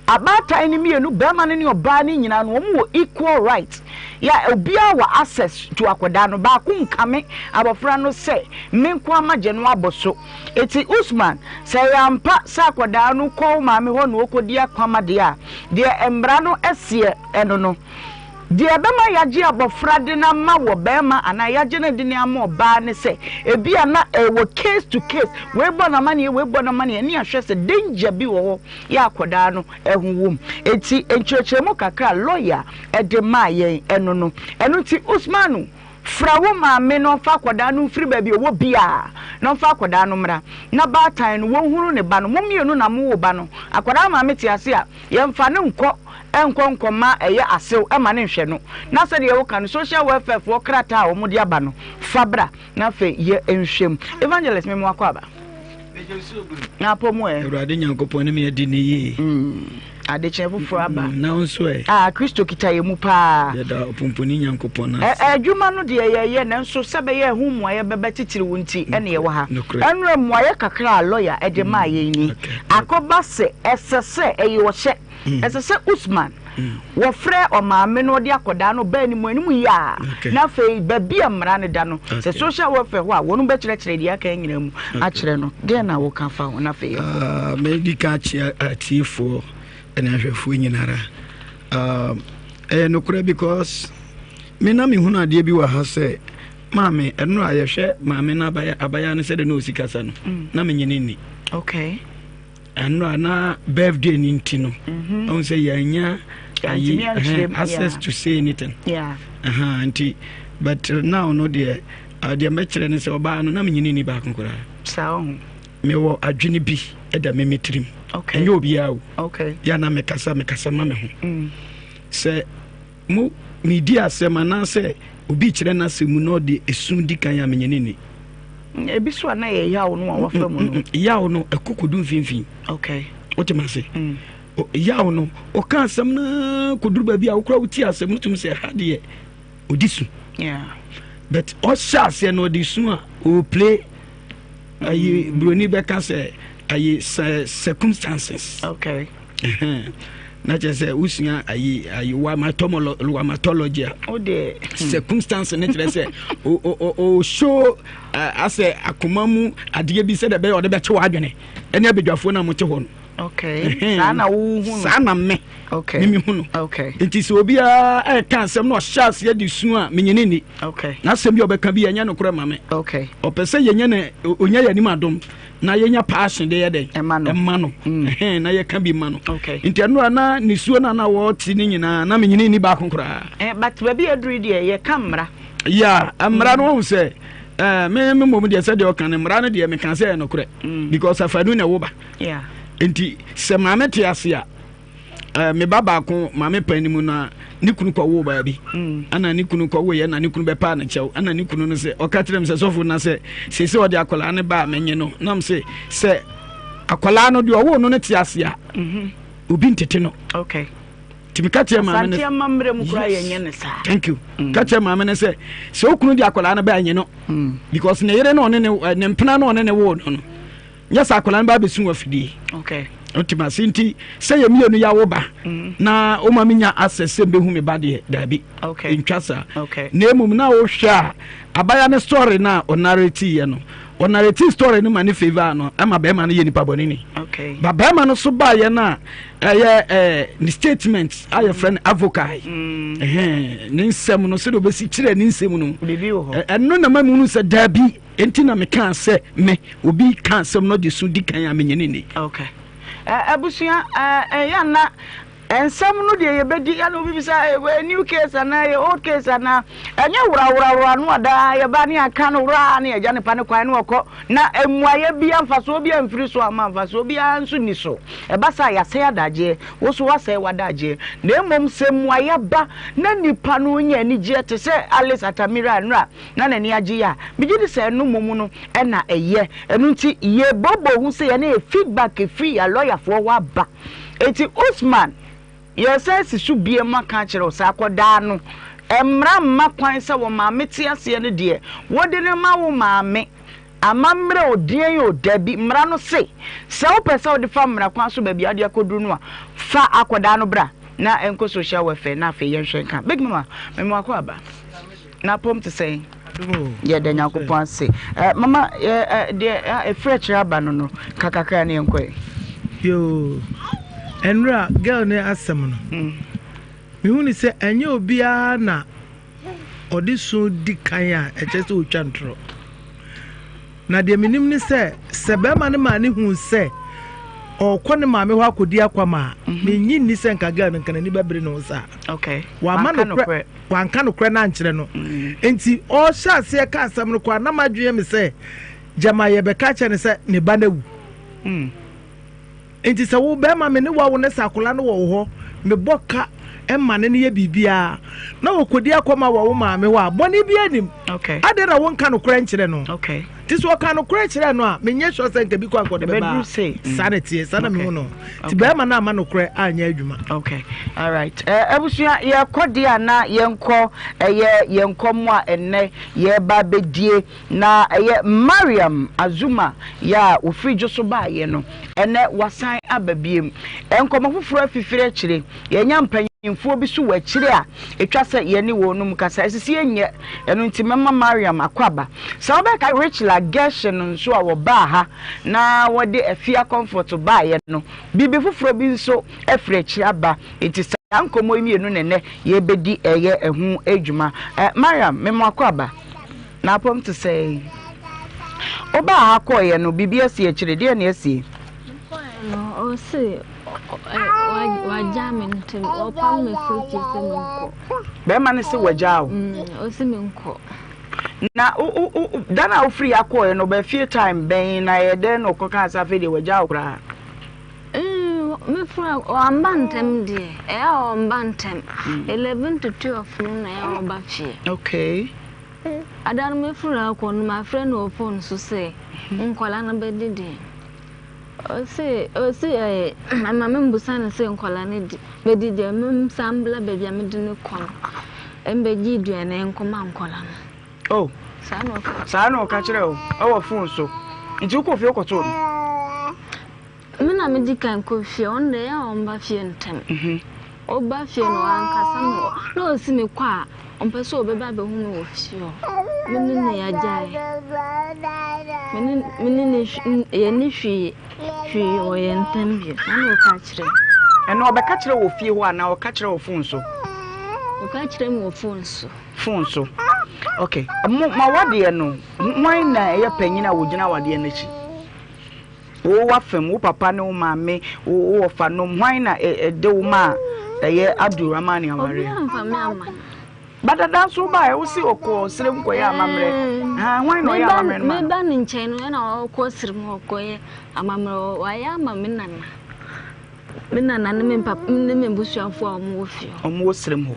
about any mienu bema ne oba ni nyina no wo equal rights ya obia wa access to akwada no ba ku nkame abofra no say menko amaje no aboso eti Usman say yampa sa akwada no ko maame ho no okodi akwama de a de embra no esie eno no de bema yaje abofra de na ma wo bema ana yaje na de ne ama oba ne say ebia na wo case to case we bo na mane ni ahwe se danger bi wo ya akwada no ehunwom eti enchechemu kakra lawyer de ma yen eno no eno ti Usmanu frawo maame no fa akwada no firi ba bi owo bia no fa akwada no mra na ba tan no wo hunu ne ba no momienu na mo wo ba no akwada maame ti ase a yemfa ne nko enkonkoma eye asew ema ne hwe no na se de wo kan social welfare for krata wo mudi aba no fabra na fe ye enhwem evangelist me mo akwaba na pomo
Ewurade Nyankopon ne me adi ne yi
adeche fufuru aba
na onso
Kristo kita ye mu pa
da opomponi Nyankopon na
adwuma no de ye na nso sebe ye hu mu aye bebe titiri wonti ene ye wa ha enra mu aye kakra lawyer e de ma ye ni akoba se esese eye wo hye esese Usman wo frɛ omaame no de akoda no ba ni mu animu ya na fei ba bia mra ne da no se social welfare ho a wonu be kyerɛkyerɛ dia ka nyina mu a kyerɛ no de na wo ka fa ho na fei
medical achiefo ene ahwefo nyinara no kura because me na me hu na de bi wa ha say maame eno ayehwe maame na abaya ne say de no sikasa no na me nyene ni
okay
eno na birthday ni ntino on say yanya access to say anything anti but now no there the mechere ne say oba no na me nyene ni ba konkora
sao
me wo adwene bi eda me metrim
okay
enyo obi awo
okay
ya na me kasa ma me ho say mu media asema na say obi kire na asemu no de esun di kan ya me nyene ni
ebi so na ye yawo no wa fa mu no
yawo no ekokodu mfimfin
okay
what am I say yawo no o kan asem na koduru ba bi a wokra wuti asem no tum say ha de odisu but o sha say no odisu a o play ayi broni be kan say ayi circumstances
okay
na just say usia ayi wamatology
o de
circumstance ne tere say o show as akomamu ade bi say de be o de be che wadwene ene abedwafo na mo che ho no
okay sana wo hu
sana me
okay
mimi hu no
okay
enti so obia kan asem no chance ye de su a menyene ni
okay
na asem bi obeka bi enya no kura mame
okay
opese yenya na onya ya nim adom na yenya passion de ye de emma no na ye kan bi ma no
okay
enti eno na ni suo na wo ti ni nyina na menyene ni ba konkora
but baby adru de ye kamra
ya amra no hu se me mom de se de o kan mra no de me kan se no kure because afanu na wo ba
yeah
enti se maame te ase a me baba ko maame panimu na ni kunu kwa wo ba bi ana ni kunu kwa wo ye na ni kunu be pa na chew ana ni kunu no se o ka tirem se sofo na se odi akola ne ba menye no nam se akola no de wo no ne te ase a obi ntete no
okay
timi ka tia maame ne
santia mamre mu kura ye nye ne sa
thank you ka tia maame ne se okunu de akola ne ba nye no because ne yere no ne mpena no ne wo no nyasa akola ne ba be sun wafidi
okay
Ultima Sinti say a million ya woba na o maminya access be hu me bade dabi
okay
in twasa
okay
nemum na o hwa abaya ne story na o narrate ye no o narrate story no mani favor no ama be ma no ye nipa boni ni
okay
ba be ma no so ba ye na ni statement aye friend advocate ni nsem no se do be si kire ni nsem no
bibi ho
eno na mamu no se dabi enti na me kan se me obi kan sem no de su di kan ya menyene ni
okay abusia ya na ensam no de ye bedi ya no bibisa new case na old case na enya wura no ada ye ba ne aka no wura ne ya ne pa ne kwan no okọ na emuaye bia mfaso bia mfiri so ama mfaso bia nso ni so e ba sa ya se adaje wo so wa se wadaje na emom se muaye ba na nipa no nya ni je te se Alice Atamira nra na ni age ya bigidi se no mom no e na eye enu nti ye bobo hu se ye na feedback free ya lawyer for wa ba eti Usman yes should be a makachero sakoda no emra makwan se wo maame te ase ne de wo de ne ma wo maame amamre odie yo dabi mra no se wo pese wo de fa mra kwan so ba bia de akoduru no a fa akoda no bra na enko social welfare na fe yen hwenka big mama me akọ aba na pom to say ye de nyakopon se mama de fresh aba no kakaka ne enko
yo enra girl ne asem no me hu ni se enye obia na odiso di kan a echese otwa ntro na de minim ni se be ma ne ma ne hu se okọ ne ma me ho akodi akwama me nyi ni se nka girl nka ni babere no sa
okay
wa ma no kre wa nka no kre na nkyere no enti o sha se ka asem no kwa na madwe me se jama ye be ka che ne se ne ba na wu enti se wo be ma me ne wa wo ne sakola no wo ho me boka emma ne ye bibia na wo kodi akoma wo ma me wa boni bia nim
okay
adera won ka no kra nkyere no
okay
this wo ka no kra nkyere no a menye sure se nka bi kwa nkode be ba sanity sana me no ti be ma na ma no kra anya adwuma
okay all right abusia ye kodi ana ye nko ye nkomo a enne ye ba bedie na ye Mariam Azuma ya ofrijo so ba ye no enne wasan ababiem enkomo fufuro afifire akire ye nya mpanyin bi so wachire a etwa se ye ne wonum kasa esisi enye eno nti mama Mariam akwaba so oba ka Rachel Gershon nso a wo ba ha na wo de afia comfort ba ye no bibi fufuro bi nso afire akire aba enti ankomo mienu nene ye bedi eye ehu adwuma Mariam memo akwaba na pom to say oba akoye no bibia si akire de na asi
no o se wa jamin tim o pam me fruit se menko
be ma ne se wajao
o se menko
na dana o free akoye no be few time ben na ye de no koka asafe de wajao kra
me fra o ambantem de o ambantem 11 to 12 no na o ba fie
okay
adan me fra ko no ma friend o phone so say nkola na bedidi o se mama me mbusa na say nkola na di bedidi me sambla be bia me di ne kon embe gi duane nkoma nkola no
oh sa no ka kire o phone so nti ko fie ko to
mina me di kan ko fie on de ya on ba fie ntem o ba fie no ankasa no si me kwa on pe so be ba be hu me wo fie o minne ya jai minne ye ni hwi o ye ntem bi na o ka kire
eno o be ka kire wo fie ho ana o ka kire wo phone so
o ka kire me wo phone so
okay ma wade no wan na ye panyina wo gina wade na chi wo wafem wo papa ne wo maame wo fa no wan na de wo ma ye Abdulrahman Amare badada so ba wo si okọ sirem ko ya amamre wan no ya amamre
me ba ni nchen no na okọ sirem okọ ye amamre wa ya amamre nana ne me papa ne me busuafo omo ofio
omo sirem ho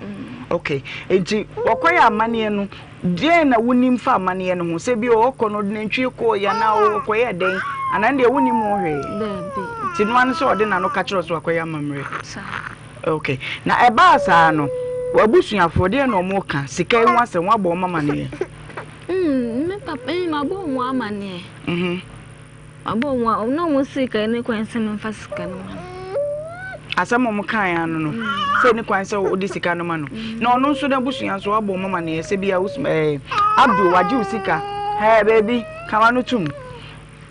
okay enti okọ ya amane no de na wonim fa amane no ho se bi okọ no de ntwe ko ya na okọ ye den anan de wonim ho hwe
bebe
ti no an so de na no ka kire so akọ ya amamre okay na eba asa no wabusuafo de na omo ka sika yi wase wabo mama ne
me papa ma bo mo amane abo mo no mo sika ne kwanse me fa sika no
asamo mo kan ya no se ne kwanse odi sika no ma no na ono nso da busuafo wabo mama ne se bia Abdul waji usika hey baby kama no tum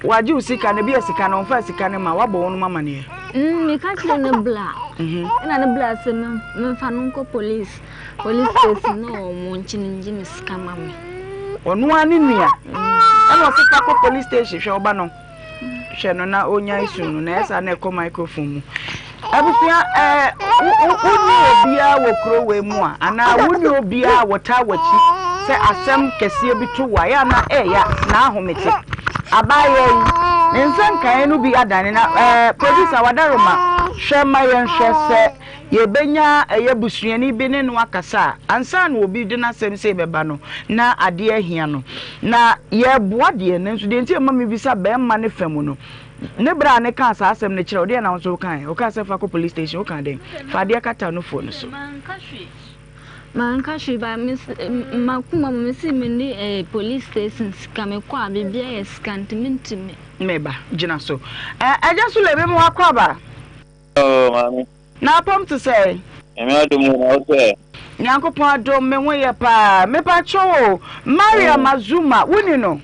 waji usika ne bia sika no fa sika ne ma wabo no mama ne
me ka kire ne bla ina ne bla se me fa no ko police station no mo nchinji me sika mama
onu ani nua ana sika ko police station hwe oba no hwe no na onya isu no na esa na ko microphone mu abufia woni obia wo kro we mu a ana woni obia wota wachi se asem kese bi to wa ya na ya na ahomete abaye ne nsankan no bi adane na producer wadaroma hwema yen hwese ye benya ye busuani bi ne no akasa ansa na obi de na sem se beba no na ade ahia no na ye boade ne nso de nti ma me bisa be ma ne fam no ne bra ne kan sa asem ne kire o de na nso kan o ka se fa ko police station o kan den fa de kata no phone so
man ka hwe ba makuma mesi meni police station kame kwa bibia ye scantement
meba gina so aja so lebe mo akwaba
oh mami
na pom to say
emi adumu na o say
nyankopon adom me wo ye pa me pa cho Maria Mazuma woni no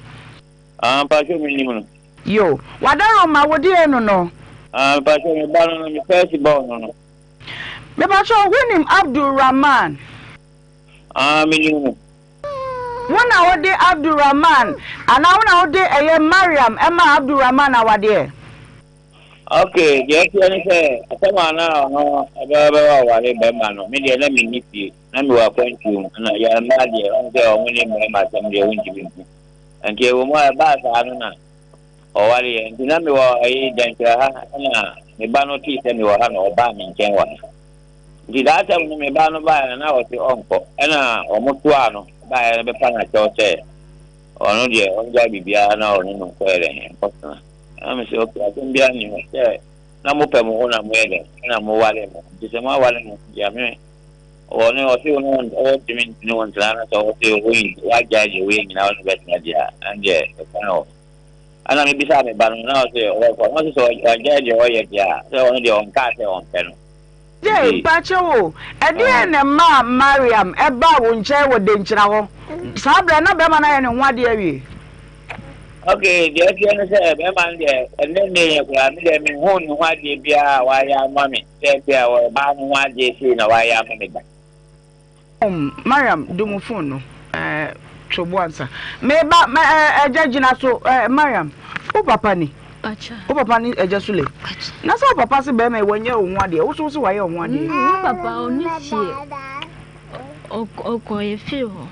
pa cho me ni mo
yo wadaro ma wodi eno no
pa cho me ba no me first born no
me pa cho wonim Abdulrahman
minimum.
When I would Abdulrahman, and now I would Mariam, Emma Abdulrahman, our dear.
Okay, yes, I come on now, no, about maybe let me meet you, and we appoint you, and I am mad here, only my some day won't give me. And you were more about I don't know. Or what you and Dinami were a danger, the banner teeth and you were having or bombing Kenwa. Did I tell me Bano by and I was your uncle, and or Mutuano by a Bepana Chose, or no dear, on Jabby Biana or no query. I'm so okay, I can be on you. Namupamona Mede, and I'm Wallen, Disama Wallen, Yame, or no, or you know, all the no one's land, or you win, like Judge wing in our West Media, and yeah, the panel. And I'm beside me, but now say, or what is a judge or yeah, so only on cat on pen.
Jay, Pacho, and ma Mariam, Eba won't share with Denchra. Sabra, no Bemana and what dear you.
Okay, the other say, man, and then they are me home, why they be a why am mammy, say, be our man, why they see no why am mammy.
Mariam, do my phone. Chobwansa. Meba, judging so, Mariam, oh, papa ni. O papa ni ejasule. Na so papa se be me wanya onwa de. Wo so waye onwa de.
Papa oni fie. Okoye fie ho.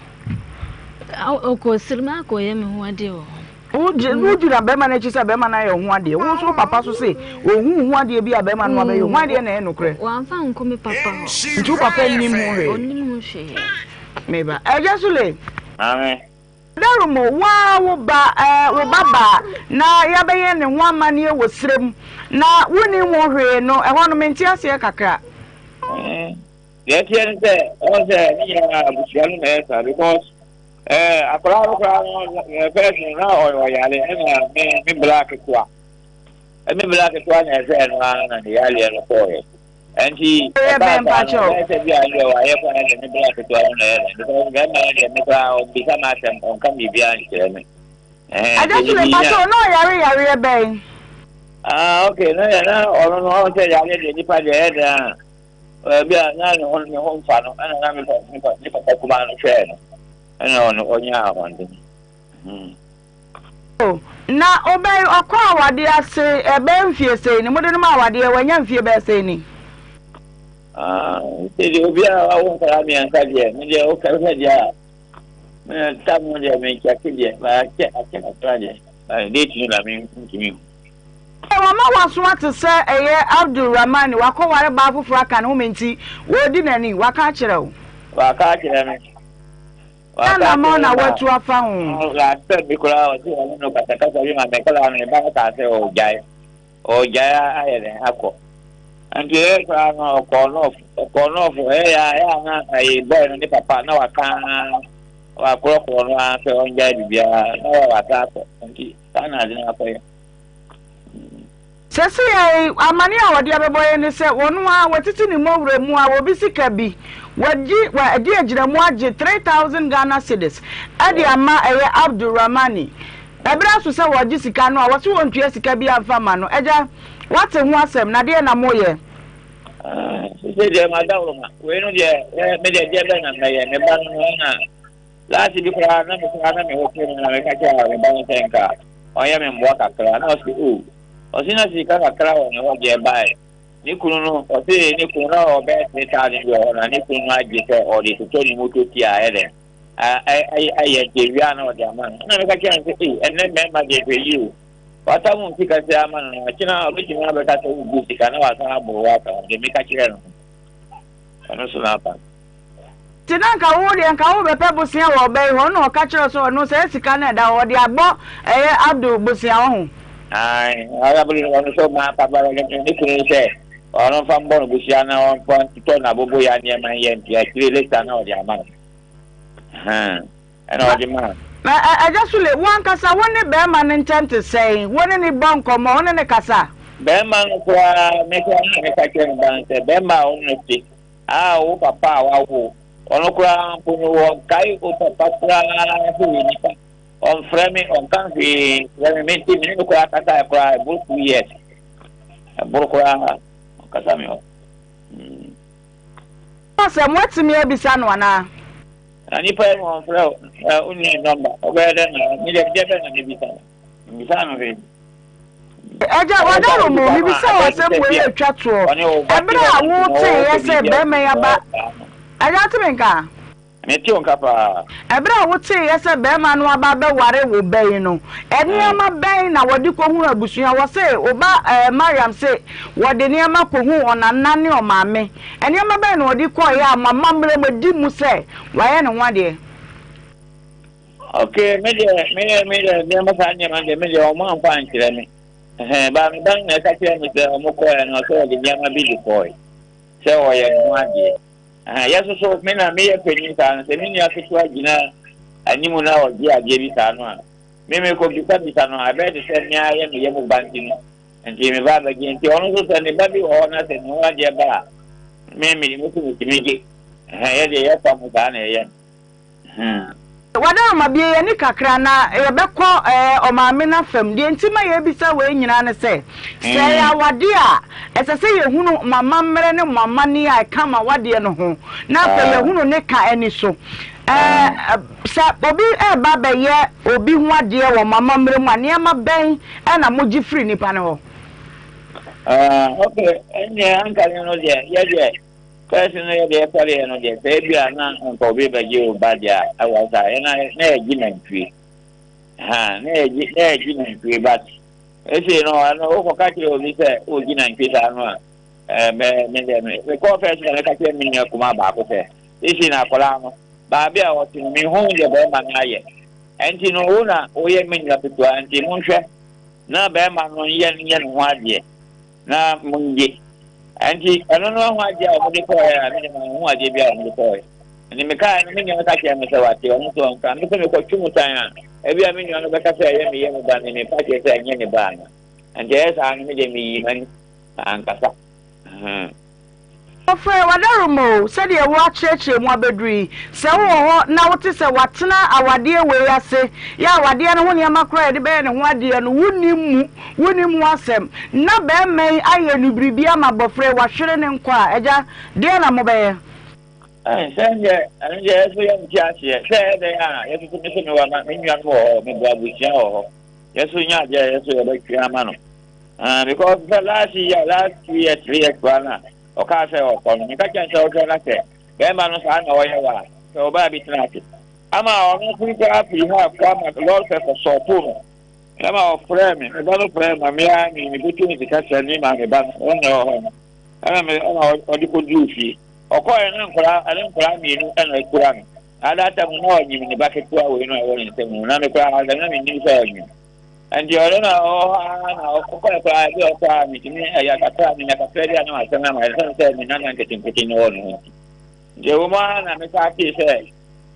Oko sirma koye me ho ade ho.
O jira be ma na chi se be ma na ye ho ade. Wo so papa so se ohun ho ade bi a be ma no be ho ade na e nokre.
Wa mfa nko me papa ho.
Ntu papa ni mu he.
Oni mu hwe.
Meba ejasule.
Amen.
Darumo wa wo baba na ya beye ne ho amane e wo srem na woni mo hwe no e ho no menti ase kakra
ye tien se o se ni ya busialu na esa because akora person na o yale na me black kwa me black kwa na ese na yale no ko and he said yeah you are here for the black to because grandma become atem on come be behind me
I just let pato no yare be
okay no or no say yare the pa de be na no me home fa no na me pa kuma no share no no onya awande
oh na obey akwa awade ase ebe mfie sei ni modenu ma awade e wanya mfie be sei ni
Jadi obia awak kalau mian saja, dia okey saja. Tamu dia mencak dia, acak saja. Dia tu lah mungkin.
Mama was want to say Abdul Rahman wako ware ba fufu aka no menti wo di nani waka kire wo. Waka kire me. Waka mo na watu afa ho.
La se bi kula o ti no kataka so bi ma me kala me ba ka se o jai. O jai ayele akọ. And the corner na ai boy no papa na wa ko na se on ja bibia na wa ta ko nti sana de na ko
sese amani a wode abeboye ne se wonu a watiti ni mowure mu a obi sika bi wadi agira mu age 3000 Ghana cedis ade ama Abdul Rahmani ebra so se wodi sika no a wote wontua sika bi amfa ma no eja wate hu asem na de na moye
se de madawma we no de me de be na me me ba no na lati bi kwa na me ho ke na me ka cha me ba no tenka oya me mbo kakra na o osina sika kakra o ne ho je bai ni kunu no o se ni kunu na o be se ta ni o na ni kunu age se o de to ni moto ti a ele ai je wi ana o de ama na me ka cha se enne me ma je pe yi wata mun fika sai amana na kina lokacin na bata ta ugu fika na wasa abuwa ka da me ka kira no ana suna pa
tinan ka wo de ka wo be pe busia wo be ho no ka kira so no se sika na da wo de agbo Abdul busia ho
ai ara bulu no so ma pa ba le ni kunu se ono fa mbo busia na on pon to na bobo ya ni ma yen ti akire le sa na o de amana ana o de ma
Ajasule one kasa one be man intent to say one ni banko mo one ni kasa
be man kwa me ka kire ban se be ma on ti o papa wa wo ono kwa punu wo kai o papa kwa hu ni pa on frame on kan fi remember mi ko kasa kwa bu 2 years bu ko kasa mi o
asa mwati mi ebisa no ana
ani pa mo fra uni number obeda na mi de na mi bisa no ve
eja wadaro mo mi bisa wa se mo e twato ebra wo te yese be me ya ba eja ti menka
me ti on kapa
ebra wo te yese be ma no aba be ware wo be no eniama be na wodi ko hu abusua wo se oba Mariam se wodi niama ko hu onana ne o maame eniama be na wodi ko ya mama mre mo di mu se waye ne ho de
okay me de ma sa nya man de me de o ma fa nkire me ba mi dan na ka kire me de mo ko ya no so de niama bi di ko se o ye no ade yeso so me na me ye penyin ta se ni ya fitu agina animu na o ji age bi ta no a me ko bi ta no abe de se nya ye me ye mu banki no nti me ba gi nti ono so se ne ba bi o na se no age ba me mo ku ti me ge ye de ye pa mu ta na ye
wada ma bie ni kakra na ye bekọ omame na fam de ntima ye bisa we nyina ne se ya wade a esese ye hunu mama mmere ne mama ni ai kama wade no ho na fa ye hunu ne ka eni so sa obi ba be ye obi hu ade wo mama mmere mu ane ma ben na moji free nipa ne ho
okay enye ankale no de person no de pare no de bia na nko be baje o badia awasa na ejinantwie na ejinantwie bat ese no ano o ko ka ti o bi se o ejinantwie ta no me ko person na ka ti mi ni kuma ba ko se ese na kola no ba bia o ti mi hu de be ma na ye enti no una o ye mi na pitu anti mu hwe na be ma no ye no ho ade na munje anti anono ho aje a mo de ko ya ni ma ho aje bia mo de ko ni me ka ni me ka ke me se wate o so nka me se me ko twumu tan a e bia me nyu no be ka se ye me ba ni me pa ke se anye ni ba na anti esa ni me de mi man ankasa
ofre wadarumo said ye wa cheche mu abedri se wo ho na wote se watena awade we ase ya awade no ho ne makra de be ne ho ade no woni mu asem na be men aye nu bribia mabofre wa hwere ne nkwa eja de na mo be
sanje anje so ye mtiache se de ya yesu ko me wa ma me nua no me bua buchia ho yesu nya je yesu ye be twa ma no because the last year 3 years kwana oka se o kono mi ka chen se o na se be ma no sa na o ye wa so ba bi tnati ama o no ku ka fi ha kwa ma lord se so puro ama o frame e ba no frame ma mi a ni butu ni ka se ni ma me ba o no ama me o di ko du fi o ko e na nkura mi nu na ekura mi ada ta mu no nyi ni ba ke tu a we no e wo ni se mu na me kura ha na mi ni se nyi and you don't know how to me ya kata ni na kaferi ana asema ma sasa ni nani angetimpitin ono je uma na mesaki se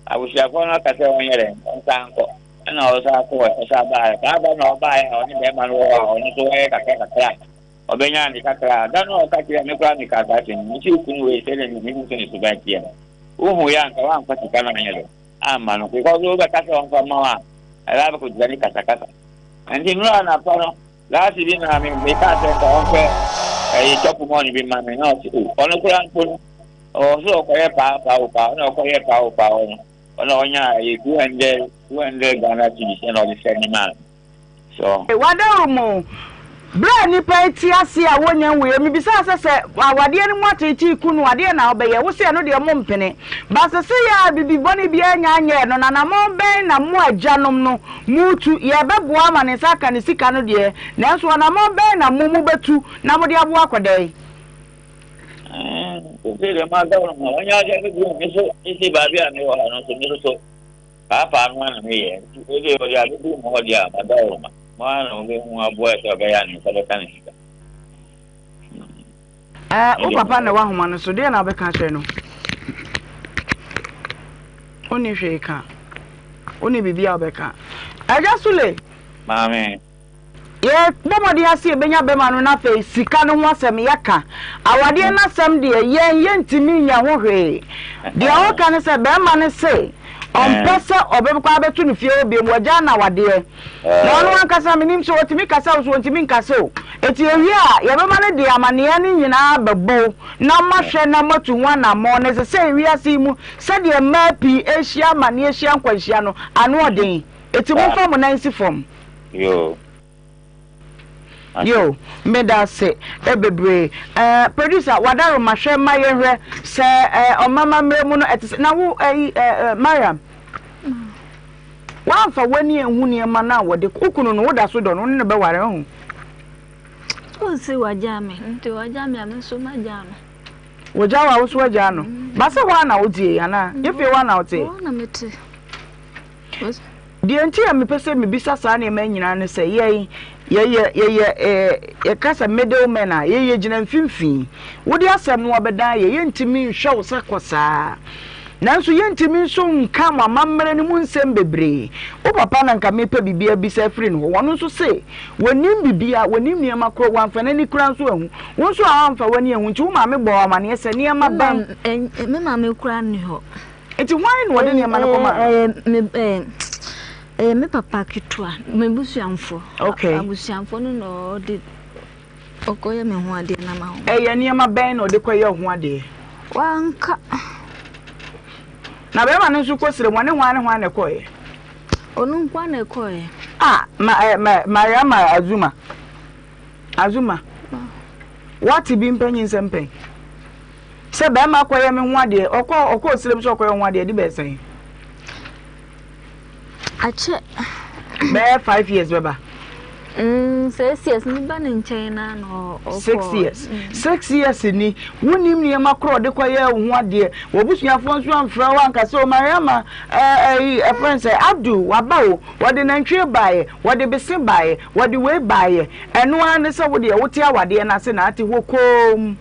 abusha kona kata wonyere nsanko na osa ko osa ba no ba ya oni be manu oni to e kata obenya ni kata dano kati ya mekwa ni kata ni chi kunu we sele ni ni kunu subatia uhu ya nka wa mpatikana na yelo ama no ko zo ba kata on fa mawa ala ba ko jani kata anti nura na pano lasi bi na mi ka se ko fe chopu money bi ma me no ti ono kura npon o so ko ye pa no ko ye pa ono onya e 200 Ghana cedis no di se ni man so
wadarumo bra ni pa ti ase a wonya we mi bisa se awade ni mwateti kunu ade na obeye wo se no de mo mpene ba se ya bibi boni bi anya no na mo ben na mo ajanom no mutu ye beboa ma ne saka ne sika no de na so na mo ben na mo betu na mo de aboa kodai
o se le ma da no onya je bi mi so isi ba bi ani wa no so mi so pa no na mi ye e de o ya bi mo dia ma da o ma mwana unge mwaboa to bayani sadaka ni
o papa na wa homa no so de na be ka hwe no oni hwe ka oni bibia obeka aja sule
mame
ye bomodi ase benya be ma no na fe sika no ho asem yaka awade na asem de ye ntimi nya ho hwe de o ka ne se be ma ne se on pesa obekwa betu no fie obi mu aja na wade na ono ankasa minim so otimi kasa so otimi nkasa o eti ewi a ye be ma ne de amane ne nyina bebo na mahwe na matu nwa na mo ne se ewi ase mu se de mapi ehia mane ehia nkwahia no anu oden eti mo fam na nsi fam yo meda se ebebre producer wadaro mahwe mayehwe se omama mremu no etise na wo Mariam wa fa wani ehunu e ma na wode kokunu no woda so do no ne be ware ho
o si wajame nti wajame ameso majano
wajawa wo so wajano ba se wa na odie ana yefe wa na ote
na mete
di enti ya mepese mebisa saa na ema nyina ne se ye kasa middleman a ye gina mfimfin wodi asem no obeda ye ntimi nhwe wo sakosa nanso ye ntimi so nka mamamre ne mu nsem bebre o papa na nka mepa bibia bisa free no wono so se wonim bibia wonim niema kro wanfa na ni kura nso ahu wonso a wanfa wani ahu nti wo ma me bo ma ne se niema ban
me ma me kura ni ho
Enti why no de niam na koma
me papa kitwa me busuamfo
okay
abusuamfo no de okoye me ho ade na ma ho
ye niam ben no de koye ho ade
wanka
na be ma no so kosire mo ne ho ne koye
onu nkwa na koye
Mariama Azuma what be mpanyin sempen se be ma koye me ho ade okọ sire so koye ho ade di be sen
ache
be 5 years beba
6 years ni ba ne China no
6 years 6 years ni wonim ne makro de koye ho ade wo busuafo nso amfra wanka se o Mariama a friend say Abdul wabawo wode nantwe baaye wode bese baaye wode we baaye eno an se wode wote awade na se na ate hokom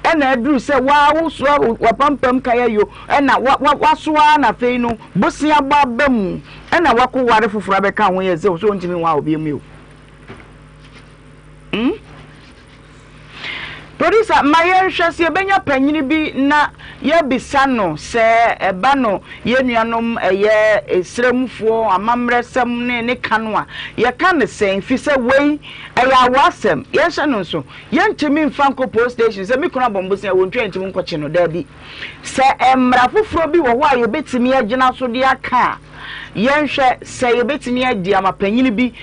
ena aduru se wa wo so wapampam kaya yo ena wasoa na fei no bosia babam ena wako ware foforo be ka ho ye ze so ntimi wa obi emu Producer Mayen hwese benya panyini bi na ye bisa no se eba no ye nuanom eye esremfo amamresem ne kanwa ye ka ne sen fi se wei aya wasem ye hye no so ye ntimi mfanko post station se mikuna bombo se wontwe ntimi nkoche no da bi se emra foforo bi wo ho a ye betimi agina so de aka ye hwe se ye betimi adi amapanyini bi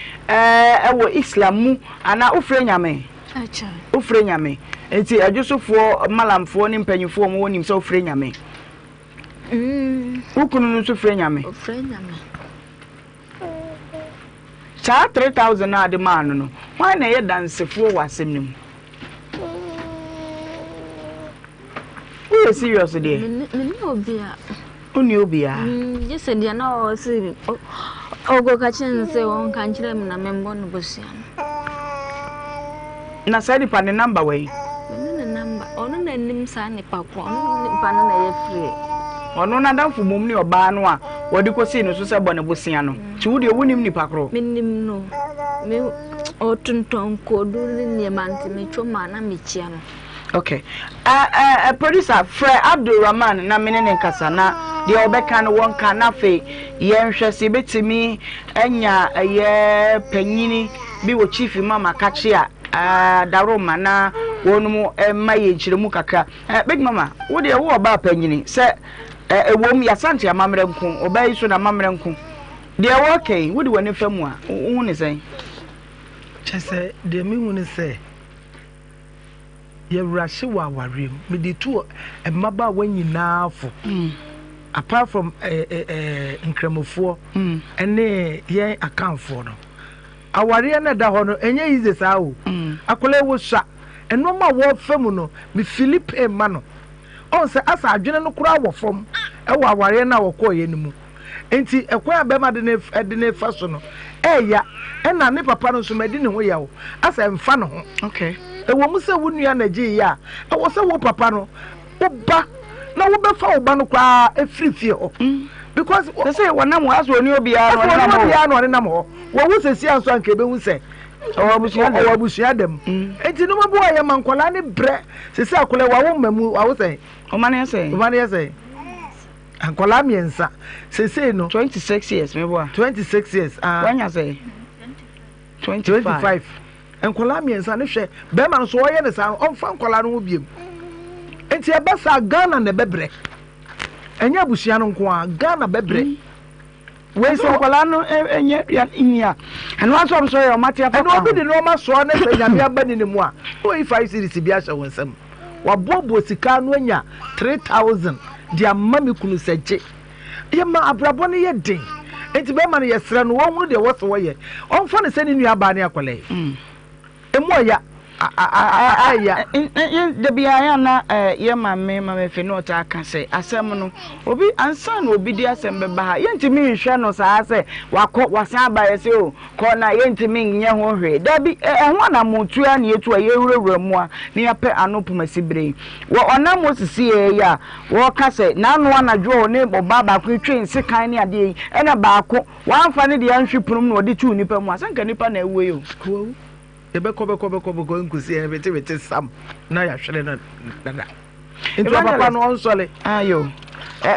ewo islamu ana ofre nyame
acha
ofre nyame enti adwosofo malamfo ne mpanyifo mo wonim se ofre nyame ukunu no so ofre nyame cha 3000 na ade man no why na ye dansefo wasem nim we serious there
me obia
uni obia
just dia na o si ogo ka chen se won kan kire me na membo no bosia
na say di pa ne number we
ono na nim sa ne pakwa ono pa no na ye free
ono na danfo mom ne oba no a wodi kosi no so se bone bosia no ti wo de wonim ni pakro
minim no me otunton kodu ni manti me choma na me chia no
okay producer Fred Abdul Rahman na menene nkasa na de obeka no wonka na fe ye nhwese betimi anya ye panyini bi wo chief mama kache a daroma na wonu maye nchiremu kakra big mama wo de wo ba panyini se ewom ya sante amamre nku obai so na amamre nku de wo okay wo de woni famu a hu ne sen
chese de mi hu ne se ye rashi wa warem me de tu emaba wanyina afo apart from nkramofo ene ye accountfo no aware na da ho no enye yize saa o akola wo sha eno ma wo fam no me Philippe ma no on se asa adwene no kura wo fam e wo aware na wo koye ni mu enti ekwa be ma de ne fa so no eya ena ne papa no so medi ne ho ya wo asa mfa no ho
okay
e wo mu se wo nua na gi ya e wo se wo papa no wo ba na wo be fa wo ba no kwa e free ho because
they say wanam aso oni obia
no ne nam ho wo wu se si anso anka be hu se owabusia dem enti no mabo aye mankola ne bre se se akola wa wo mamu wa wo se
o mane say
ankola miensa se se no
26 years me boa
26 years
wanya say
25 ankola miensa ne hwe be ma no so wo ye ne sa on fa ankola no biem enti e ba sa Ghana ne bebre enya busia no nko a Ghana bebre
we so kwala no enye inia eno aso so yo matia fa
eno obi de no ma so na se nyame abani ne mu a o yi 5 series bi a hye wonsam wa bobo sika no anya 3000 dia mami kunu seje ye ma abrabo ne ye den enti be ma no ye sere no wo hu de wo so wo ye on fa ne se ne nua ba ne akwale emu oya aya
de bia na ye mame fe no ta aka se asem no obi ansa na obi di asem be ba ha ye ntimi nhwe no saa se wakọ wasan ba ye se o ko na ye ntimi nye ho hwe da bi ehwa na motu a na yetu a ye wurawura mu a na ya pe anopuma sibre wo onam osisi ye ya wo ka se na no anadwo ne boba ba ko twen sekan ne ade ena ba ko wanfa ne de anhwe punum na odi tu nipa mu asanka nipa na ewe yo
ebe kobe nkusi bete sam na ya hwere na dada enti papa no onsole
ayo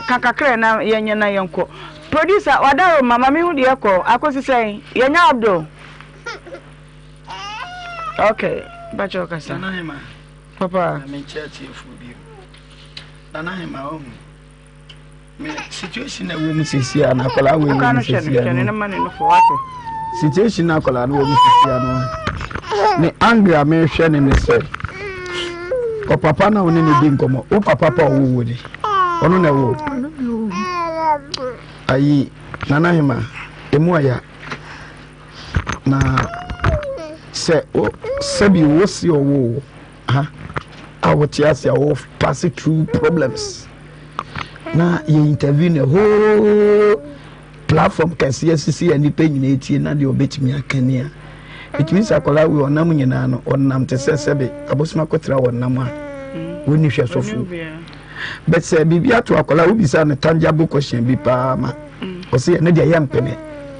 kakakre na yenye na yenko producer wadaro mama mi hu de ko akosi sen yenya Abdul okay bacho kasa
na hema
papa
me church efu bi na hema o me situation na wo mu sisi ana kola wo mu sisi ana
na mane no for what
situation na kola no wo mu sisi ana ni angra me hwe ne se o papa na woni ne di nkomo o papa pa wo wo di ono na wo ayi nana hema emu aya na se bi wo si owo ha awoti wo pass through problems na ye interview the whole platform kesi sisi ani pe nyina etie na de obetimi akania it means akola we onam nyina no onam te sebe abosuma kotra wonam a woni hwe sofu but say bibia to akola wo bisa na tangible question bi pa ma o se na de ya mpene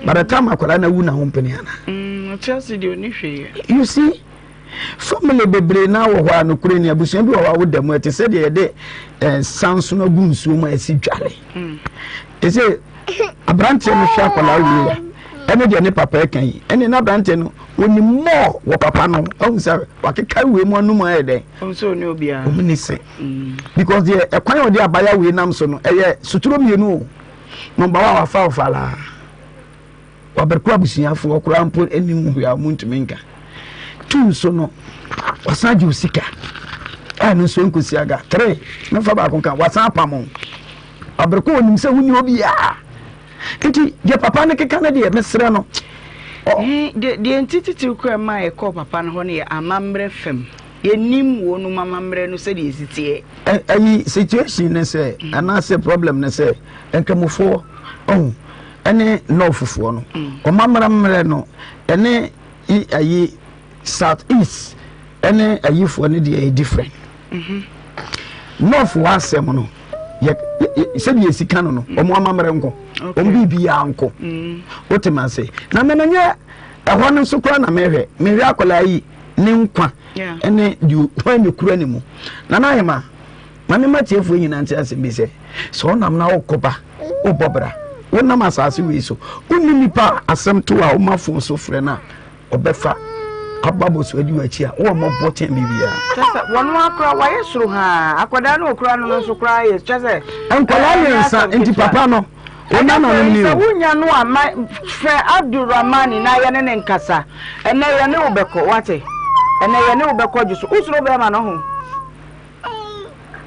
by the time akola na wu na ho mpene ana
Chelsea de oni hwe
you see family bebre na wo hwa no kure ni abusuan bi wo dam ati se de de sanso na gu nsuo ma asi dware ese abrante no hwa akola wi ene de ne papa kan yi ene na abrante no oni mo wo papa no o nsa wakeka we mu anu ma ede
so ni obia
o mini se because the ekwan wo de abaya we nam so no eye suturo mienu no ba wa fa ofala waberku abusuafo okura mpo eni hu ya muntuminka tu so no wasaje usika no so nkosi aga 3 me fa ba kon kan wasan pamon waberku onim se huni obi ya enti je papa ne keka na de mesre no
de entity ko ma e ko papa no ho ne amamre fem ye nim wo no mamamre no se de esitie
ayi situation ne se ana se problem ne se enkamufo ene no fufuo no o mamramre no ene ayi south east ene ayi fo ne de different north wasem no ye se de esika no o mo mamre nko o bibia nko o temase na menanye ehwo no so kra na mehwe akola yi ne nkwa ene du when you kura ne mu na hema mame matiefo nyina ntia se bi se so nam na okoba o bobra wona masase we so onni nipa asem to a o mafo so frɛ na obefa ababo so adi wachi a wo mo boten bibia
tesa wono akra wa yesuru ha akwada no okra no so kra yes tese
enkola yensa enti papa no ona na no ni
o wunya no ama frɛ Abdulrahman na ye ne nkasa ene ye ne obeko wate ene ye ne obeko juso usuro be ma no ho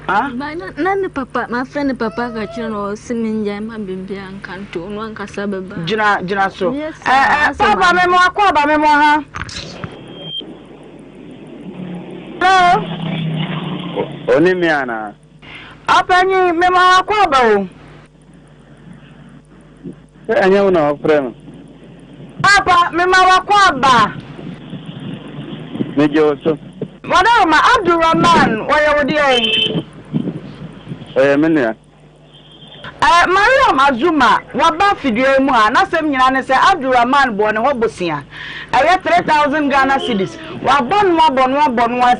Nani papa, my friend papa got you know, Siminja, my baby, and canto, one casababa.
Jina so. Papa, memoir, Quaba, memoir. Hello?
Onimiana.
Up any memoir, Quabo.
I know no friend.
Papa, memoir, Quaba.
Mejoso.
Madam Abdulrahman, why would you?
Menia.
Mariam Azuma, what Bafidio Mua, Nasem Yan say Abdulrahman born and Hobosia. I get 3,000 Ghana cedis. What bon,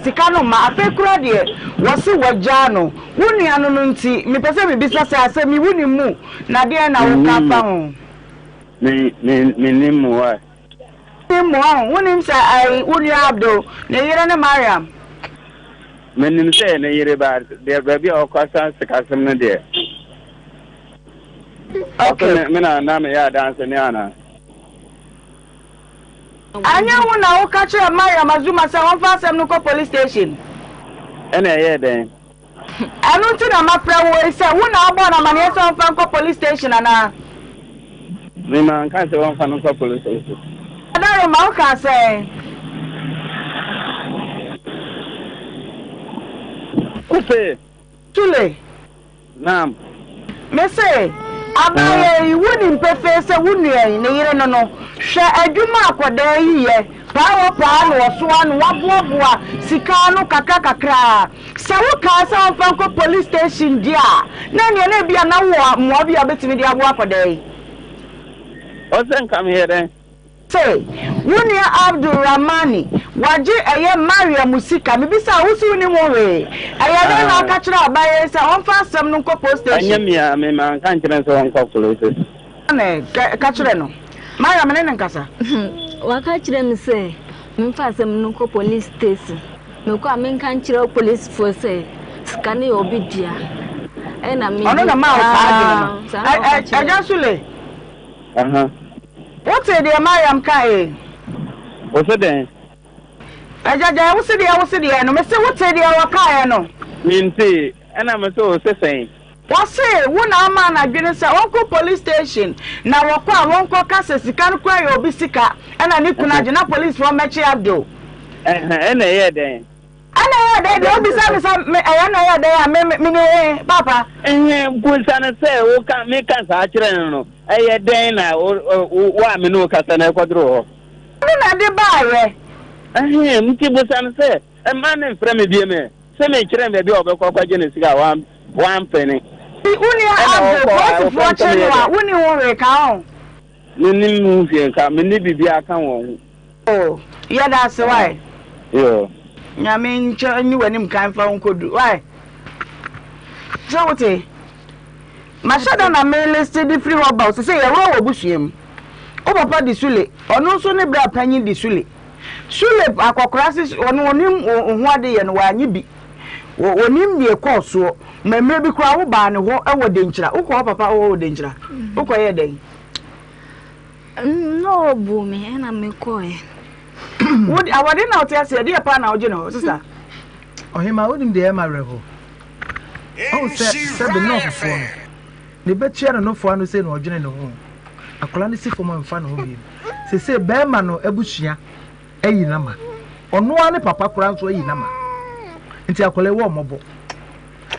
Sikano, ma, a fake radio, was so what Jano, Wuni Anunti, me person business, I said me wouldn't move. Nadia and I will come down.
Me name more.
When him say I would Abdul, Nhyira Mariam.
Menim say Nhyira, there baby or Costa Sacasam there. Okay, Mina Namia dance and Yana.
I know when I will catch a Mariam Azuma, so fast and local police station.
And I hear then.
I don't think I'm a friend. Say, when I born a man, yes, from police station and I.
Mina can't say one from police station.
I don't know what I say.
Who's
Tule.
Nam.
Me say, Abaye, wouldn't prefer say, wouldn't you? No. Share a duma akwada ye. Power pan or swan, wabwa, Sikano kakakakra. Sawu casa from police station, dear. None you be a now more be a bit media work a day.
What's then come here then?
say Wunia Abdul Rahmani waje eye Maria Musika mebisa wusu ni mowe aya na ka kira abaye say on fa asem no ko post station
anyamia me man kan kire so on ko police
ne ka kire no Maria me ne nkasa
wa ka kire me say me fa asem no ko police station me ko amen kan kire police force skani obidia na me
ono na ma o ka adi no Agasule what say the Mariam kai
what's that
Ajaja what's the no me say what say the waka no
mean say na me so say
what say wona ma na dwene say wonko police station na wokọ wonko kasa sika no kwa yo bisika na ni kuna na police for mechi abdo
na ye den
ana ya de obisa me na ya de me papa
bulsa na say wo kan me kan sa kire no eye den na wa me no kasa na kwadro
na de baare
mti bulsa na say e man en frame bi me se me kire me bi obekọ kwaje ne sika one penny
uni abdo what for chenwa uni won ka on
ni mu fi ka me ni bibia kan won
oh yeah that's why
yo
nyame nche nyi wanim kan fa nkodu why so wote mashada na me listed the free hobble so say yawo obusuem o papa di sule ono so ne bra panyin di sule akokora si ono onim ohu ade ye no wanyi bi onim die koso memre bi kura wo ba ne ho ewo denkyira ukọ papa wo denkyira ukọ ye den
no bu me na me ko e
would awade na otia se dey pa na oje no sister
Ohemaa wodim dey ma revo se be no fo no ne be chia no fo no se no odwene no ho akola ne sifo mo mfa no ho bi se be ma no abusua ayi na ma ono ane papa kura nso ayi na ma nti akola wo mobo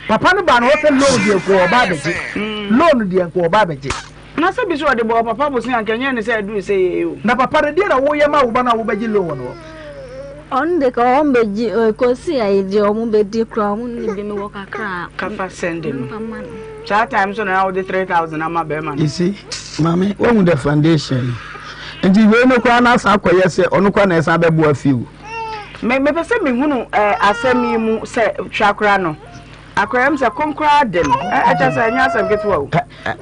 papa no ba no ho se loan die ko oba beje loan die ko oba beje
na se bi so de bo papa bo sin ankenye ne se du se yo
na papa de na wo ye ma wo ba na wo beje loan no
on de ko on beji ko si ai de o mu bedi kra mu ni bi me wo kakra
kafa send no that time so na wo de 3000 ama be man
you see mami wo the foundation nti we no kwa na sa akoye se onu kwa na esa be bo afiu
me pese me hunu asemi mu se twakra no akora am se konkra dem acha se anya asem ketwa o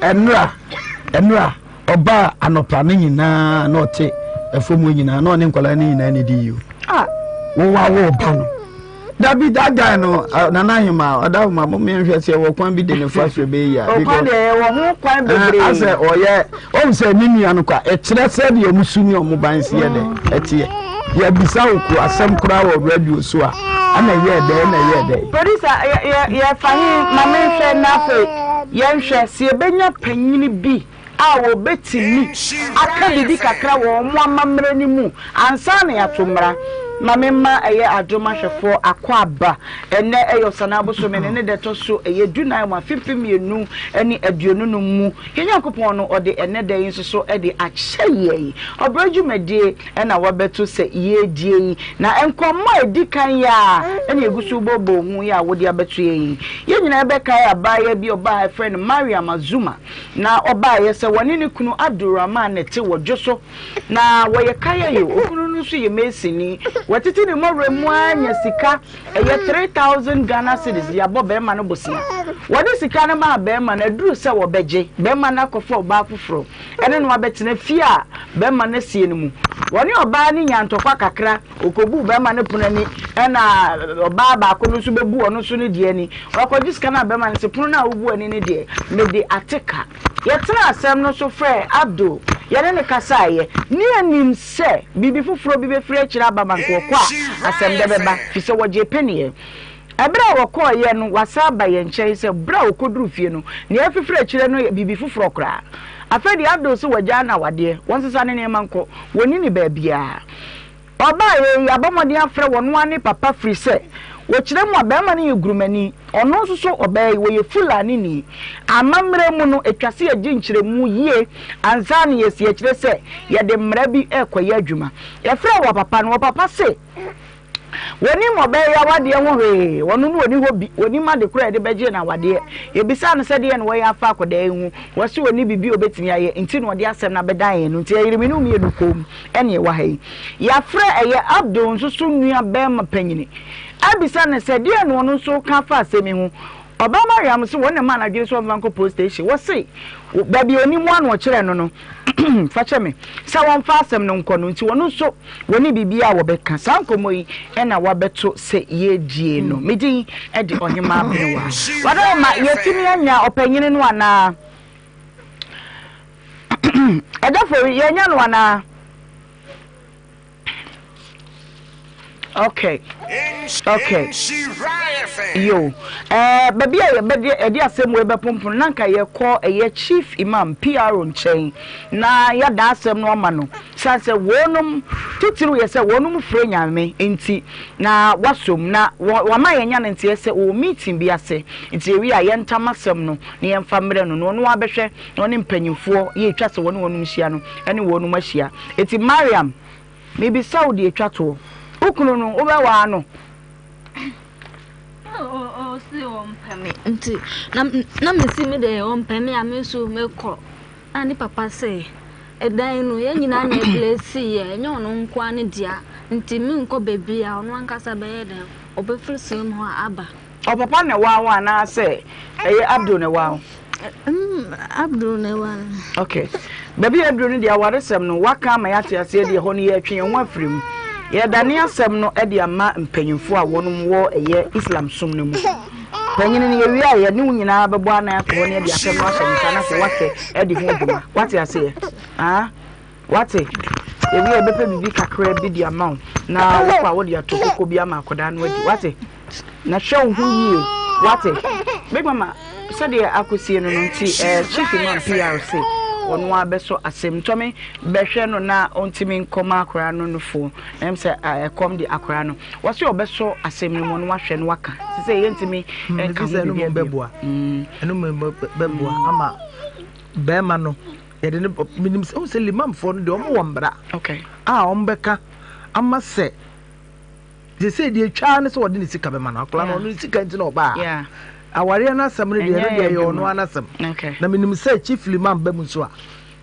enra oba anopa ne nyina na ote efomu nyina na one nkwala ne nyina ne di yo wo wa wo ba no dabi daga no nana hima oda ma mo me hwe se wo kwan bi de ne fa so be ya o kwan de wo ho kwan bebre
ase oye o se ni nua no kwa e kire se de omusuni o mo ban se ye de etie ya bisa oku asem kura wo radio so a ana ye de
producer ya fahi ma me hwe na fe ye hwe se ebenya panyini bi a wo betimi aka didi kakra wo mo amamre ni mu ansa na ya tomra mamemma eye adoma hwefo akwaba ene eyo sanabo so mene ne deto so eye dunai ma 50 eni aduonu no mu yenyankopon no ode ene de yin so ede akyeye obrajumade ena wabeto se ye die na enkomo edikan ya ene egusu bobo hu ya wode abeto ye nyina ebeka ya baye bi oba friend Maria Mazuma na oba ye se woni ne kunu Abdurrahman ne te wojoso na woye kaya ye okunu no so ye mesini watiti ni more mu anya sika eye 3000 Ghana cedis ya bo be ma no bosia wodi sika na ma be ma na duru se wo beje be ma na kofo ba fufuro ene no abetena fia be ma na sie ni mu woni oba ni nyantokwa kakra okobu be ma na punani ena oba ba ko no so bebu ono so ni de ni wakoji sika na be ma na se punu na obu ani ni de me de ateka yetra asem no so frɛ Abdul yene ne kasaye ni anim se bibi fufuro bibe frɛ kira ba manko kwa asem de beba fi se woje penie ebra wokọ ye no wasaba ye nkyɛn se bra okoduru fie no ne afifrɛ kire no bibi fufuro kra afedi Abdul so waja na wade wonsesa ne ne manko woni ni ba bia oba ye yabomode afrɛ wono ane papa free se wokyerɛ mu abema ne yegurumani ono nso so obey wo ye fulani ni amamre mu no etwase ye nkyerɛ mu yie ansa ne yesi kyerɛ se ye de mra bi ekoye adwuma ye frɛ wo papa no papa se woni mo be ya wade ho he wono no woni hobi woni ma de kura de beje na wade ye bisa no se de no ya fa akoda ehu wo se woni bibi obetimi aye nti no de asem na bedan ye no nti yirimi no mi edukom ene wa he ya fra eye Abdul nso so nua be ma panyini abisa no se de no no so ka fa asemi hu Obama Mariam so wona ma na dwe so vanko post station wo se baby oni mu anu kire no no fache me sa won fa asem no nko no nti wono so woni bibia wo beka sankomo yi e na wabeto se ye die no medin e de Ohemaa Benewaa wada ma yetimi anya opanyini no ana edafo ye nya no ana Okay. Yo. Baby edi asem we be pompon nanka ye call ye chief imam PRO nchen. Na ya da asem no ma no. Sanse wonum titiru ye se wonum frɛ nyame enti na wasom na wama ye nya nti ye se o meeting bi ase. Enti wi a ye ntam asem no na ye mfa mre no no abɛhwɛ no ne mpanyimfo ye twa se wonum hia no ene wonum ahia. Enti Mariam maybe Saudi etwa to ukunu no obewa no
si ompeme nti na mesi me de ompeme ameso mekọ ani papa say edan no ye nyina na bless ye enye ono nkwa ne dia nti mi nkọ bebi a ono ankasa be ye den obefrisem ho aba
o papa ne wa na say eye Abdul ne wa
Abdul ne wa
okay bebi Abdul ne dia waresem no waka ma yate ase de ho ne ye atwen ho afrim ye dani asem no e de ama mpanyimfo a wonum wo eye Islam sum ne mu panyini ne ye wi a ye ne nyina bebo ana ato ne de asem no asem kana se wate e de ho duma wate ase wate ye wi e bepe bibi kakra bi de ama na wo wo de atoko bi ama akoda no adi wate na hwe ho yie wate big mama so de akosie no nti chief imam PRC onu abeso asem tome behwe no na ontimi nkoma akora no nofo em se ekom di akora no wose obeso asem no no wahwe no waka se yentimi enka
no beboa eno beboa ama bema no yede ne minim se limam fo no de omo wombra
okay
ombeka ama se je se di atwa ne se wode ne sika bema na akora no no sika nti na oba
yeah
aware na asem ne de ye ono anasem
okay
na minim se chief limam bemu so a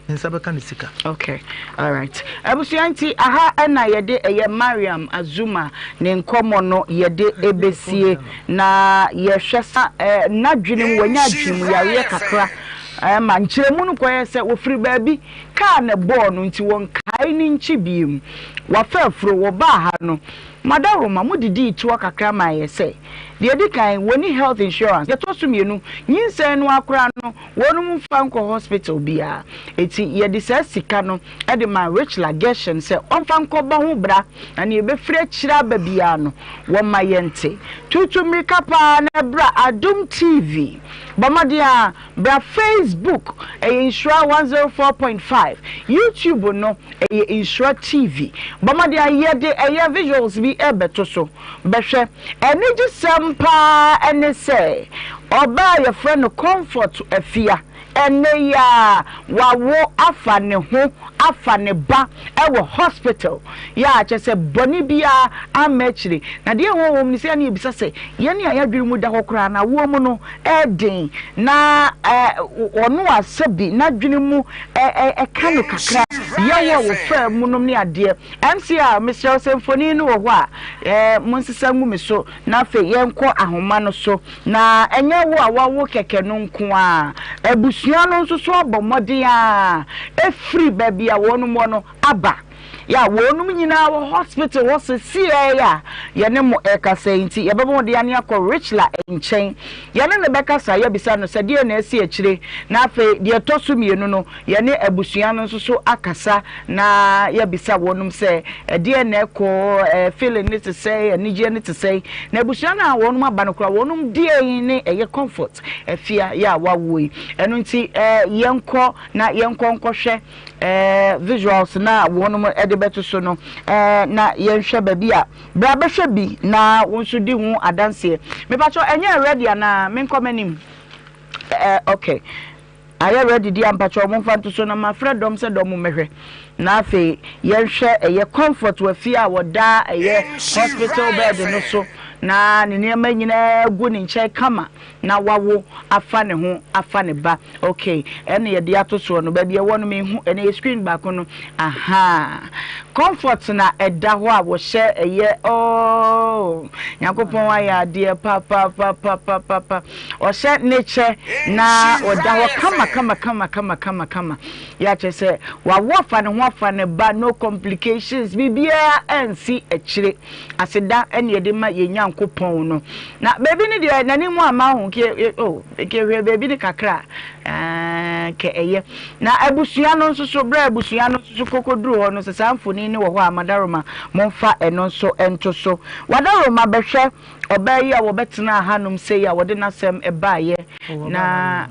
nsa beka ne sika
okay all right abusuanti aha na yede eye Mariam Azuma ne nkomo no yede ebesie na ye hwesa na dwenem wanya dwem yawe kakra ma nkyeremu no koye se wo free baabi ka na ball no nti won kai ni nchi biem wa fafro wo ba ha no madaroma mudidi tuwa kakra ma ye se de di kan woni health insurance ye to so mienu nyinsen no akora no wonum fa nko hospital bia eti ye di se sika no e de ma rich lagestion se onfa nko ba ho bra na ne be frɛ kyira ba bia no wo ma yente tutu mika pa na bra Adum TV bamadia bra Facebook Insura 104.5 YouTube no Insura TV bamadia ye de visuals bi ebeto so behwe eni gisempa ene say oba your friend comfort afia ene ya wawo afa ne ho afa ne ba ewo hospital ya chese boni bia amechiri na de ho ni se na ebisa se ye ne ayadwiri mu da hokora na wo mu no eden na onu asabi na dwiri mu kanu kakra ye wo fa mu no ne ade MCA Mr. Symphony no wo a monsisa mu me so na fe ye nko ahoma no so na enye wo a wawo keke no nko a abusua no so so abomode a efri baby a wonu mo no aba ya wonu nyina wo hospital wo se sie ya ye ne mo ekasa nti ye bebo de ane akọ richla enchen ye ne bekasa ye bisa no se de na esi akire na afa de tosu mienu no ye ne abusua no so akasa na ye bisa wonum se de na ekọ feeling ne to say anije ne to say na abusua na wonum aba no kra wonum de ne eye comfort afia ya wawoi eno nti yenko na yenko nkɔhwɛ visuals na wonum beto so no na yenhwe baby a bra behwe bi na wonso di hu adanse me pacho enye ready na me nkomanim okay ayɛ ready di ampacho mo fa to so na ma frɛ dom sɛ dom mehwɛ na afei yɛhwɛ ɛyɛ comfort wa fie a wɔda ɛyɛ hospital bed no so na ne nneɛma nyinaa gu ne nkyɛn kama na wawo afa ne ho afa ne ba okay ɛne yɛde ato so no ba bia wɔn me hu ɛne screen back no aha comfort na ɛda hɔ a wɔhyɛ ɛyɛ oh yakopɔn ayɛ adeɛ pa ɔhyɛ ne kyɛ na ɔda hɔ kama ya kyɛ sɛ wawo afa ne ho afa ne ba no complications bibia ɛnsi akyire aseda ɛne yɛde ma yɛnya nkopɔn no na baby ni de nani mu ama ho ke hwe baby ni kakra ke eye na abusua no nso so bra abusua no nso so kokoduru ho no sesamfoni ni wo ho amadaroma momfa eno nso ento so wadaroma behwe obayi a wo betena hanom sei a wode nasem ebaaye na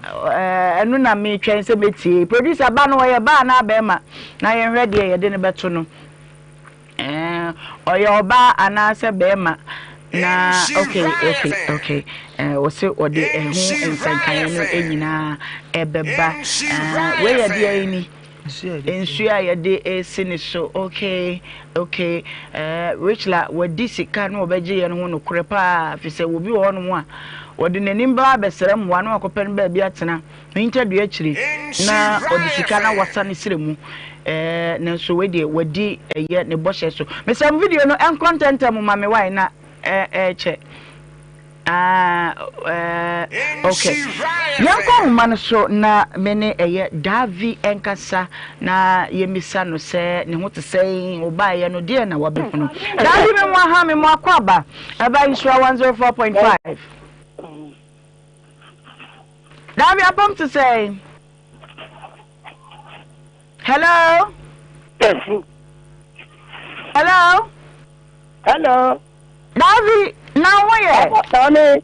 enu na me twen se metie producer ba no wo ye ba na ba ma na ye hwe de ye de ne beto no oye oba anase be ma na okay wose ode ehu ensankan no enyina ebeba we ye de ani ensua ye de esini so okay Richla wadi sika no obeje ye no ho no krepa afise wo bi wo no mo a wode nanim ba besrem wa no akopen ba bi atena intadu akiri na ode sika na wasa ne siremu na so we de wadi ye ne boshe so mesam video no en content am ma me wai na check okay yanko man so na mene eye Davi enkasa na yemisa no se ne ho te sei oba ye no de na wabefuno Davi me mo ha me mo akwaba aba Nhyira 104.5 Davi apom to say hello Davi now where Tommy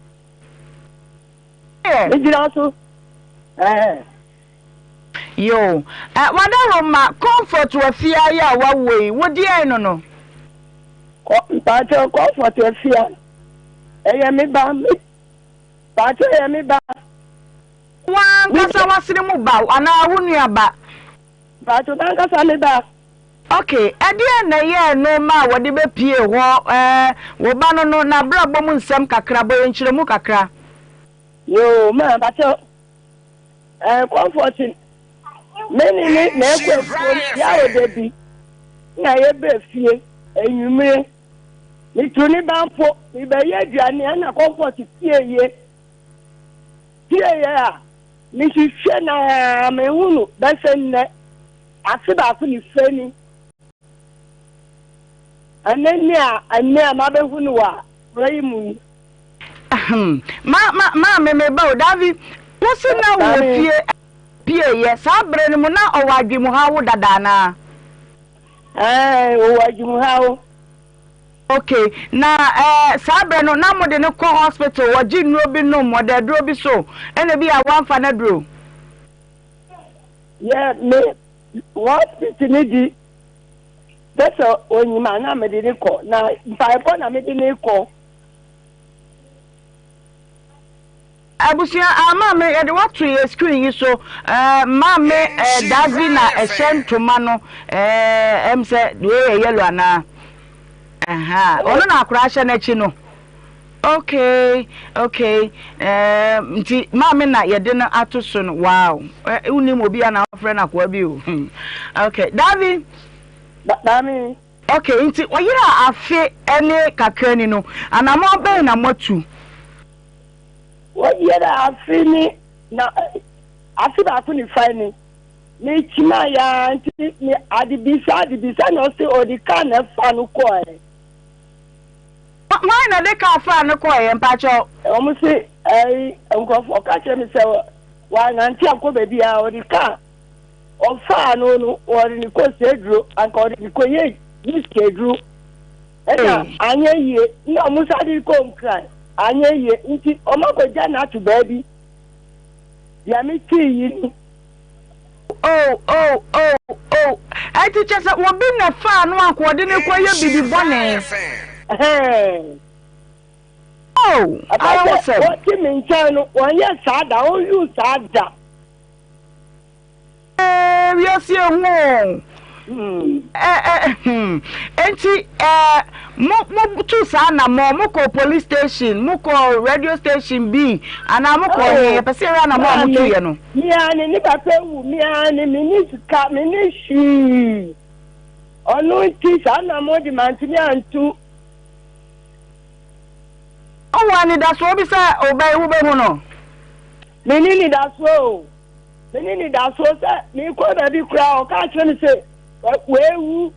yo wadaroma comfort wa fia ya wa we wodi ai no
Pacho comfort wa fia me ba Pacho me ba
wan kasa wasire mu ba ana hunu aba
Pacho dan kasa me ba
okay ade na ye no ma wode be pie ho wo ba no na bra bom nsem kakra bo enkyire mu kakra
yo ma Pacho comforting many na ekwe ya odebi na ye be fie enwumre ni tuni bampo ni be ye aduane na comfort fie a ni hwehwe na mehunu besen asiba fu ni feni anenia mabehunu wa raimu ma
me ba Davi wosi na wo fie pie ye sabre ni mu na owadwe mu ha wo dada na
owadwe mu ha wo
okay na sabre no na mo de ne ko hospital waji nu obi no mo de dro bi so ene bi a wanfa na dro
me hospital ni di that's onyima na me de ne ko na mpa na me de ne ko abusia
ama me yede watu ye screen yi so ma me Davi na ehentoma no emse de yellow ana ono na akura hye na chi no okay nti ma me na yede na atoso no wow unim obi ana friend akwa bi o okay Davi okay nti oyira afi ene kakrani no anamo be na motu
what year afini na afiba afini fine ni chima ya anti ni adibisa no se odika na fa no ko
why na de ka fa no ko mpacho
omo se nkofo ka che mi se wa nganti akoba bia odika o fa no ori ni ko se duro anka ori ni ko ye ni se duro anya ye ni omo sa di ko nkran anya ye nti omagoja na atu baby ya mi ti yi
I teacher say wo bi na fa no akode ne ko ye bibi bone
I was say what me ncha no won ye sada o yu sada
sie ho enti mo tu sa na mo ko police station mo ko radio station B ana mo ko ye pese ra na mo tu ye no
mi ani ni papa wu mi ani minister ministry onu ti sa na mo di mantimi antu
o wani da so bi sa obey wu be hu no
menini da so sa mi ko da bi kura o ka tell me say wewu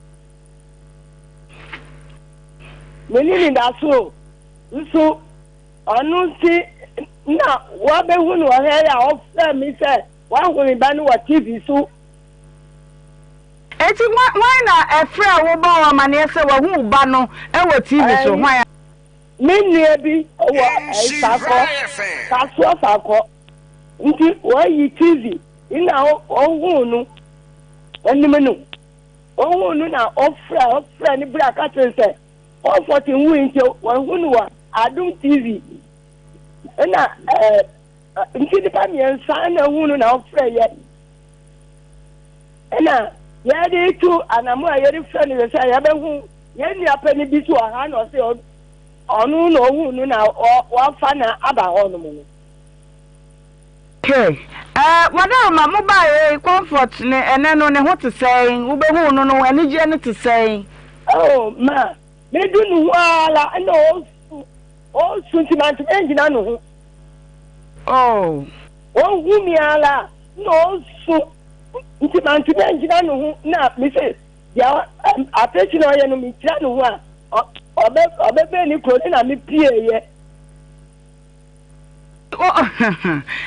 menini da so nso onu ti na wa be hu no he ya o fe mi say wa hu mi ba ni wa TV so
eti why na efra wo ba wa mane se wa hu ba no e wa TV so why
minni ebi wa sako nti wa yi TV ina o hu no enimenu ohun nu na ofra ni bra ka tse o 14 win nti wa hu no wa Adum TV na nti di pa mi ensa na hu no na ofra ye na ya de tu anamu ayeri fra ni se ya be hu ye ni apani bi tu aha na o se onu no hu no na wa fa na aba ho no mo.
Okay. Madam, mobile comfort ne ene no ne ho te say, wo be hu no no ani je ne te say.
Oh, ma, me do no ala no o sentiment engine no ho.
Oh.
O hu mi ala no sentiment engine no ho na me say ya attention o ye no mi tira no ho a obe ni ko na mi pie ye.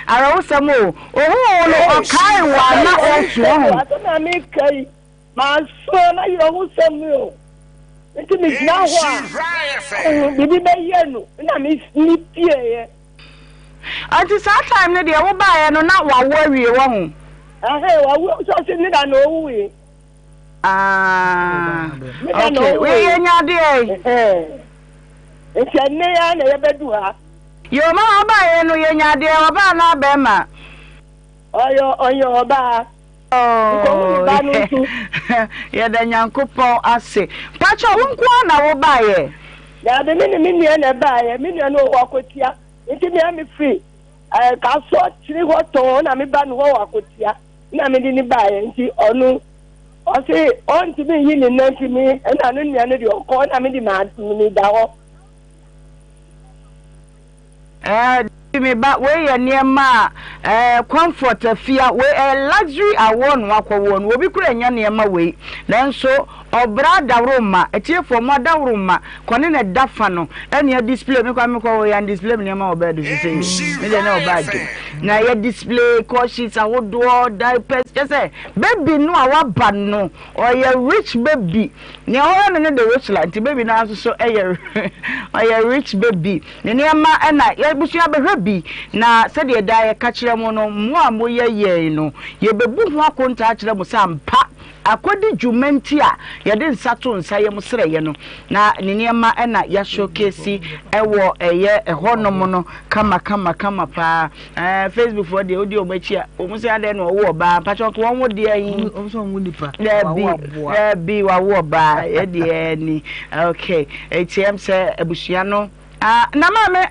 Ara usamo ohu no kai wa na osu ohu
na me kai ma so na yo usamo nti mi na ho bibi be ye no na mi pie ye
anti that time ne de wo ba ye no na wa wo wie wo hu
wa wo so se ni da no wu we
okay we ye nya de
nti ne ya na ye bedu ha
yo ma oba ye no ye nya de oba na be ma
oyo oba
oh ba no tu ye da nyankopon ase pacho wonko na wo ba ye
ya de mi na ba ye mi no wo akotia nti mi free ka so chiri ho to na mi ba no wo akotia na mi di ni ba ye nti onu o se on ti mi yi ni na nti mi na no nia no di o na mi di ma mi da ho
me ba we ye niema comfort afia we luxury awon wakwo no obi kura nya niema we nanso obra dawroma etiefo mo dawroma kone na dafa no ene display me kwa ya display niema obedu sise me de na obage na ye display call sheets awodo diapers just say baby no awaba no or ye rich baby ne ho ne the rich like baby na so ye rich baby ne niema na ye busua behwe na said ye da ye ka kire mo no mo amoye no ye bebu ho akonta kire mo sampa akodi jumenti a ye de nsato nsa ye mo sere ye no na ne niema na ya showcase ewo eye ehonom no kama pa Facebook for the audio machi a o mo se ade no wo ba pa chok won wo de yin o so won nipa bi wa wo ba ye de ni okay ATM se ebusua no na mama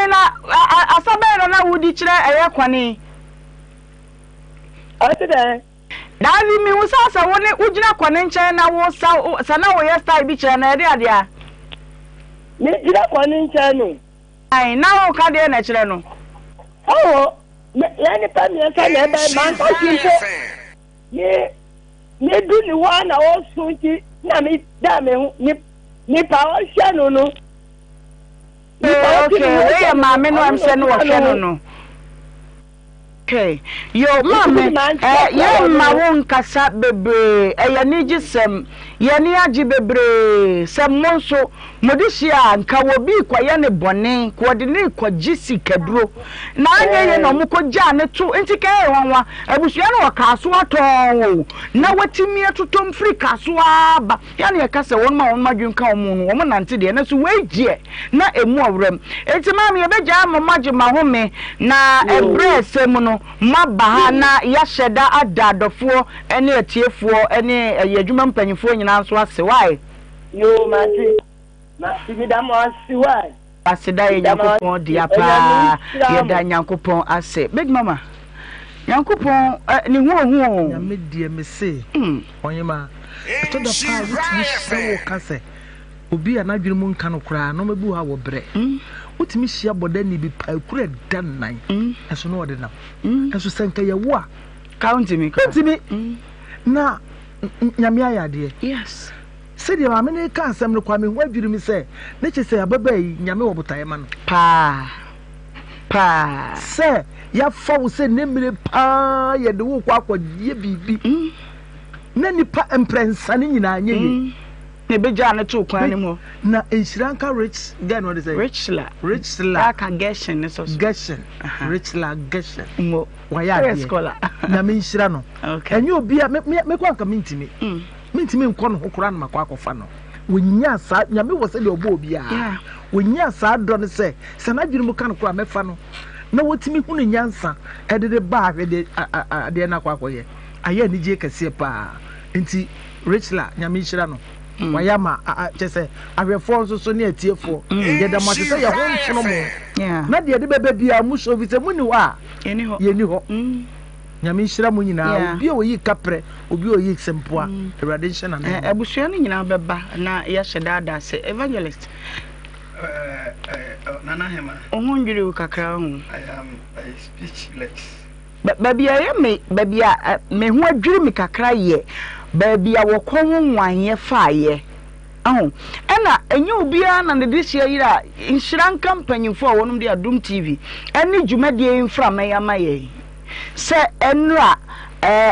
na asabe na wudi kire eye kwani
atide
Davi mi usasa woni ujina kwani nche na wo sa na wo ye style bi kire na ede ade a
ni jira kwani nche no
ai na wo ka de na kire no
yani pa mi ka na ba man ka kinto ni du ni wa na wo sunti na mi da me ni pa o hye no
okay we ma me no am se no wo hye no okay yo mama ye ma won kasa bebre eya ni gisem yɛne agye bebree sɛ mo nso mode hyia nka wo bi kwayɛ ne bɔne koɔdine kɔgye sikaduro na anyɛ yɛ na ɔmo kɔgya ne to nti kɛɛ wanwa abusua no wɔ kaaso atɔn na watimi atotom firi kaaso aba yɛne yɛka sɛ wɔn ma dwunka ɔmo no wɔn nante deɛ na so weigye na emu awram enti ma me yɛbɛgya amagye ma home na ebre sɛm no maba ha na yɛhyɛda ada adɔfoɔ ɛne atiefoɔ ɛne adwuma mpanyinfoɔ nyinaa nso ase why
yo mati bidamo ase why
aseda yɛ nyankopɔn dia paa yɛda nyankopɔn ase big mama nyankopɔn ne hu
nyame die me se onyema to da pa wutimi hye wo kase obi anadwene mu nka no kra no mabu ha wo bre wutimi hye aboda ni bi pa kura dan nan eso no ode nam eso senka ye wo a
count me
na nyame ayade
yes
sɛdeɛ maame ne ka asɛm no kwa me ho adwiri mi sɛ ne kyɛ sɛ ababa yi nyame wɔ botae ma no
paa
sɛ yɛfa wo sɛ nemmire paa yɛde wo kɔ akɔgye biribi na nipa mprɛnsa ne nyinaa nyɛ ye
ne bɛgyaa ne to kwan ne mu
na nhyira nka rich guy no de sɛ richla
ka geshen ne so
richla geshen
mo
wayɛ adeɛ na me nhyira no ɛnyɛ obi a mekɔ anka mentimi nkɔ no ho kora no makɔ akɔfa no wonya saa nyame wɔ sɛ deɛ ɔbɔ obi a wonya saa dɔ no sɛ n'adwene mu ka no kora mɛfa no na wɔtumi hu no nyansa ɛde de ba ahwɛ adeɛ no akɔ akɔyɛ ayɛ anigye kɛseɛ paa nti richla nyame nhyira no wayɛ ma kyɛ sɛ ahwɛfoɔ nso so ne atiefoɔ yɛda mo ate sɛ yɛho nsono mo na deɛ de bɛbɛ biaa mu so fi sɛ mu ni hɔ a yɛni hɔ nyame nhyira mu nyinaa obi a oyi kaprɛ obi a oyi sempoa awurade nhyɛ na
abusua no nyinaa bɛba na yɛhyɛ daadaa sɛ evangelist
Nana Hema.
Ohun jiri wo kakra ho.
I am speechless.
Baby a me ho adwiri me kakra ye. Baby a wo kɔ ho nwanye fa ye. Aho. Ɛna enye obi a na ne de hye yira insurance company fo wonum de Adum TV. Ɛne dwumadie infra mayama ye. Sɛ enra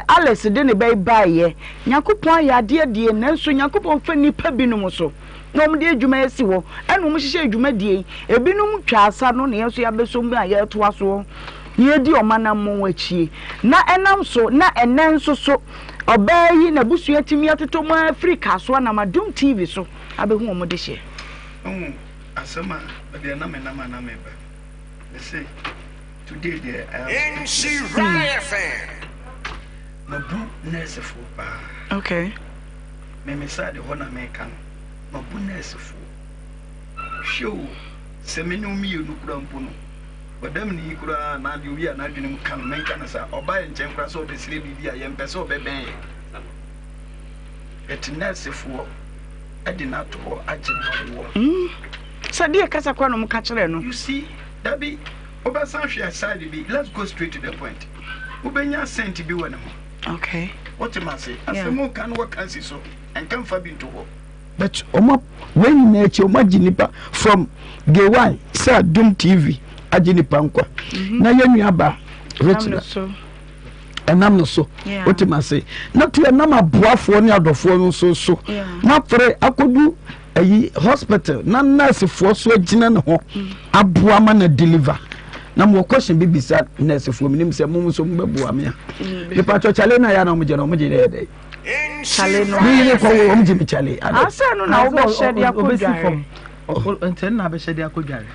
Alex de ne bai baye. Nyakopɔn ya de nanso Nyakopɔn fa nipa binom so. No me de adwuma esi wo enu mo hihye adwuma die ebinom twa asa no ne yeso ya besom bi a ye to aso ye di omanam mo wachie na enam so na enen so obayi na busua timi atoto mo Africa so na Adum TV so abehu mo de hye
asema de na me ba they say today there I am Nhyira FM no bu nurse for ba
okay
me say de ho na me kan Mabuness for show Seminumi Nukurampuno. But them Nikura, Nadia, Nadinum can make an answer or buy and Chancras or the sleepy and Peso Bebe. At nurse for I did not war, I did not war.
So, dear Casaquanum Catchereno,
you see, that be Obasanshi aside be, let's go straight to the point. Ubenya sent to be one.
Okay.
What you must say, as the more can work as so and come Fabin to work.
But when nature majinipa from Gewai sa Adum TV ajinipa nkwa na yenu aba Richard enam no so what you must say not to enam aboafo ne adofo no so na fere akodu ayi hospital na nurse fo so agina ne ho aboama na deliver na mo question bi bisa nurse fo minim se mo so mo beboa me a nipa to chale na ya na mo je dey
chale no
ni ko wo mji mi chale
asa no na wo be shede akodware
enten na be shede akodware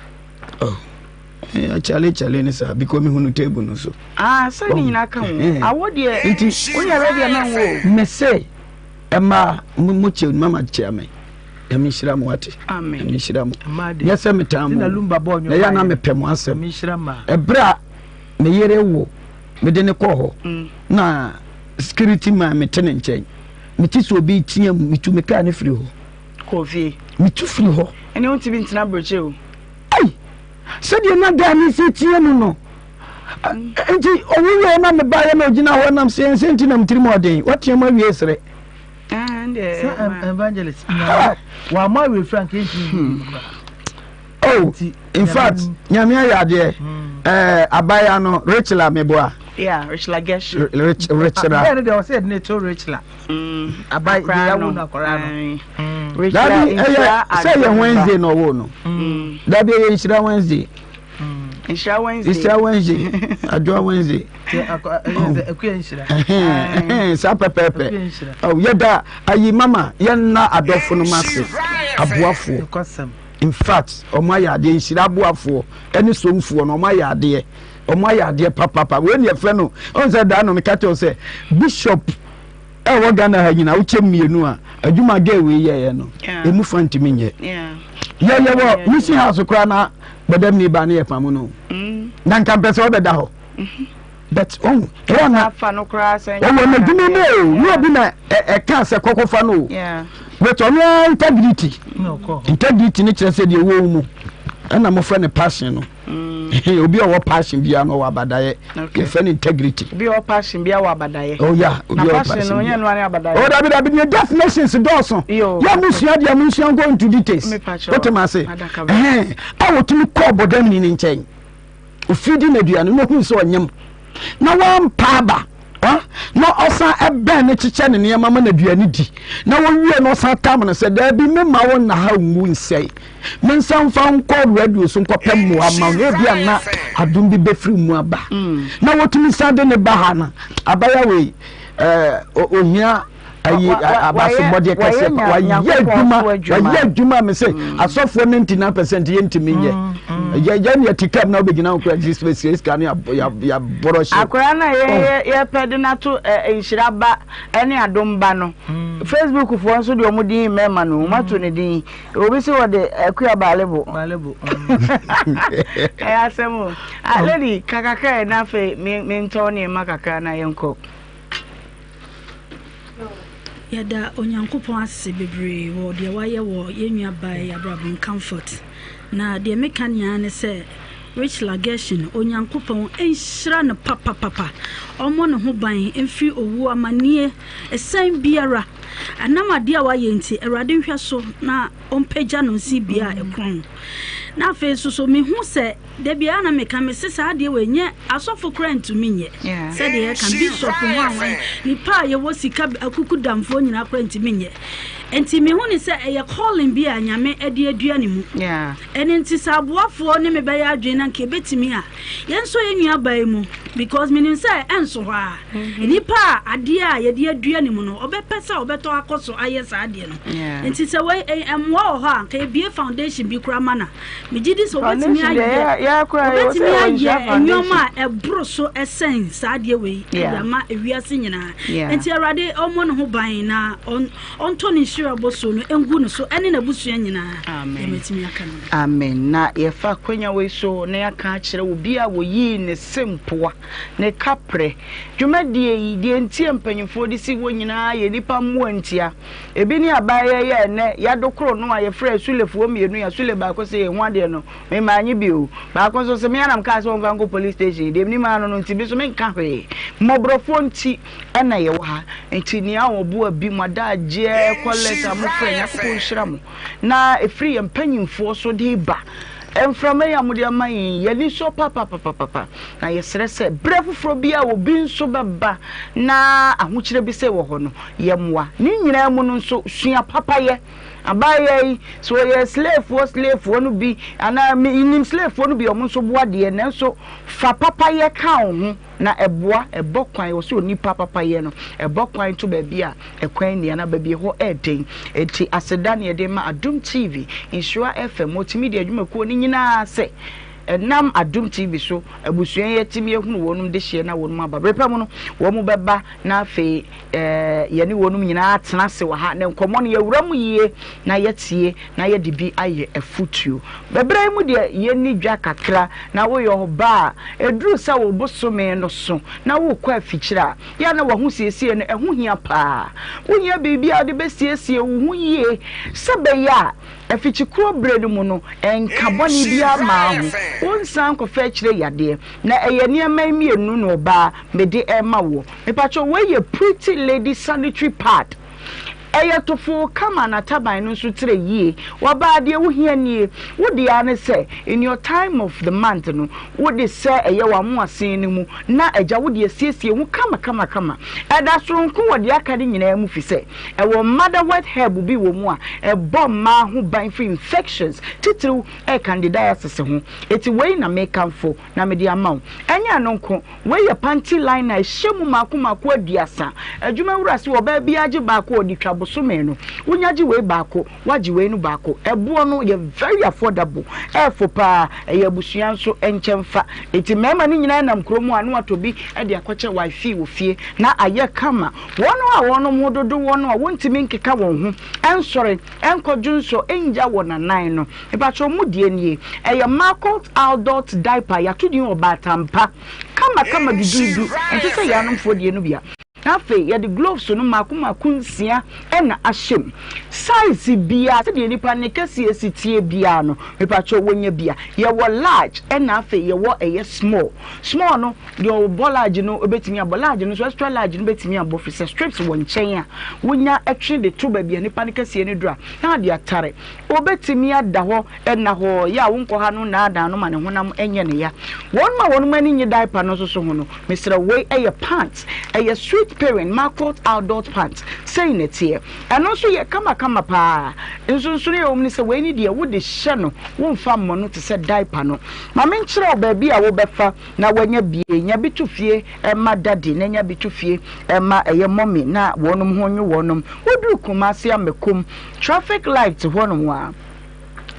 chale ni sa because me hunu table no so
sa ni nyina ka ho awode onya ready na wo
me say ema mo che mama che me yami shira mo wate
amen
yami shira mo yesa metam na
lumba bonyo
na ya na mepem asem
yami shira ma
ebra me yere wo me de ne ko ho na security man me tene nchen me ti so bi tiam me tu me ka ne free ho
ko vie
me tu free ho
ene won ti bi ntina broche o
ai se de na da ni se tiam no enti owo na me ba ya na ogina ho nam se enti na mtiri mo den watiam awie sere
and
evangelist wa ma we frank enti
oh in fact nyame ayade abaya no Rachel ameboa
Yeah, Richla Gesh.
Richla. I never said Neto Richla. About Yawuna Corano.
Richla, say Wednesday no one. That be Richla Wednesday.
It's Wednesday.
It's Wednesday. I do Wednesday. Sapa pepe. Oh, yada, ayi mama, yana adofo no massive. Abuafo. In fact, omaya de shira abuafo, any somfo no omaya de. Omaya de papa. When your friend on said that no me catch say Bishop e wo Ghana ha nyina uche mienu a adwuma ge we ye no. Emu fanti menye. Yeah. Yeah, wo, missing house kra na badam ni ba na ye famu no. Dan kan pese obeda ho. But
na fa no kra say.
Oh, na dwuma no bi na e ka se kokofa no. Yeah. But on integrity. No, integrity ni kire say de wo mu. Ana mo friend passion no. Obi o passion bia no wa badaye. Your friend integrity.
Obi o passion bia wa badaye.
Oh yeah, obi o passion.
No nya no ani abadaye.
Oh da bi definitions doso. Ya musia dia musia go into details. What am I say? I want to call bodam ni nchen. O feed na duane no hu so onyem. Na wan paaba. No osa ebe ne chiche ne ne mama na duane di. Na wo wie no osa tam no se da bi me ma won na ha ngu nsei. Men san fa nko radio so nko pem mo ama no bia na adum bi befri mu aba. Na wotumi sade ne ba ha na abaya we ohia ayi abaso body kase wa ye djuma me say asofo 99% ye ntimi ye ne tikam na obegina ko exist space kan ya boroshi
akora na ye pede na to Nhyira ba ene adomba no Facebook fo nso de omudin mema no mato ne din obi se wo de akua balebo asemo already kakaka na fe me ntoni makaka na yenko
yada onyankopon ase bebre wo de waye wo yenua bai abrabon comfort na de mekania ne se Rich Lageshin onyankopon enhyira no papa omo ne ho ban emfi owu amanie esan biara anamade a waye nti erade hwa so na ompagya no nsi bia ekron na fe so me hu se de bia na meka me sesa de wenye asofo krant minye se de kan bishop nwan ni pa ye wo sika akuku damfo nyina krant minye enti me hu ni se eye calling bia nyame ade aduane mu eni nti saboafo ne me baya adwen na nke betimi a yenso yenua bai mu because me nim se enso ha ni pa ade a ye de aduane mu no obepesa obeto akoso ayesa ade no enti se we emwa ho ha ka bie foundation bi kura mana me gidi so betimi aye betimi aye enyoma ebro so essence ade we yama ewiase nyina enti arade omo no ho ban na onto ni boso no engu no so ene na busua nyina emetimi aka no
amen na ye fa kwanya we so na aka akire obi a wo yi ne sempoa ne kapre dwumadie yi die ntie mpanyimfo de si wo nyina ye nipa mwantia ebi ni abaye ye ne ya dokoro no a ye fra sulefuo mienu ya sule ba ko se ye ho ade no me manyi bi o ba ko so se me anam ka so vango police station de ni ma no nti bi so me nka hwe mobrofo nti na ye wo ha nti ni a wo bo abi mada je koleta mo frenya ko nhyira mo na efri ye mpanyimfo so de ba emframa ya mudi amayin ye ni so papa na ye srese brefufro bia wo bi nso beba na ahokyere bi se wo ho no ye moa ni nyina mu no nso sua papa ye abaye so ye slave no bi ana inim slave no bi omo nso boa de na nso fa papa ye ka ho na eboa ebokwan wo so nipa papa ye no ebokwan to ba bia ekwan ni na ba bi ho eden enti aseda ne de ma Adum TV Nhyira FM multimedia adwumakuo ni nyina se nam Adum TV so abusua ye timi ehunu wonum de hye na wonum aba brepam no wo mu beba na fe ye ne wonum nyina atena se wa ha na nkomo no ye wuram yie na ye tie na ye de bi aye afutuo bebrai mu de ye ni dwa kakra na wo yo ba eduru sa wo bosome no so na wo kwa afikyira ya na wo hu siesie no ehu hia pa wo hia bibia de besiesie wo hu yie sebe ya afikyikuro bread mu no enkaboni bia ma ho wonsan ko fa kire yade na eye niam mienu no ba mede ema wo mepacho we ye pretty lady sanitary pad Eyatofo kama na taban no so tre yie waba de wo hia nie wo de ane se in your time of the month no wo de se eye wa mo asen ni mu na agya wo de asiesie wo kama eda soronko wo de aka de nyina mu fi se e wo motherwort herb bi wo mu a e bom ma ho ban free infections titiri e candidiasis ho eti wei na make amfo na me de amaw enya no nko wei ye panty liner hyemu mako aduasa adwuma wura se wo ba bi age ba ko odi twabosome no wonyaji wei baako waji wei no baako ebuo no ye very affordable for pa ye busuan so enchemfa eti mema ni nyina nam kromu anu atobi e de akoche wifi wo fie na aye kama wono mo dodo wono a wontimi nkeka won ho ensore enkodwunso enja wona nan no e ba cho mu die nie eye market adult diaper ya tudi obatampa kama dudu entese ya no mfo die no bia Afe ya the gloves no mako nsia na ahyem size bia se de nipa ne kase esitie bia no mepacho wonya bia ye wo large na afe ye wo small no your large no obetimi abo large no so extra large no betimi abo fi se strips wo nchen a wonya etwe de to ba bia nipa ne kase ne dura na de atare obetimi ada ho na ho ya wonko ha no na ada no ma ne honam enye ne ya won mani nyi diaper no so ho no mesra we pants sweet parent market adult pants saying it here and also ye kama pa nso ne omni se we ni de wo de hye no wo mfa mo no te se diaper no ma me nkyere baabi a wo befa na wanya bie nya bitufie ma daddy na nya bitufie ma mommy na wonum ho nyu wonum woduru kumase amekom traffic light wonum wa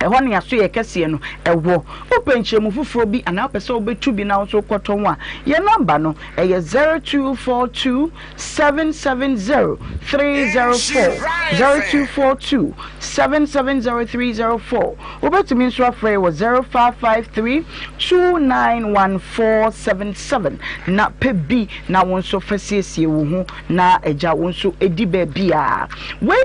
ehon ya so ye kase no ewo openchemu fufuro bi ana pese obetu bi na so kwoton a ye number no 0242 770 304 0242 770 304 obetumi nso afre wo 0553 291477 na pebi na wonso fasiesie wo hu na eja wonso edi ba bia we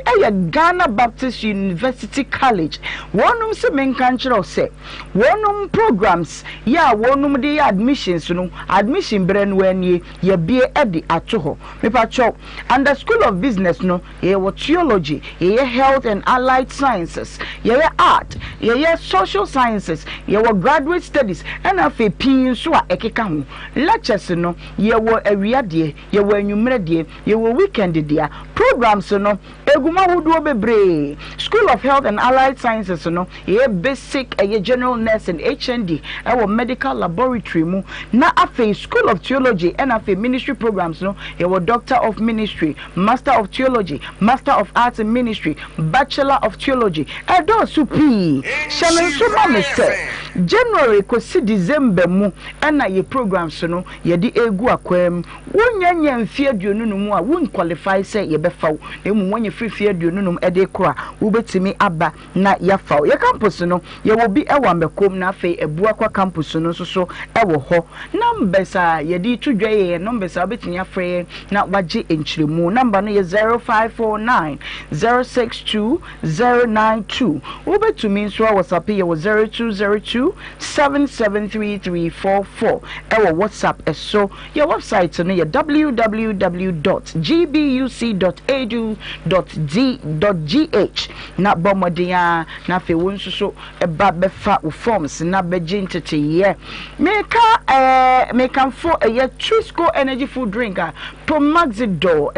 Ghana Baptist University College wonum se menkanchiro se wonum programs ya wonum de admissions no admission brand wanie ye bie edi atoho mepacho and the School of Business no ye wo theology ye health and allied sciences ye art ye social sciences ye wo graduate studies and afi pin so a ekeka ho lectures no ye wo awiade ye wo anwumre de ye wo weekend de programs no eguma wodo bebre School of Health and Allied Sciences no ye basic general nursing HND our medical laboratory mu na afi School of Theology and afi ministry programs no ye wo Doctor of Ministry, Master of Theology, Master of Arts in Ministry, Bachelor of Theology edo supi shamen so ma say January ko si December mu na ye programs no ye di egu akwam wonyanya mfie aduonu no mu a won qualify say ye befaw na mu wonye free aduonu no e de kro a wo betimi aba na ya faw ye campus no ye wo bi ewa mekom na afi ebu akwa campus no so ewo ho numbers a ye di tudwa ye numbers a betimi afre na waje enchiremu number no ye 0549 062 092 wo betumi nso WhatsApp ye 0202 773344 ewo WhatsApp eso your website no ye www.gbuc.edu.gh na bomodia na fe wonso so eba befa wo forms na beje ntete ye meka for Trisco energy food drink Promaxidor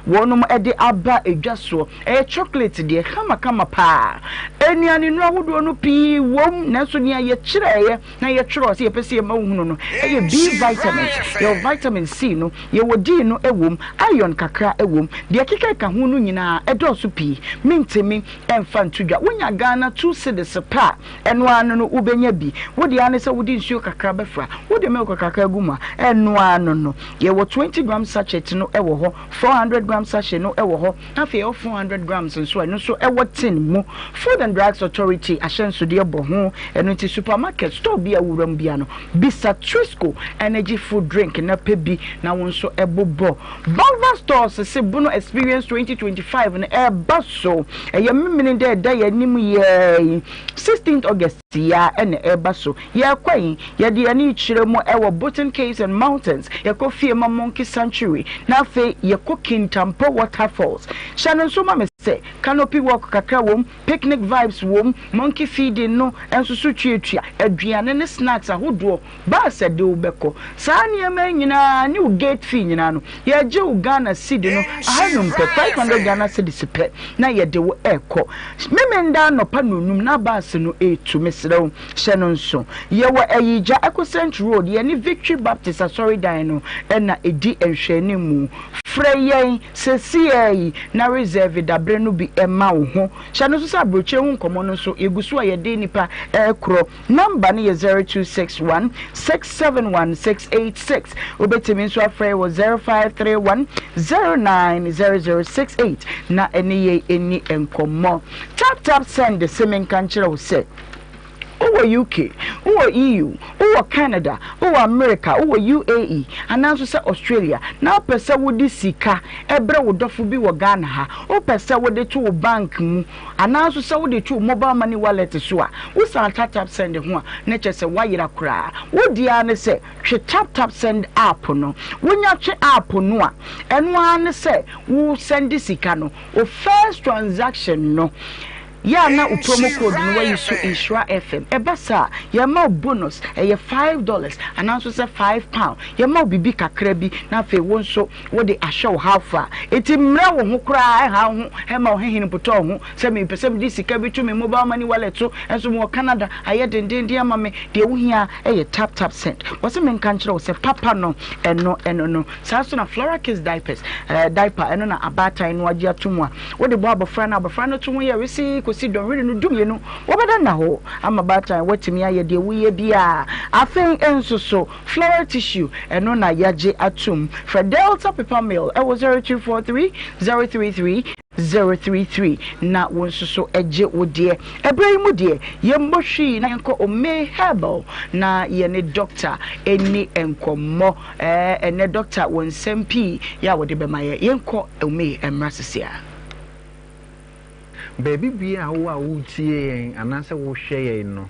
wonum ede aba edwaso chocolate de kama pa eniani no ahodo no pi wom na so nia ye kire na ye tworo se ye pese ma hunu no B vitamins your vitamin C no ye wodi no ewom iron kakra ewom de kika ka hunu nyina edoso pi mintemi emfa ntudwa wonya Ghana 2 cedis pa eno anu no ubenya bi wodi ane se wodi nsuo kakra befra wodi milk kakra guma eno anu no ye wo 20 grams sachet no ewo ho 400 grams sachet no ewo ho afi 400 grams nso eno so ewo tin mu Food and Drugs Authority ashenso de bo ho eno ti supermarket store bi awuram bia no bisa Trisco energy food drink na pebi na wonso ebobo Balva stores se Bono Experience 2025 na baso ye mmini de da ya nim ye 16th August ya ene ebaso ya kwan ya de ani chire mu ewo Button Caves and Mountains ya ko fie ma Monkey Sanctuary na fe ya ko Kintampo Waterfalls shanon so ma me se canopy walk kakra wom picnic vibes wom monkey feeding no enso so tuatua aduane ne snacks ahodo ba se de ubeko saa niema nyina ni gate fee nyina no ya je Ghana cedi no ahanum pe 500 Ghana cedi sepe na ye de wo eko memenda no pa nonum na baase no etu mesrew hyenon so ye wo ayija Ecocent Road ye ni Victory Baptist Asori Dan no na edi enhwani mu freyen sesiei na reserve dabre no bi ema wo ho hyenon so sa broche hu nkomo no so egusu a ye de nipa ekro number no ye 0261 671 686 obetimi nso afre wo 0531 090068 na eni ye eni enkomo tap send the semen kanchira wo se Owo UK, Owo EU, Owo Canada, Owo America, Owo UAE, and also say Australia. Now pesa wodi sika, ebre wodofu bi wo Ghana ha. O pesa wodi to bank mu, and also say wodi to mobile money wallet so a. Wo san tap send ho a, na che se wayira kra. Wodi ane se twe tap send app no. Wonya twe app no a, eno ane se wo send sika no. O first transaction no. Ya na promo code no way so Nhyira FM ebasa ya ma bonus $5 and also say £5 ya ma bibi kakra bi na fe won so wo de ahwe how far eti mra wo ho kra ha ho he ma ohehini poto ho se me pese me sika bi to me mobile money wallet so enso mo Canada aye denden ama me de wo hia tap send wo se me nkan kire wo se papa no eno no sa so na Flora Kids diapers diaper eno na abata eno agi atomu a wo de bo abofra no to ho ya resi si don really no dum ye no wobeda na ho ama bata watimi aye de wuye bia afen enso so floral tissue eno na yaje atum for Delta paper mill it was 0243 033 033 na wonso so eje wodie ebrahim die ye mbohwi na enko ome herbal na ye ne doctor eni enkomo ene doctor wonsempi ya wode be maye yenko ome emrasesia
baby bi a wo tie yen anase wo hwe yen no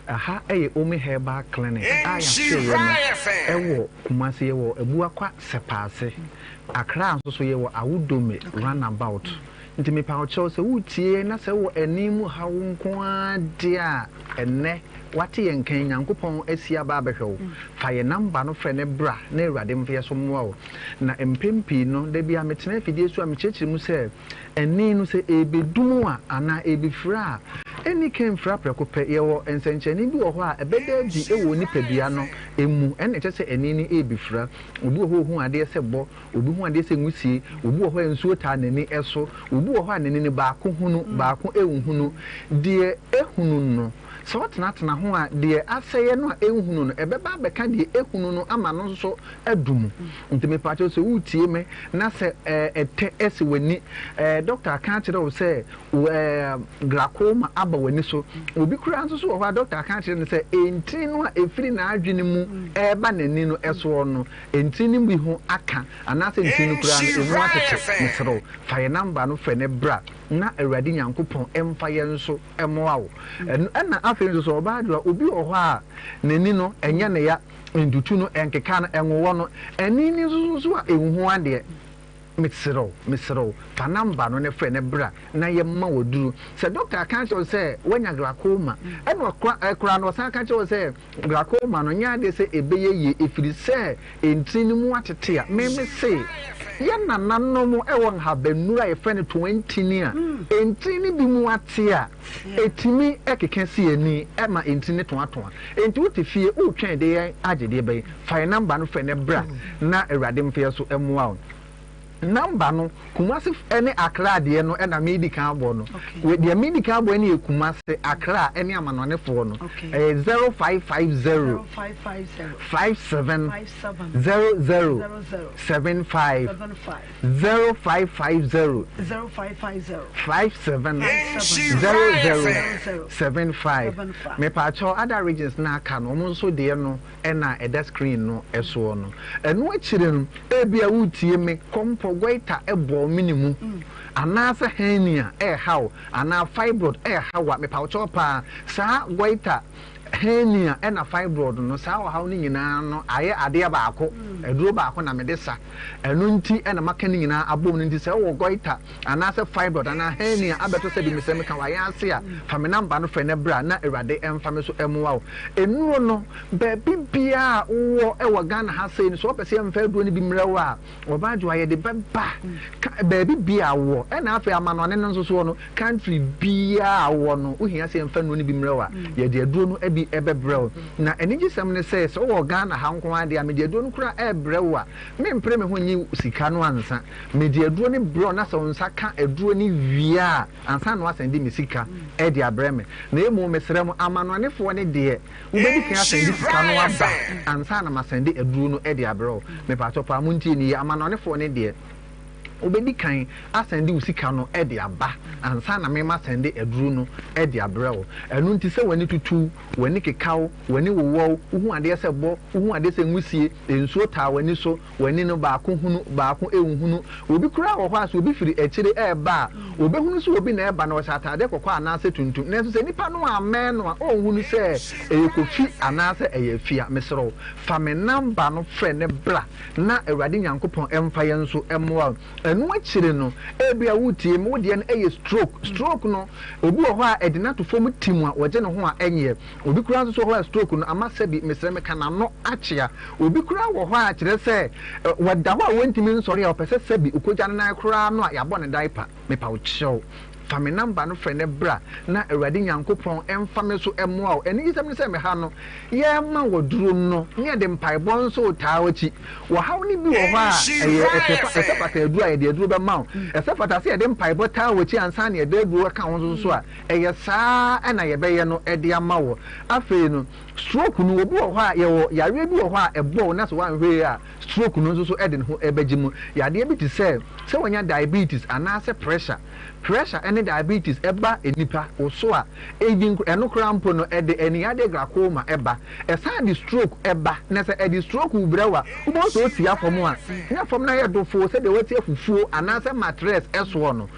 aha Ohemaa Herbal Clinic a ya se yen no ewo kumase ewo ebu akwa sepase akra nso so yewo awudome runabout ntimi pa ocho se wo tie na se wo animu ha wo nko ade a enne wate yen kan Nyankopon asia ba behwewo fa ye number no frɛ ne bra na Awurade mfe so mmoa na empempi no da bia metena fidie so a mechechiri mu se eni no se ebedumu a ana ebifra eni ken fra prekope yewo ensencheni bi wo ho a ebeda bi ewo nipa bia no emu ene che se eni ni ebifra obi wo hu ade se bo obi hu ade se nwusie obi wo ho ensuo ta nani eso obi wo ho anani ni baako hunu baako ehunu de ehunu no so tena ho a de aseye no a ehunu no ebeba beka de ehunu no ama no so adum ntime pacho se wutie me na se ete ese wani doctor kan kire wo se glaucoma aba wani so obi kura nso so wo doctor kan kire ne se enti no a efiri na adwene mu eba nani no eso no enti ni bi ho aka ana se enti no kura no emu atete mesro fa ye number no fe ne bra na Awurade Nyankopon emfa ye nso emoa wo na afenso so obaadwa obi oho a nani no enye ne ya ndutu no enkeka no enwo no eni ni so a ehu ade misro fa number no ne frɛ ne bra na ye ma woduru se doctor kan cho se wanya glaucoma eno kra no san kan cho se glaucoma no nya de se ebeye ye efiri se entini mu atete a me se ye nananom ewon ha benura ye frɛ ne 20 ni a entini bi mu ate a etimi ekeka si ani ema entini to ato enti wote fie wo twɛn de ye agede be fa number no frɛ ne bra na Awurade mfe so emoa number no kumase ene akra de no na medical abo no we de medical abo ene kumase akra ene amanone fo no 0550 57 00 75 0550 57 00 75 me pa cho other regions na aka no mo so de no na eda screen no eso no eno akire no ebia wutie me kompo Goita ebo minimum anaasɛ hernia how anaa fibroid how a mepawkyɛw paa saa goiter hernia ɛna fibroid no saa ɔhaw no nyinaa no ayɛ adeɛ baako aduro baako na mede sa ɛno nti ɛna maka no nyinaa abom no nti sɛ wɔ goiter anaasɛ fibroid anaa hernia abɛtɔ sɛ bi mesɛ meka wayɛ ase a fa me namba no frɛ ne bra na awurade ɛmfa me so ɛmoa wo ɛnuro no baabi biaa wowɔ ɛwɔ Ghana ha sei no so wɔpɛ sɛ yɛmfa aduro no bi mmerɛ wo a wɔbaadwo a yɛde bɛba baabi biaa wɔ ɛna afei amanoane no nso soɔ no country biaa wɔ no wohia sɛ yɛmfa nnuro no bi mmerɛ wo a yɛde aduro no bi ɛbɛbrɛw na ɛnigye sɛm ne sɛ wɔ Ghana ha nko ade a mede aduro no kora ɛbrɛw a mempere me ho nyi sika no ansa mede aduro no brɛw na sɛ wo nsa ka aduro no wie a ansa na wasɛnde me sika ɛde abrɛ me na emu mesrɛ mo amanoanefoɔ ne deɛ wobɛdi kan asɛnde sika no aba ansa na masɛnde aduro no ɛde abrɛw mepatɔ paa mo ntie ni amanoanefoɔ ne deɛ obedi kan asɛnde wo sika no ɛde aba ansa na mema sɛnde aduru no ɛde abrɛw ɛno nti sɛ wani tutu wani kekaw wani wowɔ uhu adeɛ sɛ bɔ uhu adeɛ sɛ nwusie ensuo taa wani so wani no baako hunu baako ehunu obi kura wɔ hɔ aso obi firi akyire ɛba obi hunu so obi na ɛba na ɔhyɛ atade kɔkɔ anaasɛ tuntum na nso sɛ nipa no amɛn no a ɔhunu sɛ ɛyɛ kofi anaasɛ ɛyɛ fia mesrɛw fa me namba no frɛ ne bra na awurade nyankopɔn ɛmfa yɛn so ɛmoa ɛno akyire no ebi a wutie mu deɛ no ɛyɛ stroke no obi wɔ hɔ a ɛde nato fam tim a wɔgye ne ho a ɛnyɛ obi kura nso hɔ a stroke no ama sɛ bi mesrɛ me kana no akyea obi kura wɔ hɔ a kyerɛ sɛ wɔda hɔ a wɔntumi nsɔre a ɔpɛ sɛ sɛ bi okogya no nan kura no a yɛabɔ ne diaper mepa wo kyɛw fa me namba no frɛ ne bra na awurade nyankopɔn ɛmfa me so ɛmoa wo ɛne yisɛm ne sɛ me ha no yɛma wɔ duro no ne yɛde mpaebɔ nso taa wakyi wɔhaw ne bi wɔ hɔ a ɛyɛ ɛsɛ fata aduro a yɛde aduro bɛma wo ɛsɛ fata sɛ yɛde mpaebɔ taa wakyi ansa ne yɛde aduro ka ho nso so a ɛyɛ saa ɛna yɛbɛyɛ no ɛde ama wɔ afei no stroke no obi wɔ hɔ a yɛwɔ yareɛ bi wɔ hɔ a ɛbɔ wo na sɛ woanhwee a stroke no nso so ɛde ne ho ɛbɛgye mu yadeɛ bi te sɛ wɔnya diabetes anaasɛ pressure ɛne diabetes ɛba enipa oso a even ɛno kora mpo no ɛde aniade glaucoma ɛba ɛsan de stroke ɛba na sɛ ɛde stroke wubrɛw a wobɔ so osi afɔm a na fɔm na yɛ dofo sɛ de wɔte afufuo anaasɛ mattress ɛsoɔ no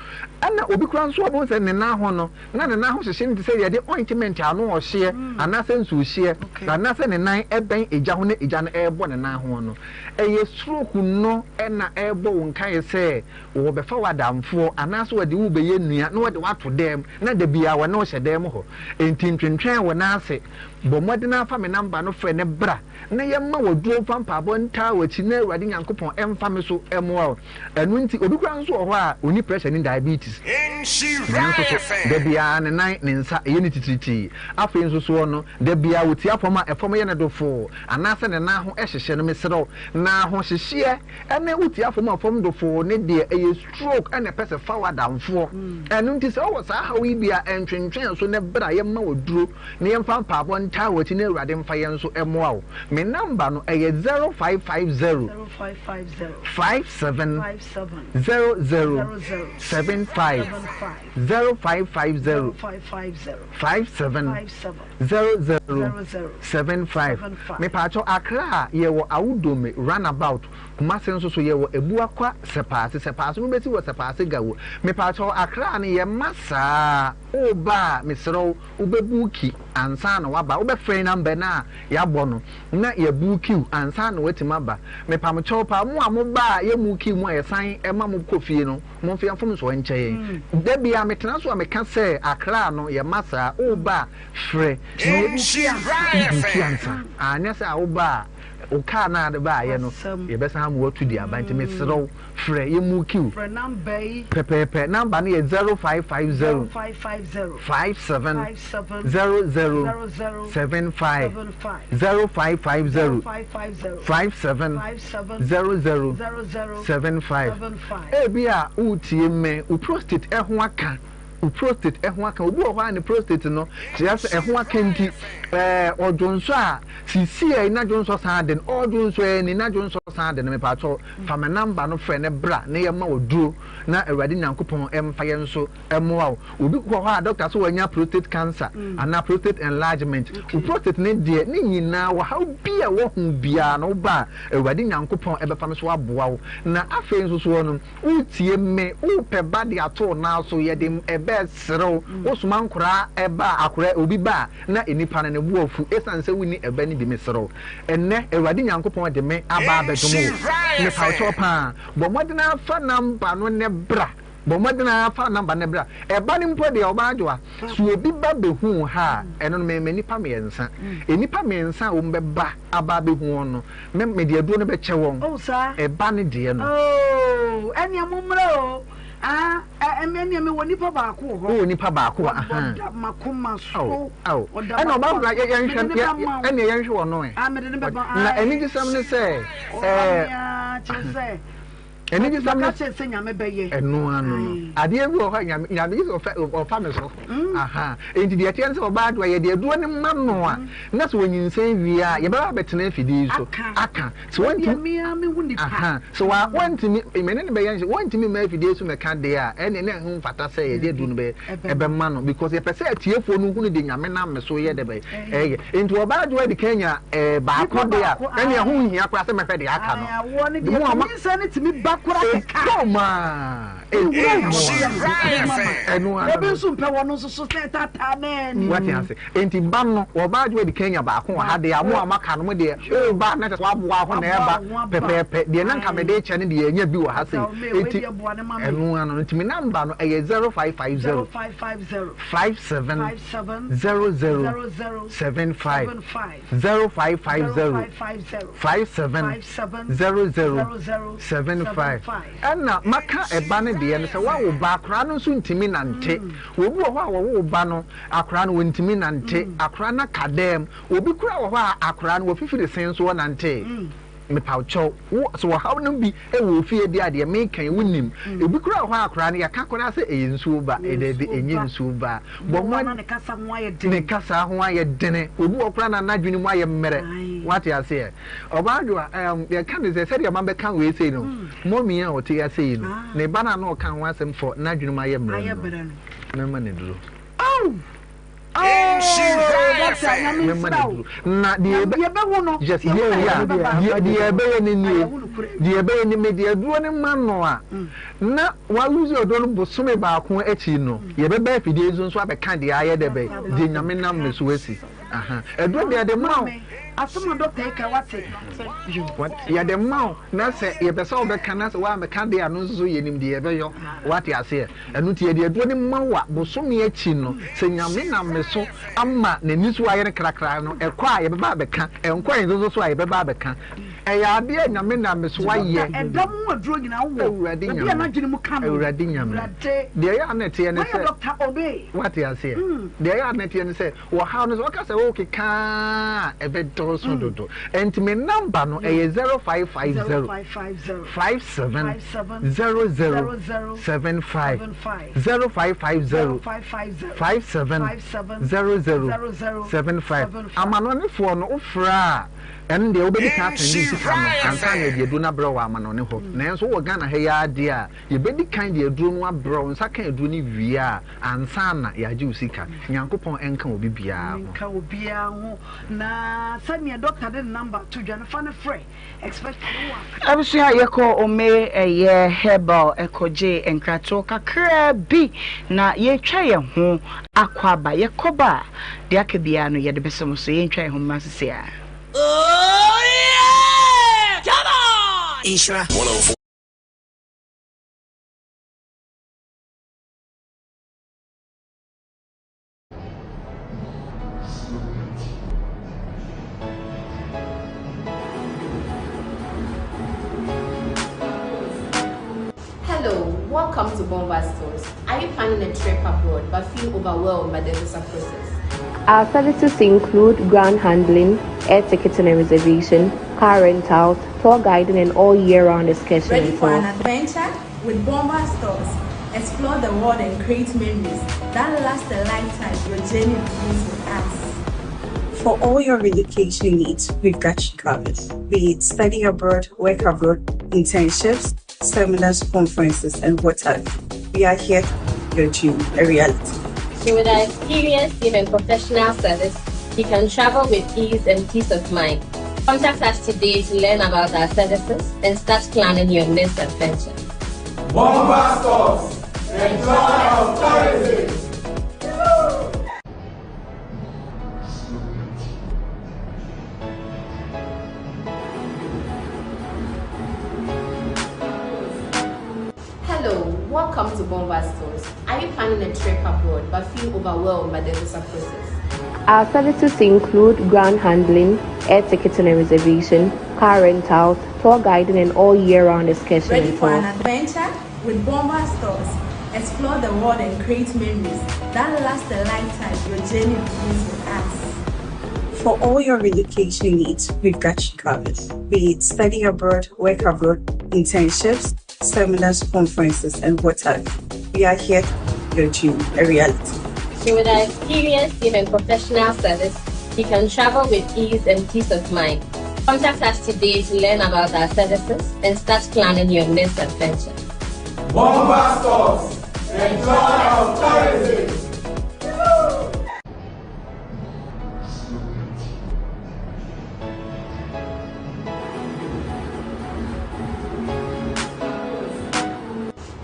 ɛna obi kora nso ɔbɔ sɛ ne nan ho no na ne nan ho hyehye ne te sɛ yɛde ointment ano ɔhyeɛ anaasɛ nsuohyeɛ anaasɛ ne nan ɛbɛn egya ho na egya no ɛbɔ ne nan ho no ɛyɛ stroke no ɛna ɛbɔ wo nkae sɛ wɔbɛfa wadamfoɔ anaasɛ wɔde wo bɛyɛ nnua na wɔde wato dɛm na da bia wɔ ne wɔhyɛ dɛm hɔ enti ntwentwɛn wɔ n'ase bɔ mmɔden afa me namba no frɛ ne bra na yɛma wɔ duro mfa mpaabɔ ntaa wɔakyi na awurade nyankopɔn ɛmfa me so ɛmoa wo ɛno nti obi kora nso wɔ hɔ a ɔni pressure ne diabetes nanso so da biaa ne nan ne nsa ɛyɛ ne titiritii afei nso soɔ no da biaa wɔti afɔm a ɛfɔm yɛ ne dofoo anaasɛ ne nan ho ɛhyehyɛ no meserɛw na ahohyehyeɛ ɛne woti afɔm a fɔm dofoo ne deɛ ɛyɛ stroke ɛne ɛpɛ sɛ fa wadamfoɔ ɛno nti sɛ wɔwɔ saa haw yi bia ɛntwentwɛn so ne bra yɛma wɔ duro na yɛmfa mpaabɔ ntaa wɔakyi na awurade mfa yɛn so ɛmoa wo me number no ɛyɛ 0550 57 00 75 0550 57 00 75 mepatɔ akra a yɛwɔ awudome runabout kumase nso so yɛwɔ ebuakwa sepaase no bɛsi wɔ sepaase gawo mepatɔ akra no yɛ masa oba mesrɛw wobɛbuki ansa na waba wobɛfrɛ number na yɛabɔ no na yɛbuki ansa na watim aba mepamkyɛw pa mo a moba a yɛmuki mu a yɛsan ɛma mo kɔ fie no momfa yɛmfom so nkyɛn da bia metena so a meka sɛ akra no yɛ masa oba frɛ na yɛbuki ansa anyɛ sɛ a woba o car na de ba ye no ye be san mo watu di aba nti me serew frɛ ye mu kiw frɛ number yi pepepe number no ye 0550 57 00 75 0550 57 00 75 e bia utie me u prostate ho aka prostate ehwa kan obi ohwa ne prostate no just ehwa kan ti odwonso a sisi e na dwonso san den odwonso e ni na dwonso san den me pa to fa me number no frɛ ne bra ne ye ma oduro na awurade nyankopɔn emfa ye nso emoa obi ko hɔ a doctor so wanya prostate cancer ana prostate enlargement o prostate ne de ne nyina wa ha bia wo hu bia no ba awurade nyankopɔn ebefa me so aboa wo na afei nso so no utie me upe ba de ato na so ye de ebe serew wo suma nkora eba akora obi ba na enipa na ne bu ofu esan se wuni ebe ni bi me serew enne awurade nyankopɔn de me aba abedomo me pa so pa bo modena fa number no ne bra bo modena fa number ne bra eba ni mpo de oba adwa so obi ba behu ha eno no me nipa me yensa enipa me yensa wo mbeba aba behu no me de adu no be che won eba ne de no
eni amumre o emi woni pa ba ko ho
woni pa ba ko aha
makoma so
ana ba bla yen hwe eni yen hwe wono na eni gisam ne se eni gisam ne
se nyame beye
enu anu no ade ewu ho nyame is of family so aha enti de atian se oba do ye de edu ne mano a na so wonyinsen wi a ye ba betena afidi so aka so wonti
me huni pa
aha so wa wonti me ne be yan wonti me ma afidi so me ka de a ene ne hu fata se ye de edu no be ebe ma no because ye pese atiefo no hunu de nyame na me so ye de be enti oba do de Kenya ba ko de a ene hu hia kwa se me fe de aka no
wo ne de nse ne timi ba kura keka
ma
ebe so mpe wono so so tata na ni
what you say enti ba no oba do de Kenya ba ko ha de amo amaka no de o ba na te so aboa ho na eba pepepe de na nka me de che ne de anya bi wo ha se enti enu ano enti me number no 0550 57 00 75 0550 57 00 75 ana maka eba ne de ne se wa wo ba akra no so ntimi nante obi wo ho a wo ba no akra no wontimi nante akra na kadem obi kura wo ho a akra no wo fifiri sen so nante me paucho so wo haw no bi e wo fie de ade me kan wonim obi kura wo ho akra no ya ka kora se e nsuo ba e de de enyi nsuo ba bo mo
ne kasa ho aye
dene obi wo kura na nadwini mu aye mmere what you say oba adwa ya kan ze se de ma be kan we say no momi a o te ya say no ne bana no kan ho asem for nadwini mu aye mmere no me ne duro na the just the ebe ni the ebe ni me the duo ni mano a na wa lose odo no bosome ba ko achi no ye be ba fidie zo so abeka de aye de be de nyame nam me so asi aha edo de ma
asoma doctor ka wate
ya de ma na se ye be so obeka na se wa meka de anu so ye nim de ye be yo what ya se enu tie de edo ni ma wa bosome achi no se nyame nam me so ama na nisu aye krakra no ekwa ye be ba beka enkwa yin so aye be ba beka ya ade nyame nam me so aye
edam aduro nyina wo
ewrade
nyame na gine mu ka
ewrade nyame de ya na tie ne se
doctor obey
what ya se de ya na tie ne se wo ha no so ka se wo keka ebe do so dodo enti me number no 0550 57 00 75 0550 57 00 75 amano ne fo no ofra en de obedi ka kan di sika no ansa na de edu na bro wa amano ne ho na enso wo Ghana he ya de a ye bedi kan de edu no abro nsa kan edu ni wi a ansa na ya ji usika nyankopon enka obi bia
ho na send doctor the number to Jennifer na free especially one
abusua yeko ome ye herbal ekoje enkrato kakra bi na ye twa ye ho akwaba yekoba de akabia no ye de besom so ye twa ye ho masese a
oh yeah come on Nhyira 104.
Welcome to Bomba Stores. Are you planning a trip abroad but feel overwhelmed by the visa process?
Our services include ground handling, air ticketing and reservation, car rentals, tour guiding and all year-round excursions.
Ready for an adventure with Bomba Stores? explore the world and create memories that last a lifetime. Your journey begins with us.
For all your relocation needs, we've got you covered. Be it study abroad, work abroad, internships, seminars, conferences, and whatever. We are here to make your dream a reality.
So with our experience, team, and professional service, you can travel with ease and peace of mind. Contact us today to learn about our services and start planning your next adventure.
Bomba Stores, enjoy our tourism.
Hello, welcome to Bomba Stores. Are you planning a trip abroad but feel overwhelmed by the visa process?
Our services include ground handling, air ticketing and reservation, car rentals, tour guiding, and all year-round excursion.
Ready for an adventure? With Bomba Stores, explore the world and create memories that last a lifetime. Your journey begins with us.
For all your relocation needs, we've got you covered. Be it study abroad, work abroad, internships, seminars, conferences, and whatever. We are here to make your dream a reality.
So with our experience, team, and professional service, you can travel with ease and peace of mind. Contact us today to learn about our services and start planning your next adventure.
Bomba Stores, enjoy our tourism.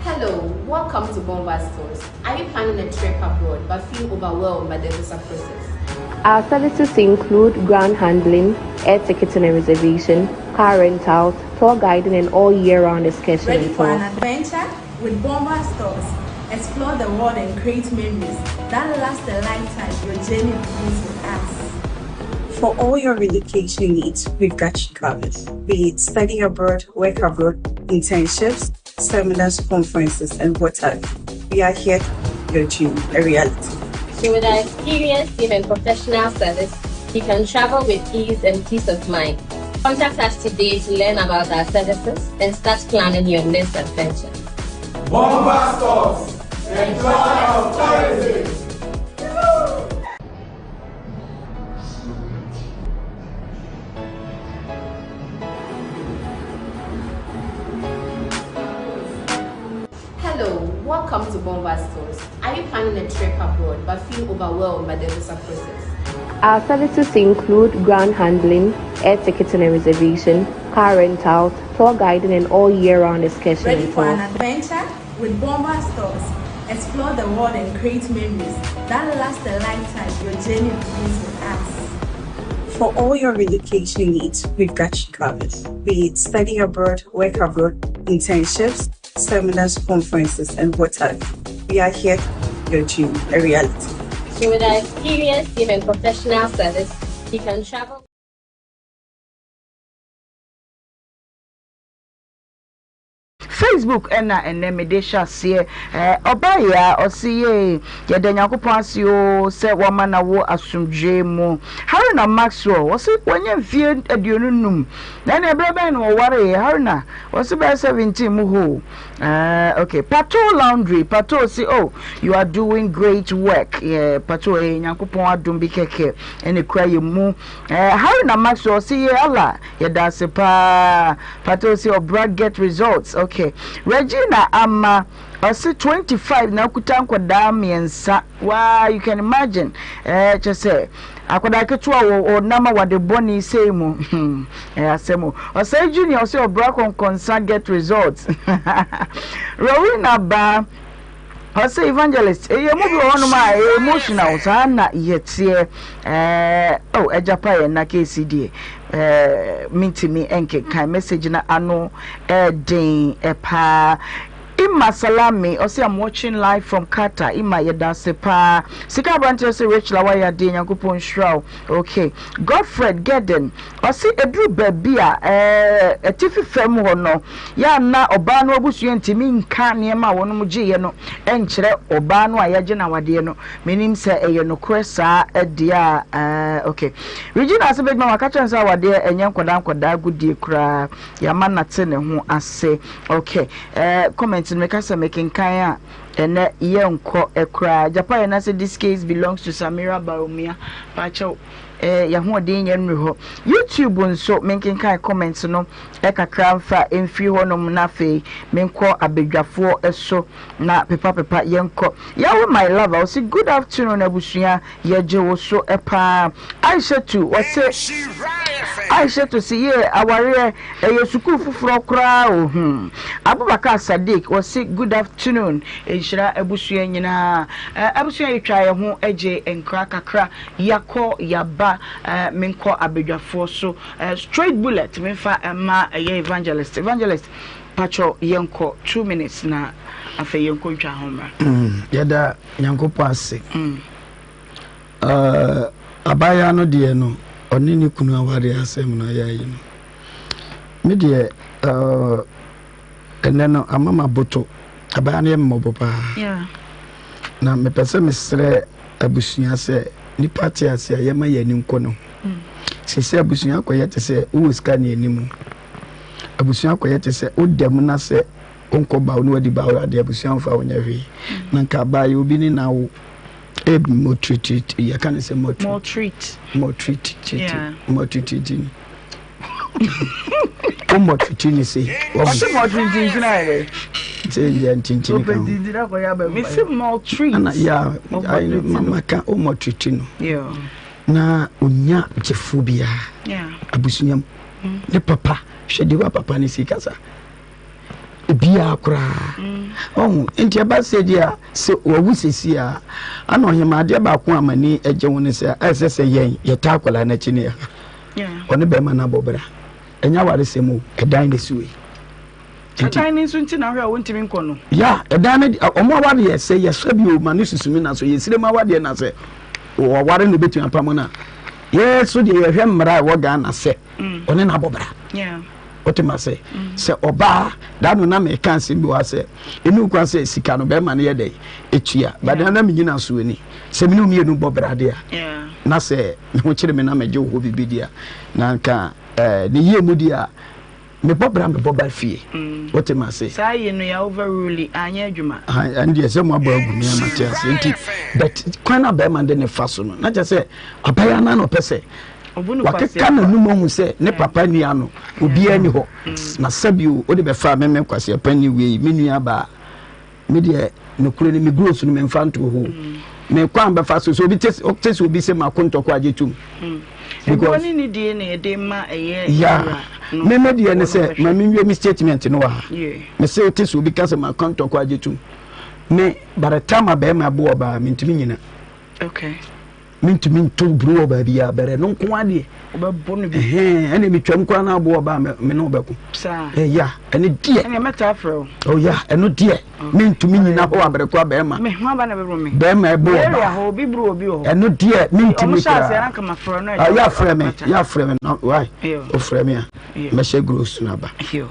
Hello, welcome to Bomba Stores. Are you planning a trip abroad but feel overwhelmed by the visa process?
Our services include ground handling, air ticketing and reservation, car rentals, tour guiding, and all year-round excursion.
Ready for an adventure? With Bomba Stores, explore the world and create memories that last a lifetime. Your journey begins with us.
For all your relocation needs, we've got you covered. Be it study abroad, work abroad, internships, seminars, conferences, and whatever. We are here to make your dream a reality.
So with our experience, team, and professional service, you can travel with ease and peace of mind. Contact us today to learn about our services and start planning your next adventure.
Bomba Stores, enjoy our tourism.
Hello, welcome to Bomba Stores. Are you planning a trip abroad but feel overwhelmed by the visa process?
Our services include ground handling, air ticketing and reservation, car rentals, tour guiding, and all year-round excursion.
Ready for an adventure? With Bomba Stores, explore the world and create memories that last a lifetime. Your journey begins with us.
For all your relocation needs, we've got you covered. Be it study abroad, work abroad, internships, seminars, conferences, and whatever. We are here to make your dream a reality.
So with our experience, team, and professional service, you can travel.
Facebook and medesha see obaya osiye yede nyankopon asio se woma wo asumdwe mu Haruna Maxwell wose wonye mfie aduonunum na na ebrebe no ware Haruna wose be 17 mu ho okay Pato Laundry Pato see oh you are doing great work Pato nyankopon adom bi keke ene kura yemu Haruna Maxwell see ala yeda se pa Pato see obra get results okay Regina Amma Ose 25 na kutanko da miensa wa you can imagine just say akoda ketua o nama wade boni say mu asemo ose junior ose obra concern get results Rowena ba ose evangelist eye mu bi wonu ma emotional sana yetie oh ejapa ye na KCD mintimi enke kan message na ano den epa Ima Salami, I say I'm watching live from Qatar. Ima Yedasepa. Sika Branche say Rachel Awaya de Nyankopon Shrow. Okay. Godfred Gedden. I say Edru Bebia a tifi fem no. Ya na oba no abusu ntimi nka niema wono mu gye no. Enkyere oba no ayaje na wade no. Menim say eye no kresa edia okay. Regina say begma waka chansa wade enye nkoda gudie kra. Ya manate ne ho ase. Okay. Comment mekasa mekenkan a ene yenko ekra Japan na say this case belongs to Samira Barumia pacho ya ho de nyanru ho YouTube nso menkenkan comments no ekakra mfa emfi ho no na fe menko abedwafo eso na pepa yenko yawo my lover o say good afternoon abusua ye jewo so epa Aisha to see ye aware yesuku fufuro kra o Abubakar Sadiq o say good afternoon Nhyira abusua nyina abusua yetwa ye ho eje enkra kakra yakọ yaba menko abedwafo so straight bullet menfa ma evangelist pacho yenko 2 minutes na afa yenko ntwa homra
yada nyankopo ase abaya no de no oni ni kunu aware asem na yayi no me de eneno amama boto abaya ne mmobo pa na me pese mesre abusua se ni party ase ayema yani nko no sese abusua akoyete se wo scan yanimu abusua akoyete se odem na se onko ba no wadi ba ade abusua mfa wonya hwe na nka ba ye obi ni na wo maltreat ya kan say maltreat o maltreat ni say o maltreat na ere say ya ntintin
o bedindira ko ya ba me say maltreat
na ya mama ka o maltreat no na onya jefobia abusua ne papa hwede wa papa ni sikasa bia kura enti aba se dia se owu sesi a ana ohema de ba ko amani eje woni se asese yen yeta akwala na chine oni be ma na bobra enya ware semu edan ne suwe
edan ne sunti na hwa wontimi nko no
ya edan ne omo ware ye se ye sabi o ma ne susumi na so ye sire ma wade na se o ware no betu apam na ye so de ye hwe mra wo ga na se oni na bobra Otima se oba danu na me kan se bi wa se enu kwa se sika no be ma ne ye dey etua ba dan na me nyina so ani se me no mi enu bobrade a na se me ho kire me na me je ho bibidia na nka ne ye mu dia me bobra fie otima se
sai ye no ya overrule anya adwuma
and ye se mo abagu me amatias enti but kwan na be ma de ne faso no na je se abaya na no pese wakeka na numo hu se ne papa nua no obi ani ho na sabio o de be fa me kwase pani we me nua ba me de no kure ne me gross no me mfanto ho me kwan be fa so obi tese obi se makonto kwa ajetum
because ni die na de ma eye
me de ne se ma me wie mi statement no wa me se tese obi ka se makonto kwa ajetum me baratama be ma bo ba me ntimi nyina
okay
mintumi to bro ba bia bere no nko ade
obebo no bi
ene mitwam kwa na abo ba me no beko
sa
ya ene die
ene meta afro
ya eno die mintumi nyina ho abere kwa be ma
me ho ba na bebro me
be ma ebo
ba ho bi bro obi ho
eno die mintumi
kwa ya ranka ma fro no
ya frame me no why o frame ya me she gross na ba
yo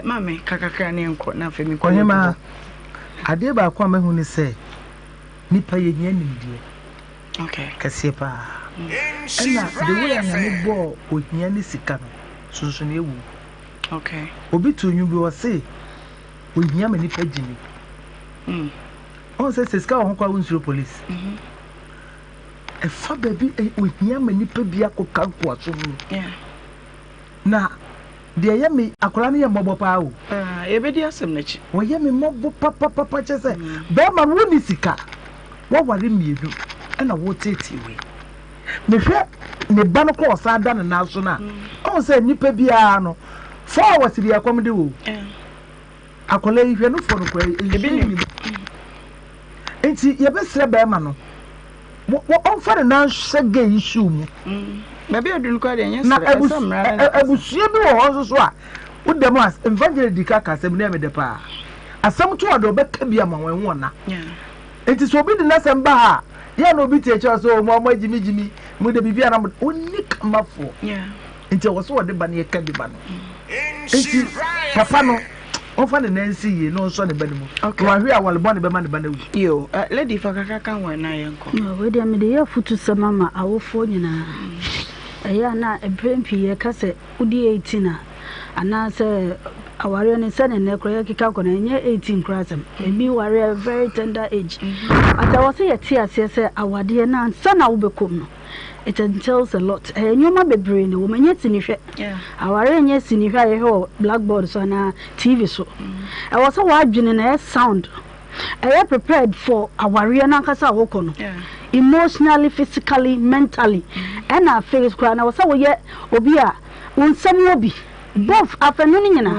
mame kakakra ne nko na fe mi
ko hema ade ba kwa mahu ni se nipa ye nya nimdie
okay
kase pa ena the way I am bo ohia ni sika no sunsun na ewu
okay
obi to nyu bi o se ohia ma nipa gini on se sika o kwa unsuro police e fa baby ohia ma nipa bi akoka kwa so na de ye me akora ne ye mobo pa o
e be di asem na chi
wo ye me mobo papa chese be ma wo ni sika wo ware miedu na wo tete we me hwe ne ba no ko sa da na so na on say nipa bia no fo wasiri akom de wo akola yi hwe no fo no kwa e enti ye be sre ba ma no wo on fa na shege issue mu
ba bi odun kwa de nya
sre abusua bi wo so a wo dem as evangelist dikaka asem na me de pa asem to odo be ka bia ma wan wona enti so bi de na sem ba ha ya no bi teacher so mo jimi mu de bibia na oni kamafo enti wo so de ba ne ka di ba no enti papa no on fa ne nansi ye no so ne ba ne mu wa hwe awale bo ne be ma ne ba na wu
yo lady fa kaka wan na yenko
we de me de ya futu se mama awofo nyina eya na ebrempi ye ka se udi 18 ana se aware ne sɛ ne ne kora kika kɔ na nye 18 krasem ebi ware a very tender age but I was say yɛte ase sɛ awade na ansa na wobɛkom no it entails a lot nyoma bebree ne wo manya tinihwɛ aware nya sinihwɛ a yɛhɔ blackboard so na TV so I was so wadwene na sound I prepared for aware na nkasa wokɔ no emotionally, physically, mentally and I face cry na was so ye obi a unsam obi both afternoon nyina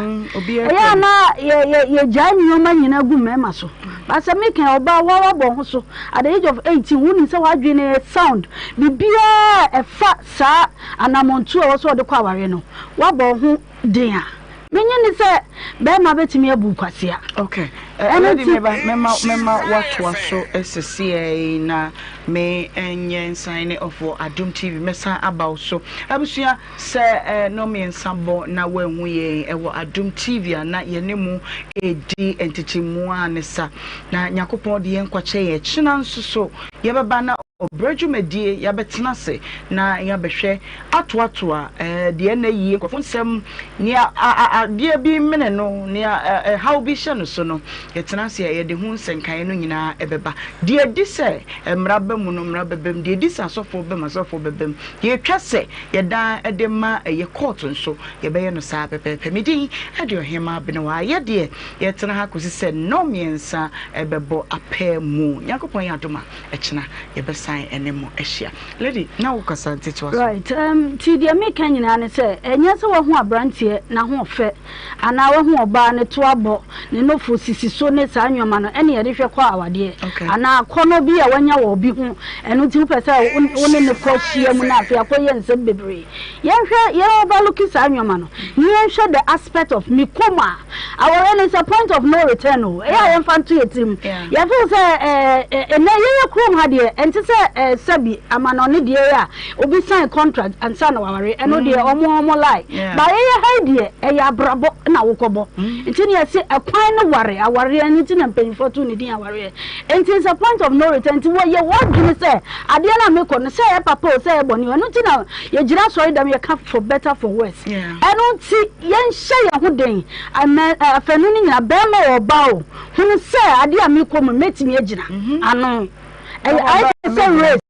ya na ye jai nyoma nyina gu mema so but say make oba wa bo ho so at the age of 18 woni say wadwene sound bibia e fa sa anamontu a so de kwa aware no wa bo ho den a menye ni say be ma betimi abu kwase a
okay ene mema watwa so SCA na me enye sign of Adum TV mesa about so abusua se no me nsabo na wanhu ye e wo Adum TV na ye ne mu edi entitimu anesa na nyakopon de ye nkwache ye china nso so ye beba na obreju medie ya betena se na ya behwe atoatoa de na yie nkofonsem ne de bi mene no ne how bi hye no so no yetena se ye de hu nsenkan no nyina ebeba de di se mraba mu no mraba bem de di se asofo bem ye twa se ye da de ma ye court nso ye be ye no sa pepepe medin ade Ohemaa Benewaa ye de yetena ha kosi se no miensa ebebo apemu yakopon ya doma echina ye be enemo ehia lady na wo kasa ntete waso
right ti dia me kan nyina ne se enye se wo ho abrantie na ho fe ana wo ho oba ne to abo ne no fo sisi so ne sa anwoma no ene ye de hwe kwa awade ana kono bi a wanya wo bi ho eno ti pese wo ne ko hia mu na afia ko ye nsem bebre ye hwe ye overlook sa anwoma no ye hwe the aspect of me koma our is a point of no return o e a ye fanto yetim ye feel say ene ye krom ha de enti se sabi amano ne de ya obi sign contract and sign aware eno de omo lie ba ye ha de ya brabo na wokobo enti ne se akwan ne ware aware ani ti na mpanyfo to ne din aware enti is a point of no return ti wo ye what do say ade na me ko no say papa o say boni eno ti na ye gira so dam ye ka for better for worse eno ti ye nhye ye ho den afanu ni nyina be ma oba o hunu say ade a me ko me metimi agina ano I say race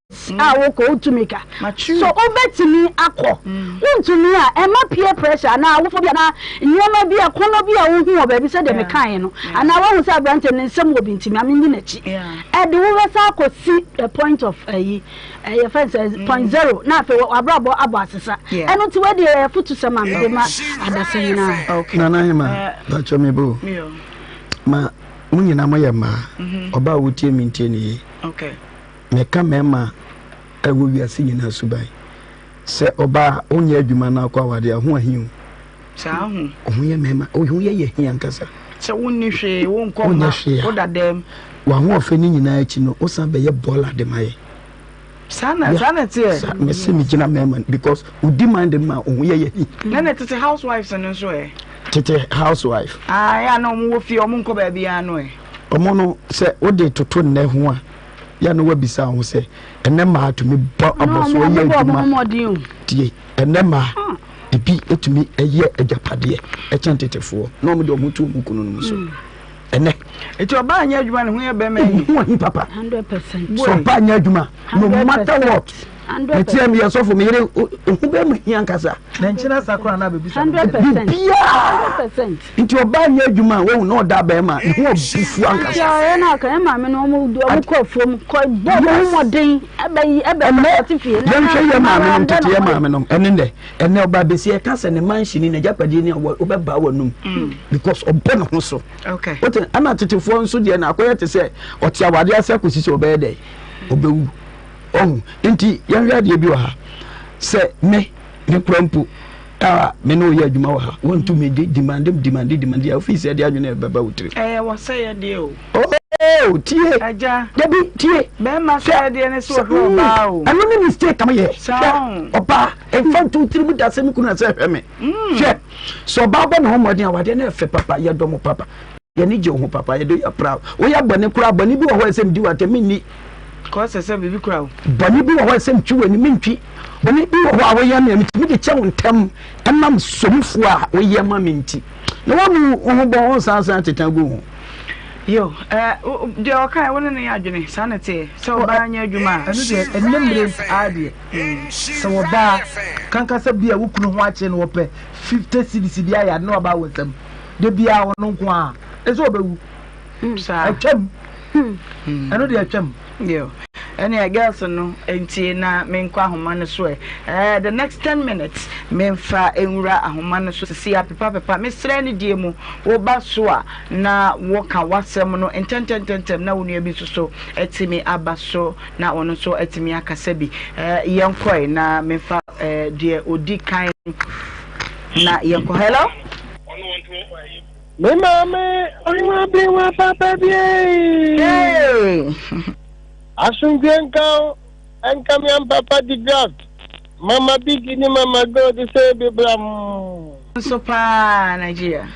woko utumika so obetimi akọ untumi a ema peer pressure na awofo bia na nyoma bia kono bia wo hu oba bi se de mekan no ana wo hu say brante ne nsem obi ntimi amini na chi e de wo wesa akosi a point of your friend says 0.0 na fe abrabo abo asesa eno ti we de futu sama me ma adase na
okay na Nhyira ba chomebo ma munyina moyema oba wotie mintie ni
okay
meka mema ewo wiase nyina subai se oba onye adwuma na akwa wade ho ahiu
sa ho
ye mema ho ye hia nkasa
se wonni hwe wo nkoma wo dadem
wa ho ofe ni nyina achi no osan be ye bola de maye
sana tie
me se mi gina mema because we demand ma ho ye
na tete housewives no so
tete housewife
ya no mo fi o mo nko ba bia no
omo no se ode toto ne ho a ya no wabisa ho se ene ma to me bo aboso ye adwuma tie ene ma ebi etumi eye adwapade e chentetefo no mo de omutu omukunu no so ene
eti oba anya adwuma ne ho ye be me
ho papa
100%
so ba anya adwuma no matter what etiam ye so for me hu be mu hia nkasa
na nchina sakura na bebi
100%
nti oba anya adwuma wo no da ba ma ho obufu ankasa
ya na ka ma me no mo ko fom ko bo modin ebe tifie na
ye ma me no tete ye ma me no ene oba besi e kasa ne mansion na japade ne obeba wanum because obo no ho so
okay
what ana tetefo nso de na akoye te se otia wade ase akosi se obede obewu inti yanhwa de bi wa ha se me krampo me no ye adwuma wa ha want to me demand ya office de adwuna baba wutire
wa say de o
tie
aja
debi tie
be ma say de ne so ho ba o
anu ni mistake am ye oba en fan to tribu da se mi kuna se hwe me hwe so ba bo no modin awade na fe papa ye do mo papa ye ni je ho papa ye do ya proud wo ya bone kura bone bi wo ho se mi di wa te mi ni
cause se bibi kura
bone bi wo ho se mi twi wani mi ntwi bone bi wo ho a wo ya me mi de che wo ntem enam somfo a wo ye ma mi nti na wonu ho bo ho sansan tetagu
yo de okay wona ne adwene sanete so ba anya adwuma
anu de ennembre ade so wo ba kanka sa bia wo kunu ho ache no wo pe 50 cedis bia ya no ba wosam de bia wo no nko a eso obewu
sa
atwam anu de atwam
yo any girls no enti na menkwa ahoma no so the next 10 minutes memfa enwura ahoma no so see pepa mesre ne die mu wo ba so a na wo ka wasem no ententem na wo nua bi so etimi aba so na ono so etimi akasa bi yenkoi na memfa die odi kan na yenko hello
me mama Ohemaa Benewaa papa bi
hey
Asungenka and come papa the God. Mama bigini mama go to say bibram.
So pa Nhyira.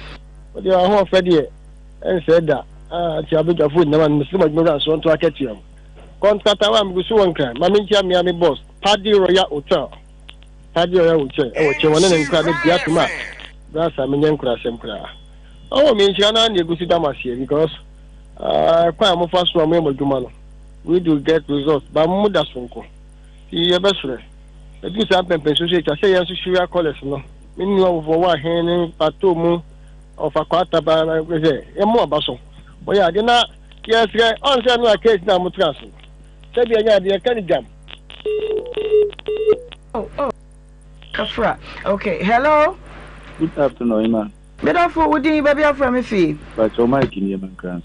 What you are home fed here and said that Tiabuja food never Muslim so to a catch you. Contract am go so one crime. Mami Miami boss. Paddy Royal Hotel. Paddy Royal Hotel. Oh, Chewan and crowd the Atuma. That's a million crash and cry. Oh, me Chana and you go see Damasia because quite more fast from Memo. We do get results, but Muda Sunko. See your best friend. The two sample pension say yes, you are college. No, meaning for one hand, Patomu of a quarter by a more basson. Oh, yeah, then yes, answer no case now, Mutrasu. Say, yeah, the candy jam.
Oh, Kafra. Okay, hello.
Good afternoon, man.
Better for would you baby from a fee?
But your mic in your man.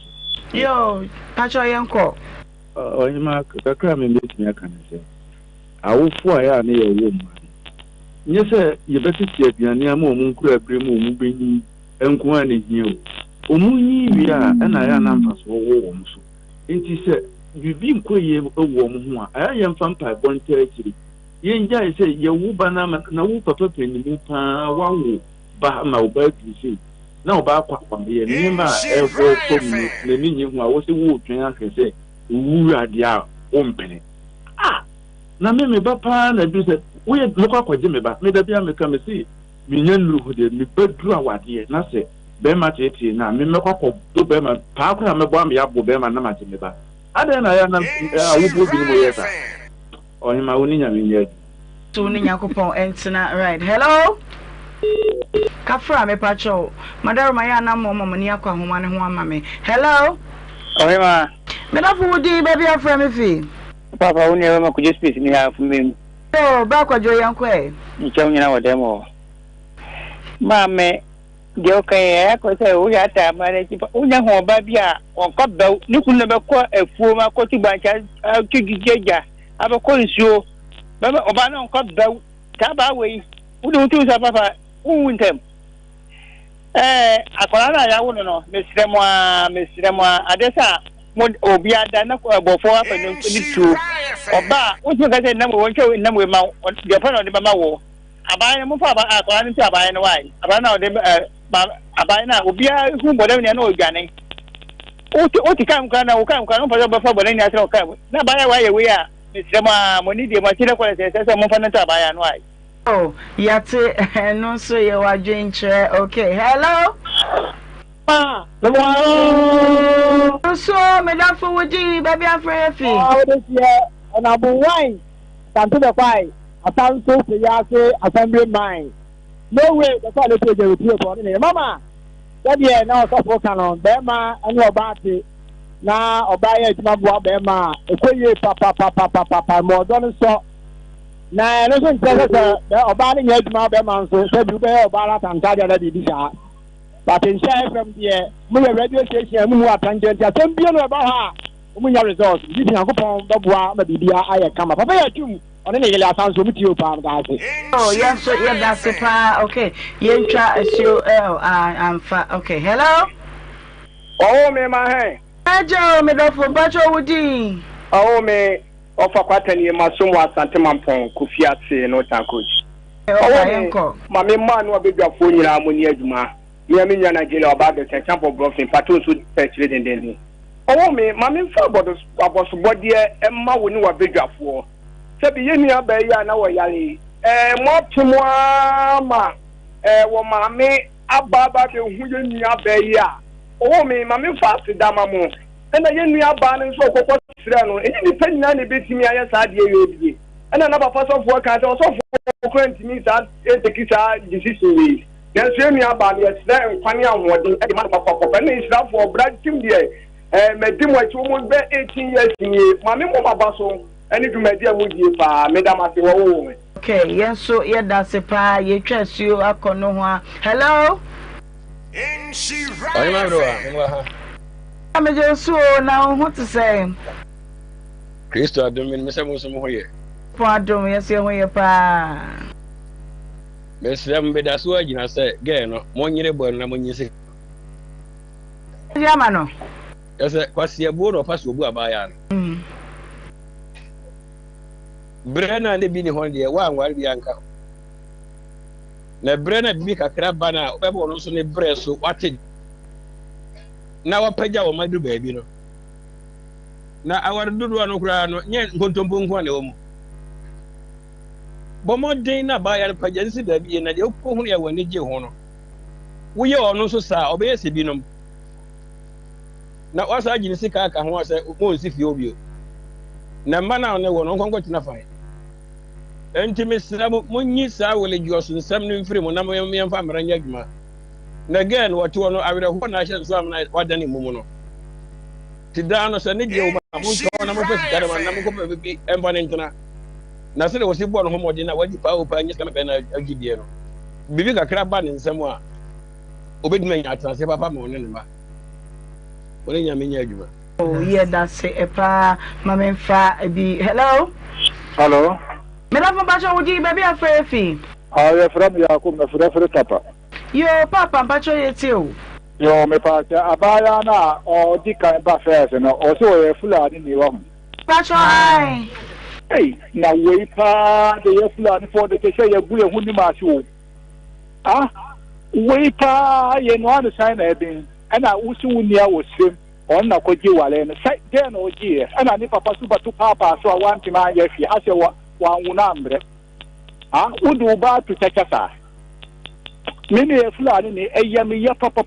Yo, Pacho Yanko.
Ohemaa kakra me meet me kan say awofo aya na ye wo ma nye se ye betiti aduane ama omu nkura abrem omu benyi enko ani hie o omu nyi wi a na ya na mfa so wo wo so enti se bibi nkoye wo mu ho a aya ye mfa mpa bonta akiri ye nja se ye wo ba na wo papa penimu pa wa wo ba ma wo ba disi na wo ba kwa ye ni ma e wo ko mu na ni nyi ho a wo se wo twen akese wura dia ompene na me ba pa na bi se wo ye lokwa kwaje me ba me da bia me ka me si me nyanru hu de me badru awade na se be ma tete na me mekwa ko do be ma pa akora me bo am ya bo be ma na ma je me ba ade na ya na awubo bi mo ye sa Ohemaa woni nya me nye
to ni yakopon entina right hello Kafra me pacho madaro maya na mo ni akwa homa ne ho ama me hello
Ohemaa
me na fu di baby afra me fi
papa woni e ma ku just space ni ha fu me
oh ba kwa jo yanko e
ni chawo nyina wodemo mame de okay e ko se o ya ta ma ne ti unya ho ba bia won ko ba ni kun be ko efuo ma ko ti bancha tigijeja aba ko nsuo ba oba na ko ba ta ba we udu tu sa papa untem akwara na ya wo no mesremo adesa mo obi ada na bofo afa ni tu oba o ti ka se na mo won che na mo ma de pa no de ba ma wo abaye mo fa ba akwara ni ti abaye no wai abana na o de abaye na obi a hu bodem ni na o gane o ti kan kan na o kan kan no fa bodem ni atra o kan na abaye wa ye we a mesremo mo ni de mo ti le ko se mo fa na ta abaye no wai
oh yate no so ye wa dwenche okay hello so me da for wodi baby afra fi
this year on abu wine tanto the fight atanto se ya se assembly mine no way the fall to the report on mama that year now so for canon be ma ani oba ti na oba ye ti ma bo be ma ekoye papa mo don so na no so ntere se oba ni nya adwuma be ma nso se bi be oba la tanta dia da bi sha but in share from there we radio station mu atangent atambie no ba ha mu nya results bi bi akopon doboa ma bibia aye kama papa ya tum one ne yele asanso mu ti o pa ga ase
oh yes so yeah that's it pa okay yentra asio amfa okay hello
oh me ma he
ajo me do for bacho wudi
oh me ofa kwatani masomo asante mampon kufiate no tankoji
oh
ma me ma no abedwafo nyira mo ni adwuma me nya Nigeria oba de champion brofin pato so pechire dendende oh me ma me fa aboso body e ma woni wa bedwafo se bi yeni aba ya na wo yare mo timo ma wo ma me
ababa be hu ye nua be ya o me ma me fa sidama mo na ye nua ba ne so kokko sire no e ni panyina ne betimi aye sa de ye bie na na ba fa so fo ka so fo kwantimi sa e tekisa decision we na so nua ba ne sire nkwane ahoden e ma fa kokko na isra fo bra tim de medi mo achi mo be 18 years ni ma me mo baba so ani dwumadi amudie pa medama se wo wo.
Okay, yes, so yeah, that's a pa. You trust you. I can know what. Hello. I'm just so now. What to say?
Christo, I don't mean Mr. Muslim here.
Pardon, yes, you're pa.
Miss Lambe, that's why you say, Gano, 1 year born, and when you say,
Yamano.
Yes, what's your board of us will go by. Brenna ne bi ni hon de wa anwar bi anka na Brenna bi kakra bana obebo no so ne bre so wate na wapagya wo madu ba bi no na awar dudu no kura no nye nkontompo nko na wo mu bomo den na ba ya pagya nsi da bi na de ko hu ya wani je ho no wo ye ono so sa obeye se bi no na wasa gini sika aka ho ase mo nsi fi obi na mana ne wo no nkonko tina fa enti mesra munyi sa wole juoso nsam no mfiri mo na mo yemfa mranya adwuma na again what no awere ho na hye so am na wadane mumu no tidano se ne je wo ma mo nto na mo fesi kare man na mo ko be emba ne ntona na se de wo si bo no ho modi na wadi pa wo pa nyi skama be na agidie no bibi kakra ba ne nsam a obeduma nya atrase papa mo ne ne ba wole nya menya adwuma.
Oh yeah, that's it. Epa, mama fa bi. Hello.
Hello.
Me la fo bacho wuji baby afefi.
Ah, ya from Yakub na fure papa.
Yo papa bacho yeti o.
Yo me pa abaya na o di kan ba first no o so ye fulani ni wa.
Bacho ai.
Hey, na we pa de ye fulani for the say ye gule hu ni ma so. Ah, we pa ye no an sign na bin. Ana usu unia wo sim. On na ko ji wale no sai de no ji ana ni papa super to papa so want ma ye fi ase wa wuna mbre udu ba tu chachasa mini e fulani ni eyami ya papa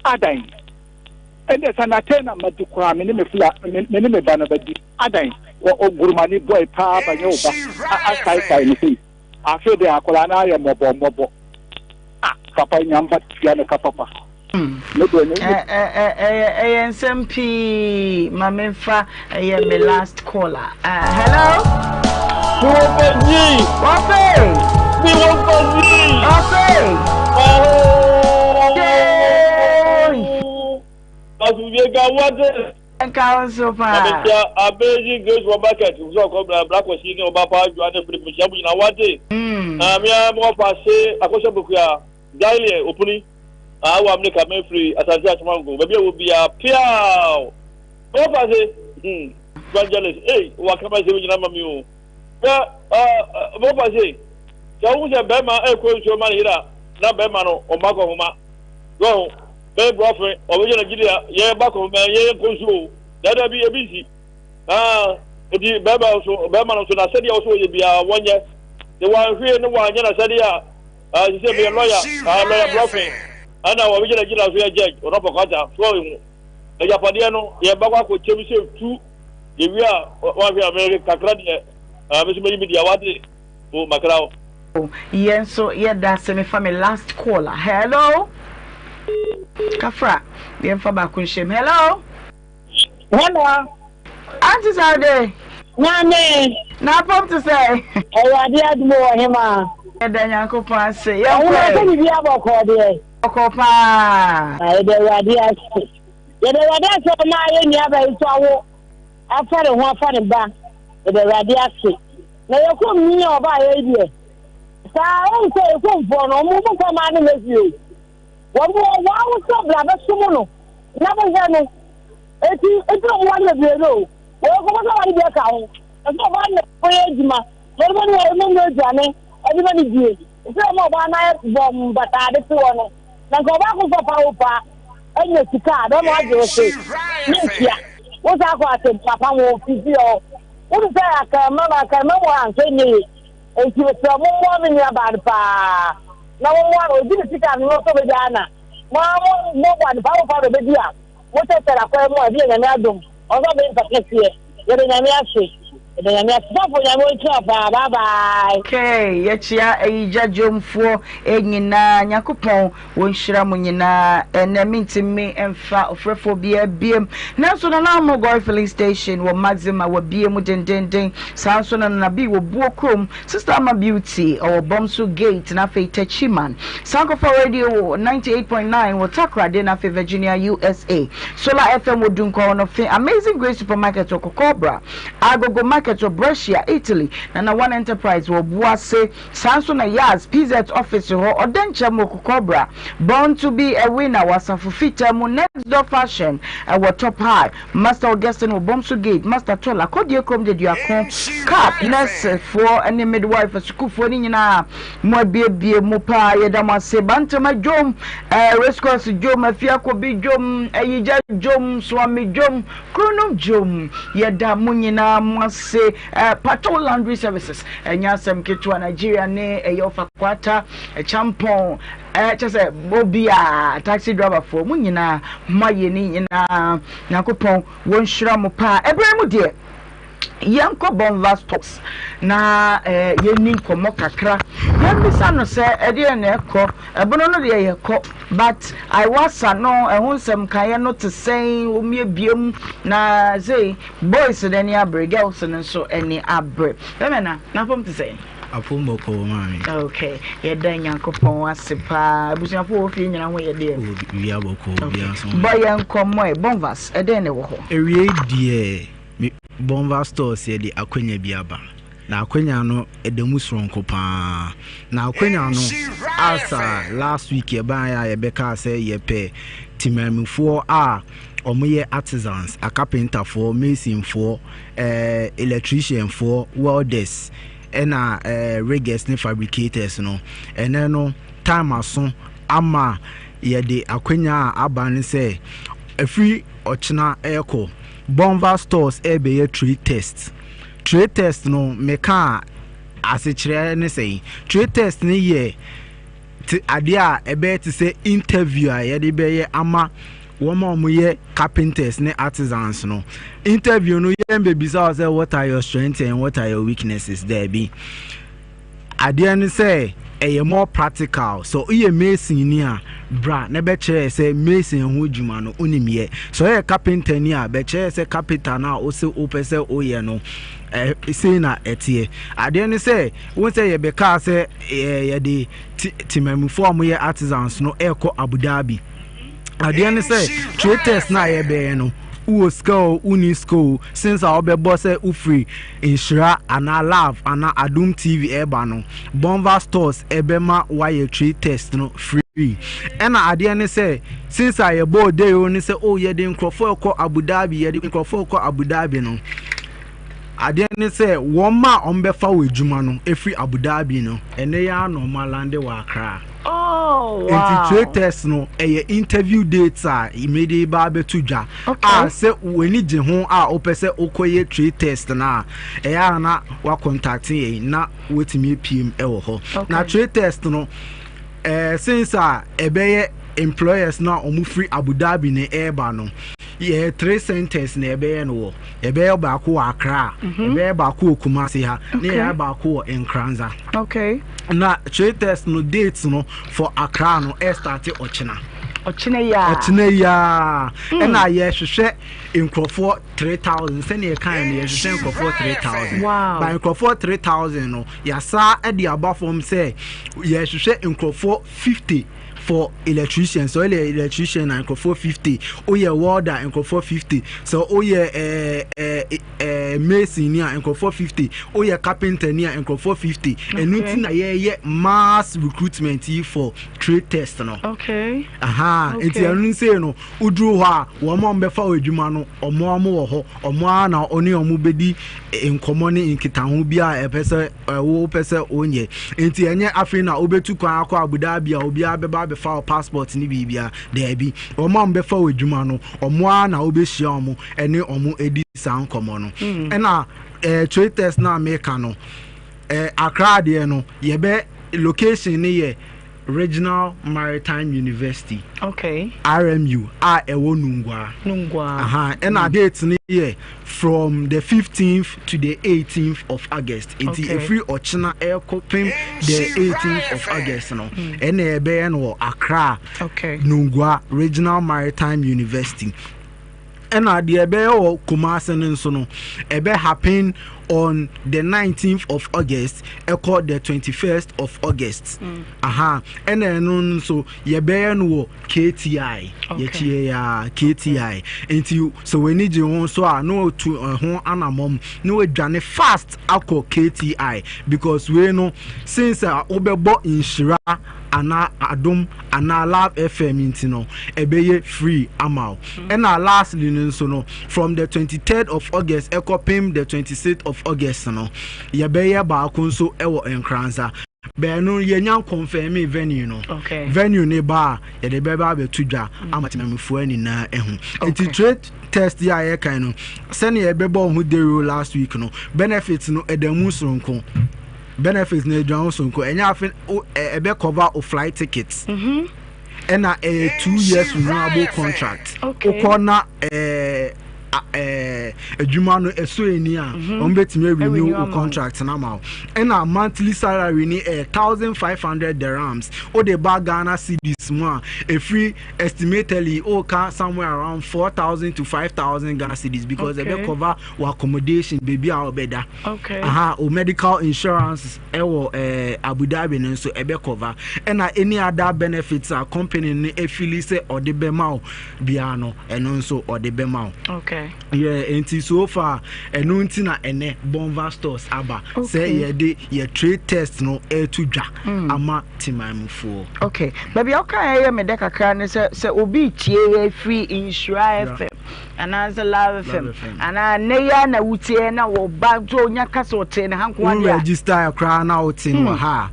adan ende sana tena matukwa mini me bana badi adan o gurmani boy pa ba nyoba asai ni afi de akola na ya mobo papa nyamba tiana ka papa
SMP Mamemfa my last caller. Hello?
awa mnika mefri atazia tumangu baby will be a piao opa se evangelist wakama se wina mami o opa se ya wu se be ma ko so ma Nhyira na be ma no o ma ko homa go be boyfriend o we na Nigeria ye ba ko ma ye ko so da bi ebisi odi be ma no so na se dia so ye bia wonye de wan hwe no wan nya na se dia se be lawyer boyfriend ana wa bijira jira so ya judge oropo kwata so yin e japade no ye bakwa ko chemi se tu ye wi a wa fi America kakra de mesu meyi media wade o makrao
yes so yeah that's me for my last caller. Hello Kafra the for back kun shem. Hello Auntie Saturday
Nane
na pop to say
Ewade admo Ohemaa
Danyankopon say
ya ko bi aboko de
okopa
ai de wadi ase ye de wadi ase ma ye ni aba iso awo afare ho afare ba de wadi ase na ye ko mi oba ye die sa o se ko fo no mu ko ma ne mezie wo wo so bra ba sumu no na ba je no eti mo wa ne bi no wo ko ma wadi be ka ho so ba ne ko ye jima wo mo ne mo jane e bi ni die so mo ba na bom batade to no na go ba ko papa opa enye sika do mo ajo se nikia wo sa ko ate papa wo fizi o wo se aka mama mo an se ni enti o so mo mi ni aba pa
na mo mo obi ni sika no so be jana mo one power be dia mo te tera kwa mo abi nyame adom ozo be mpakese ye be nyame afi bye bye.
Okay, yechia eija jomfo enyina nyakopon wonhira mo nyina enemintimi emfa ofrefo bia biem nanso na na mo go filling station wo maxima wo biem dendenden sanso na bi wo buokrom sister ma beauty or bomso gate na fe tachiman sanko for radio 98.9 wo takra de na fe Virginia USA Solar FM wo dunko no fe Amazing Grace supermarket or Cobra Agogo market or Brescia, Italy, and one enterprise will Boise, Samson Yaz, PZ office or Dencha Moko Cobra. Born to be a winner was a fufita next door fashion our top high. Master Augustine or Bomsu Gate, Master Tola, Kodia Crom de Diacon, Cap, less for any midwife for school for Nina, more baby, Mopa, Yadama Sebantama Jom, Rescos Jom, a Fiaco B Jom, a Yija Jom, Swami Jom, Chrono Jom, Yada Munina, must say patrol laundry services and yasam kitu Nigeria ne yofa kwata champon just say bobia taxi driver for mu nyina maye ni nyina nakopon won hira mo pa ebremu de yanko bomba stocks na yeni komo kakra yambisa no se ede na ekọ ebono no de yekọ but I was no ehun kan no to say omie biem na say boys de ni abre girls so any abre emena na pom to say
Afumo ko mami.
Okay, ye dan yankopon asepa abusuafo ofi nyina ho ye de
wi aboko bia so
boy yankomo e bonvas ede ne wo ho
ewie die Bomba stores ye di akwenya biaba na akwenya no edemu sronko pa na akwenya no asa last week ye ban ya ye beka say ye pe timamfo a omoye artisans a carpenter for mason for electrician for welders ena riggers ne fabricators no ene no time aso ama ye di akwenya aban say free ochina eko Bomba stores ebe trade test no meka asechire ne say trade test ne ye adia ebe to say interview a ye de be ama woman omoye carpenters ne artisans no interview no ye be bisa say what are your strengths and what are your weaknesses there be adia ne say a more practical so iye mason ni a bra na be chere say mason ho djuma no onimie so ye carpenter ni a be chere say carpenter na o se opese oye no say na etie ade ni say won say ye be ka say ye de timamu form ye artisans no eko Abu Dhabi ade ni say trade test na ye be no uo school uni school since I be boss free Nhyira ana love ana Adum TV eba no Bomba stores ebema why trade test no free and ade ne say since I board day oni say oh ye dey nkrofo ko Abu Dhabi ye dey nkrofo ko Abu Dhabi no ade ne say woma ombefa we djuma no efri Abu Dhabi no ene ya normal lande wa Accra.
Oh, wow.
Trade test no interview dates are immediately ba to ja. Say when ni je ho a opese okoye trade test na na wa contact ye na wetimi PM e wo ho. Na trade test no since ebeye employers na omu free Abu Dhabi ne eba no ye 3 centers na ebeye no ebeye ba ko Accra ebeye ba ko Kumasi ha ne ye ba ko Nkranza.
Okay.
Na trade test no dates no for Accra no start ochina ya na ye hwehwe nkrofo 3000 se ne kan ne hwehwe nkrofo 3000 by nkrofo 3000 no ya sa e di abafom se ye hwehwe nkrofo 50 for electricians so electrician and for 50 oh yeah welder and for 50 so oh yeah mason and for 50 oh yeah carpenter and for 50 and nothing na yeah mass recruitment for trade test no
okay
enti anu say no udru ho a wo mo mbefa odwuma no omo wo ho omo na oni omo bedi enkomo ne nkitaho bia epese wo pese onye enti enye afri na obetu kwan akọ Abu Dhabi a obi abeba befa passport ni bibia there be omo mbefa odwuma no omo na obehia omo ene omo edi san komo no na trade test na America no Accra de no ye be location ni ye
Regional Maritime University.
Okay.
RMU. Ewo Nungwa. And our dates here from the 15th to the 18th of August. It's a free Ochina air coping the 18th of August. No. And Accra.
Okay.
Nungwa Regional Maritime University. And the Ebe Kumasi Nsono Ebe happen on the 19th of August, echo the 21st of August. And then so Yebe no KTI. KTI. Until so we need you so I know to anamom no journey fast ako KTI because we know since Obebo Nhyira ana Adum ana Love FM intino ebeye free amal. And lastly so no from the 23rd of August echo pim the 26th of August no yebeye ba kunso ewo enkranza beno yenya confirm venue no venue ne ba ye de beba betudwa amatemamfo ani na ehu enti trade test ya ye kan no sene ye beba hu dey last week no benefits no edamu sonko benefits na edwan sonko enya afi ebe cover of flight tickets and a 2 years renewable contract okona adwuma no eso eni a on betime renew contract na ma and a monthly salary ni 1,500 dirhams o de ba Ghana cedis mo a free estimatedly o ka somewhere around 4,000 to 5,000 Ghana cedis because they cover wa accommodation baby a obeda o medical insurance ewo Abu Dhabi no so ebe cover and any other benefits a company ni efili se o de be ma bia no eno so o de be ma yeah, and so far, and nuntina ene Bomba stores aba say ye trade test no air to ja ama timamu for. Okay,
baby, okay, me deka kran say obi tie free insurance FM and as a Love FM and neya na wutie na wo ba jo nya kasa ote na hanko wa
register your crown na ote no ha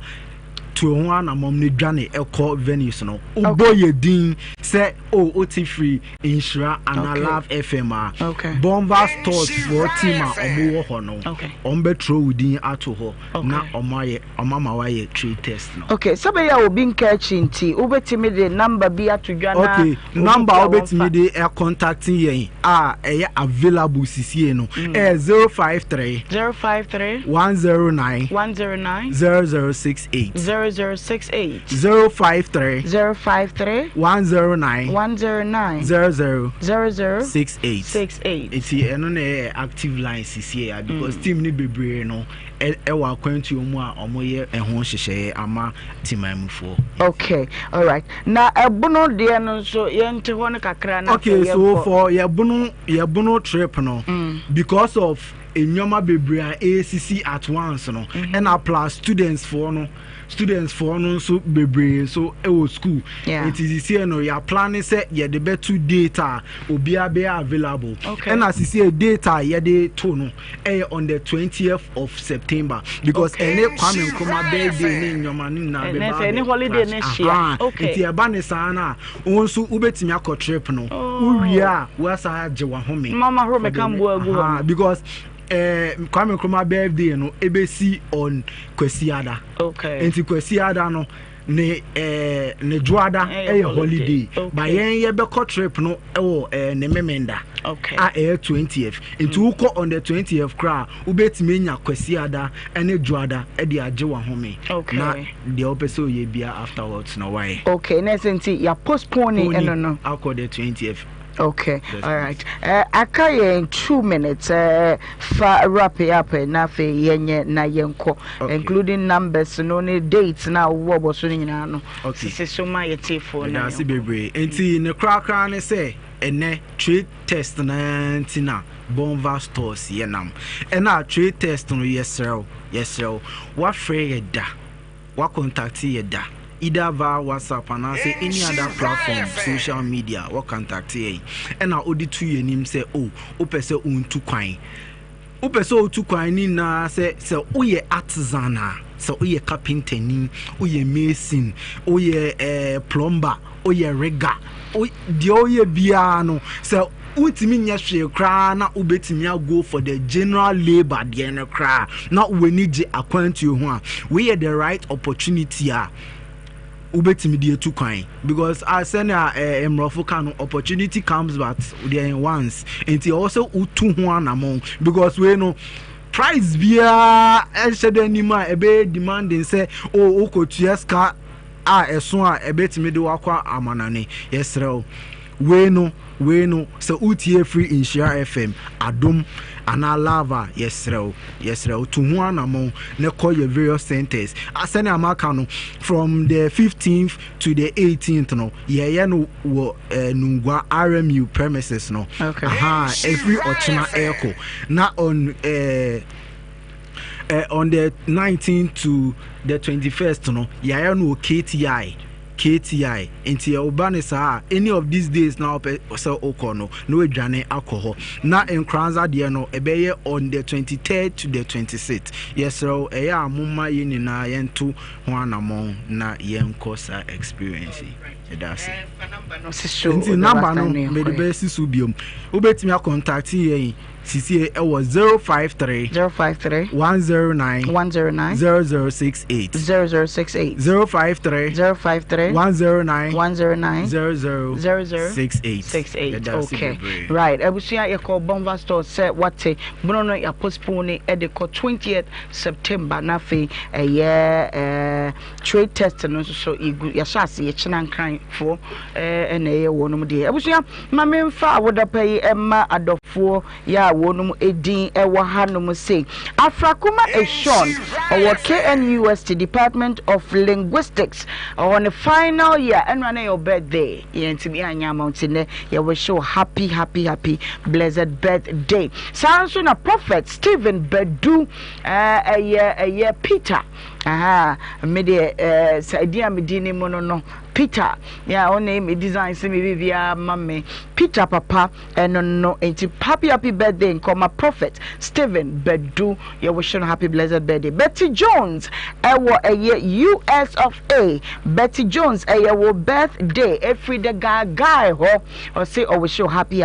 to one among the journey echo venues no boy din say oti free insura and Love FM Bomba stores for team omo ho no ombetro within ato ho na omaye omama waye trade test no so be ya obi nkachi nti obetimi de number bi atodwa na number obetimi de contacting yen available sisie no 053 109 0068 0068 053 109 0068 it's eno active line CCA because team ni bebre no ewa kwantu omu a omoye ehon hyehye ama timamfo. Okay, all right. Na ebono de no so yente ho no kakra na so for yebono trip no because of enyoma bebre a ACC at once no and a plus students for no so bebre so school it is here no ya planning say ye the better data obia be available and as you see data ye dey to no on the 20th of September because any kwame nkoma birthday ni nyoma ni na be ba any holiday next year it e ba ne sana wonso ubetimi akọ trip no uria wasa age wa home mama home kambo agu because kwame nkoma birthday no ebesi on Kwesiada enti Kwesiada no ne Juada holiday by yen be trip no ne memenda 20th enti uko on the 20th kra ubetimi nya Kwesiada ene Juada de age wa home na the opeso ye bia afterwards na why na senti ya postpone no akọ the 20th. Okay, all right. Akaye in 2 minutes. Wrap it up na fe yenye na yenko, including numbers, no ni dates na wo so nyina no. Okay. Se so ma yete for na. Na bebre. Enti ne krakra ne say ene trade test na ntina Bomba stores yenam. Ena trade test no yesero. What free yeda. What contact yeda. Either via WhatsApp and I say any other platform, social media, or contact ye. And I odi to ye name say, opese untu kwine. Opese untu kwine na say oye artisana, so oye carpenter ni, oye mason, oye plumber, oye rigger, oye biano, so ultimi nyahwe kra na ubetimi go for the general labor de na kra na we need akwantu ho a we the right opportunity a
ubetimi die tu kwan because I send emrofo kan opportunity comes but there once and also utu ho anamon because we know price bia ehede anima ebe demanding say okotua ska eso a ebetimi de wakwa amanane yesrel we no so utie free Nhyira FM adom ana lava yesrel to ho anamon ne call your various centers asene amaka no from the 15th to the 18th no ye no wo nungwa RMU premises no every ochina echo na on the 19th to the 21st no ye no KTI into your urbanisa any of these days now so okono no adwane alcohol na in Kranza de no ebeye on the 23rd to the 26th yes so eya mumma yini na yentu ho anamon na yenkosa experience that's it number no me the best subium ubetimi contact yen CCA was 053 109 0068 053 109 0068.
Okay, right. Ebusia ye call Bomba Store say what Bruno ya postpone e de 20th September na fe trade test no so igu ya shase ye china nkran for na ye wonum de ebusia ma memfa woda pay emma adofo ya wonum edin ewo hanom say Afrakuma Eshon or KNUST Department of Linguistics on the final year and run your birthday yentimi anya mountain you will show happy blessed birthday sounds na prophet Stephen Bedu a year Peter me de idea me dini mono no Peter yeah on name design se me via mame Peter papa no enti happy birthday in my prophet Stephen Bedu you wish you happy blessed birthday. Betty Jones a year US of A Betty Jones a year birthday every day guy ho or say oh wish you happy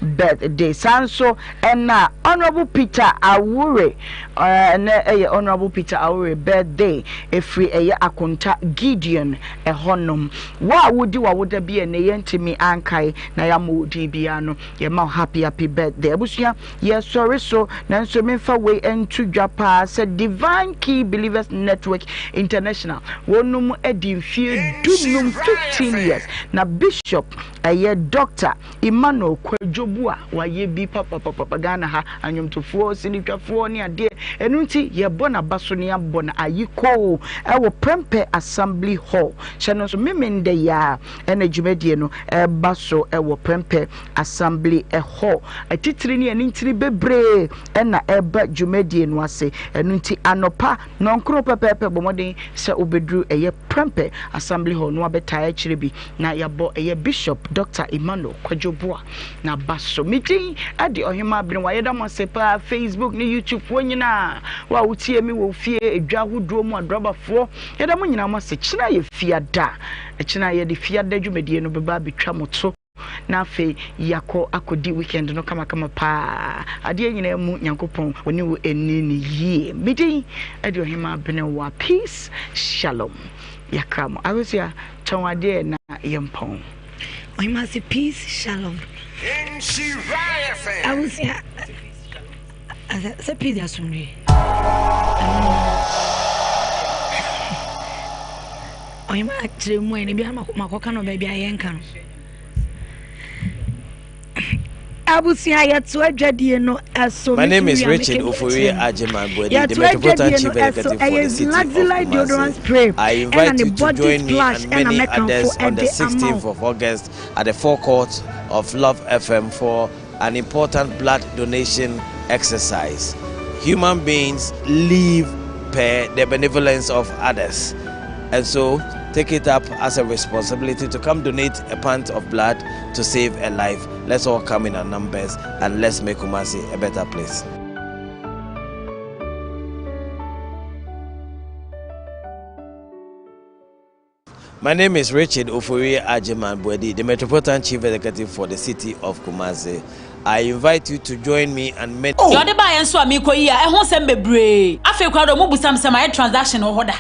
birthday sanso and honorable Peter Awure honorable Peter Awure birthday every a year akunta Gideon a honum wa would be a yentimi ankai na ya mudi biano ye ma happy birthday abusia yes sorry so nanso memfa way into Japan said Divine Key Believers Network International wonum edimfie dunum 15 years na bishop aye Dr. Emmanuel Kwadwobua wa ye bi papa Ghana ha anyomtofo sinitwafo ni ade enunti ye bona baso ne abona ayiko ewo Prempe Assembly Hall chano so memende ya enadwumedie no baso ewo Prempe Assembly Hall atitiri ni anintiri bebre ena eba dwumedie no ase enunti anopa nonkro pepepe bomoden se obedru eye Prempe Assembly Hall no abeta akire bi na yabo eye Bishop Dr. Emmanuel Kwadwobua na baso meeting ade Ohemaa Benewaa yeda mo sepa Facebook ni YouTube fo nyina wa utie mi wo fie edwa hodo mu adrobafo yeda mo nyina mo se kina ye fiada kina ye de fiada dwumedie no beba betwa moto na fe yako akodi weekend no kama pa ade nyina mu Nyankopon woni wo enini yie meeting ade Ohemaa Benewaa peace shalom yakamo awosia tawade na yempon
Ohemaa say peace shalom
Nhyira FM
awosia say peace asumre Ohemaa tremu ene bia makoka no ba bia yenka no abusia yeto adwadie no eso.
My name is Richard Ofori Ajimabwedi, the Metropolitan Chief Executive for the city of Kumasi. I invite you to join me and many others on the 16th of August at the forecourt of Love FM for an important blood donation exercise. Human beings live per the benevolence of others, and so take it up as a responsibility to come donate a pint of blood to save a life. Let's all come in our numbers and let's make Kumasi a better place. My name is Richard Ofori Ajimabwedi, the Metropolitan Chief Executive for the city of Kumasi. I invite you to join me and meet.
Oh, you're the buyer and so amigo here. I won't send me brave. I feel crowd of Mubusam some transaction or order.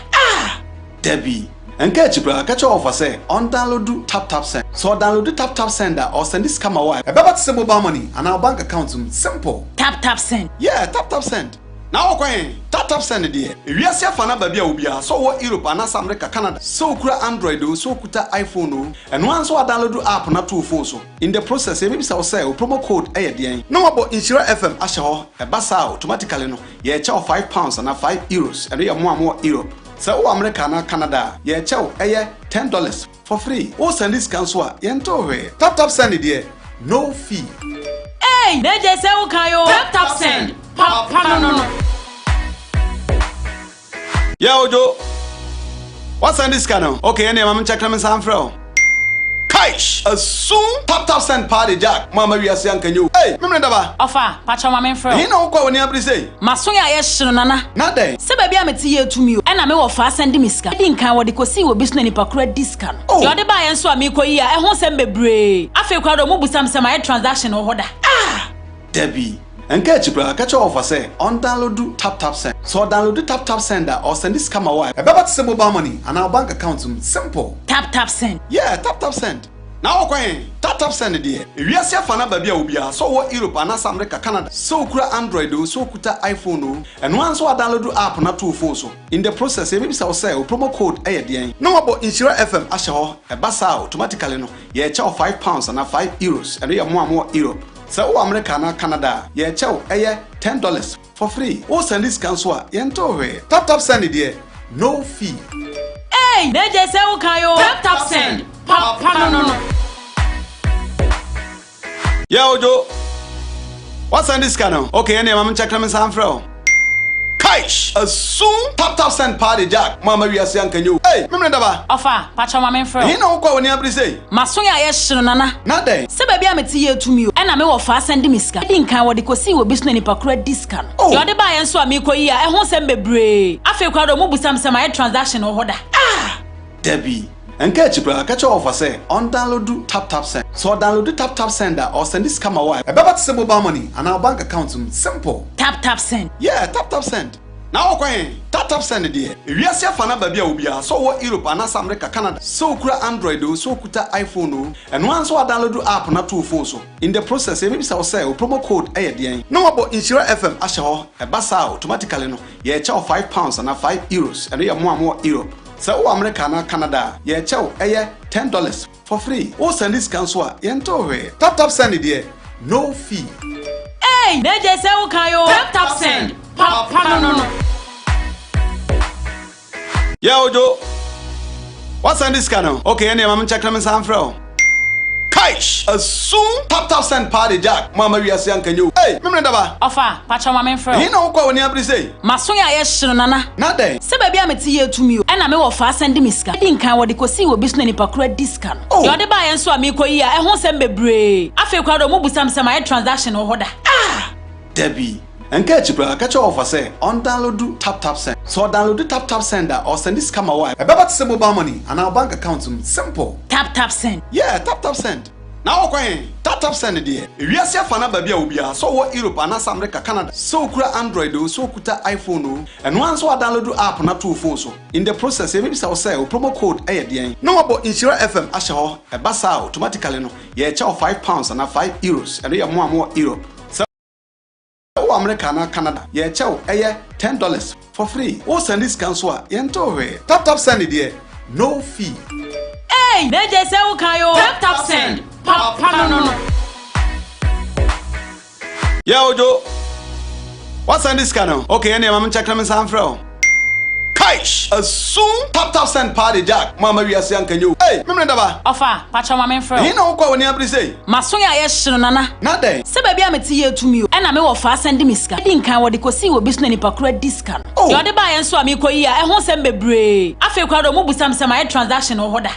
Debbie.
Enke chipra catch off say on download tap send. So download tap send or send this camera wire. About to mobile money and our bank account simple.
Tap send.
Yeah, tap send. Now okay, tap send there. If you see a fan baby ubia, so what Europe and America, Canada, so kura Android, so kuta iPhone, and once I download the app not too full so. In the process, maybe I'll say promo code ADN. No about Nhyira FM Ashaho, a basa automatically no. Yeah, chow £5 and €5, and we are more Europe. So America and Canada, yeah, chow $10 for free. Oh, send this cancel, yento tap send it there, no fee.
Hey, they just say okay, tap send. No.
Yeah, Ojo. What's on this channel? Okay, anyway, I'm checking my sound from. Kaish, as soon tap send party jack. Mama, we are saying can you? Hey, remember that?
Offer, patch on my friend.
You know what when you say?
Masoya yes, nana.
Not there.
Say baby, I'm here to me, and I'm a fast and miska. I didn't count what they could see with business in credit discount. You're the buy and so amico here. I won't send me brave. I feel quite a move with some transaction or order.
Debbie. And catch you offer say on download tap send. So download tap sender or send this camera wire. About to mobile money and our bank account simple.
Tap send.
Yeah, tap send. Now okay, tap send there. If you see a fan baby ubia, so what Europe and America, Canada, so kura Android, so kuta iPhone, and once I download the app not too full so. In the process, maybe I'll say promo code ADN. No about Nhyira FM Ashaho, a basa automatically no. Yeah, chow £5 and €5, and we are more Europe. So America and Canada, yeah, chow $10 for free. Oh, send this cancel, yento tap send it there, no fee.
Hey, they just say okay, tap send. No.
Yeah, Ojo. What's on this channel? Okay, anyway, I'm checking my sound from. Kaish, as soon tap send party jack. Mama, we are saying can you? Hey, remember that?
Offer, patch on my friend.
You know what when you say?
Masoya yes, nana.
Not there.
Say baby, I'm here to me, and I'm a fast and miska. I didn't count what they could see with business in credit discount. You're the buy and so amico here. I won't send me brave. I feel quite a move with some transaction or order.
Debbie. And catch you offer say on download tap send. So download tap sender or send this camera wire. About to mobile money and our bank account simple.
Tap send.
Yeah, tap send. Now okay, tap send there. If you see a fan baby ubia, so what Europe and America, Canada, so kura Android, so kuta iPhone, and once I download the app not too full so. In the process, maybe I'll say promo code ADN. No about Nhyira FM Ashaho, a basa automatically no. Yeah, chow £5 and €5, and we are more Europe. So America and Canada, yeah, chow $10 for free. Oh, send this cancel, yento tap send it there, no fee.
Hey, they just say okay, tap send. No.
Yeah, Ojo. What's on this channel? Okay, anyway, I'm checking my sound from. Kaish, as soon tap send party jack. Mama, we are saying can you? Hey, remember that?
Offer, patch on my friend.
You know what when you say?
Masoya yes, nana.
Not there.
Say baby, I'm here to me, and I'm a fast and miska. I didn't count what they could see with business in credit discount. You're the buy and so amico here. I won't send me brave. I feel quite a move with some transaction or order.
Debbie. And catch you offer say on download tap send. So download tap sender or send this camera wire. About to mobile money and our bank account simple.
Tap send.
Yeah, tap send. Now okay, tap send there. If you see a fan baby ubia, so what Europe and America, Canada, so kura Android, so kuta iPhone, and once I download the app not too full so. In the process, maybe I'll say promo code ADN. No about Nhyira FM Ashaho, a basa automatically no. Yeah, chow £5 and €5, and we are more Europe. America and Canada, yeah, chow $10 for free. Oh, send this cancel, yento tap send it there, no fee.
Hey, they just say okay, tap send. No.
Yeah, Ojo. What's on this channel? Okay, anyway, I'm checking my sound from. Kaish, as soon tap send party jack. Mama, we are saying can you? Hey, remember that?
Offer, patch on my friend.
You know what when you say?
Masoya yes, nana.
Not there.
Say baby, I'm here to me, and I'm a fast and miska. I didn't count what they could see with business in credit discount. You're the buy and so amico here. I won't send me brave. I feel quite a move with some transaction or order.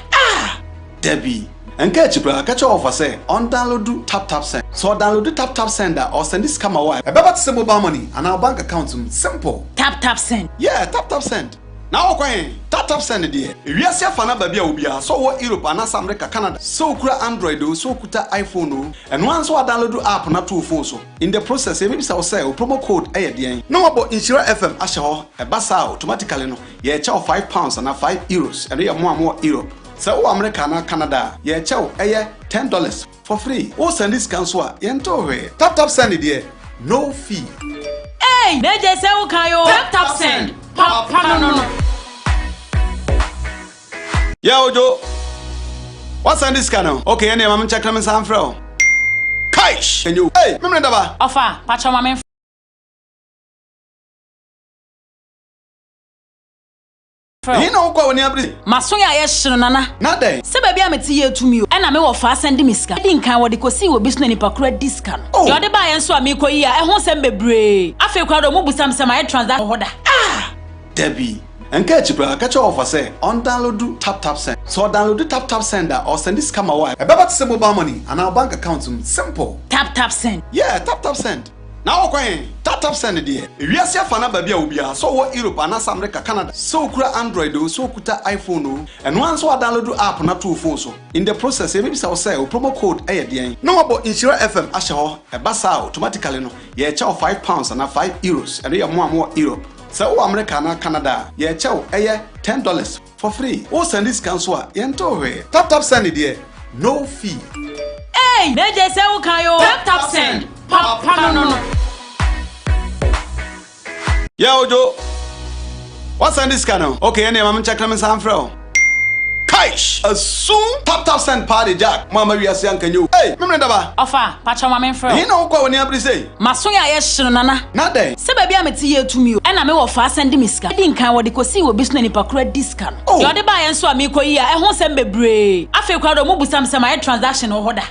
Debbie. And catch you offer say on download tap send. So download tap sender or send this camera wire. About to mobile money and our bank account simple.
Tap send.
Yeah, tap send. Now okay, tap send the wiase afa na ba bia obia so wo Europe anasa America Canada so kura Android o so kuta iPhone o and once wa download app na to phone so in the process e maybe say promo code den no about Nhyira FM ahye ho e basa automatically no ye cha £5 and €5 and ye more Europe so wo America na Canada ye cha $10 for free o send this cancel a ye nto we tap send the no fee.
Hey, they just say okay yo tap send papa no.
Yeah, Ojo. What's on this channel? Okay, any mama check them some fro. Kaish. Can you? Hey, me daba.
Offer, pacha mama.
You know kwa woni abri.
Masoya ye hye nana.
Na den.
Se ba bia meti ye tumi o. E na me wo fa send me sika. Di nkan wo de kosi wo bisu na nipa kura discount. Yo de ba ye nso a me koyi a e ho sem bebre. Afi kwa do mo busam sem a transaction hoda.
Debbie. Enke chibra catch offer say on download tap send. So download tap sender or send this camera wire. About to mobile money and our bank account simple.
Tap send.
Yeah, tap send. Now okay, tap send there. Wiase afa na ba bia obia so wo Europe anasa America Canada. So kura Android o so kuta iPhone o and once wa download app na to phone so. In the process e maybe say promo code den. No about Nhyira FM ahye ho e basa automatically no. Ye cha £5 and €5 and ye more Europe. So America na Canada, ye chow $10 for free. O send this cancel a yento we. Tap send there, no fee.
Hey, they just say okay yo tap send. Papa no.
Yeah, Ojo. What's on this channel? Okay, any mama check them some fro. Kaish. Soon tap send party jack. Mama we are saying can you? Hey, me daba.
Offer, pacha mama fro.
You know kwa woni abri say.
Masoya ye hye nana.
Na den.
Se ba bia meti ye tumi o. E na me wo fa send me sika. Di nkan wo de kosi wo bisu na nipa kura discount. Yo de ba ye nso a me koyi a e ho sem bebre. Afi kwa do mo busam sem a transaction hoda.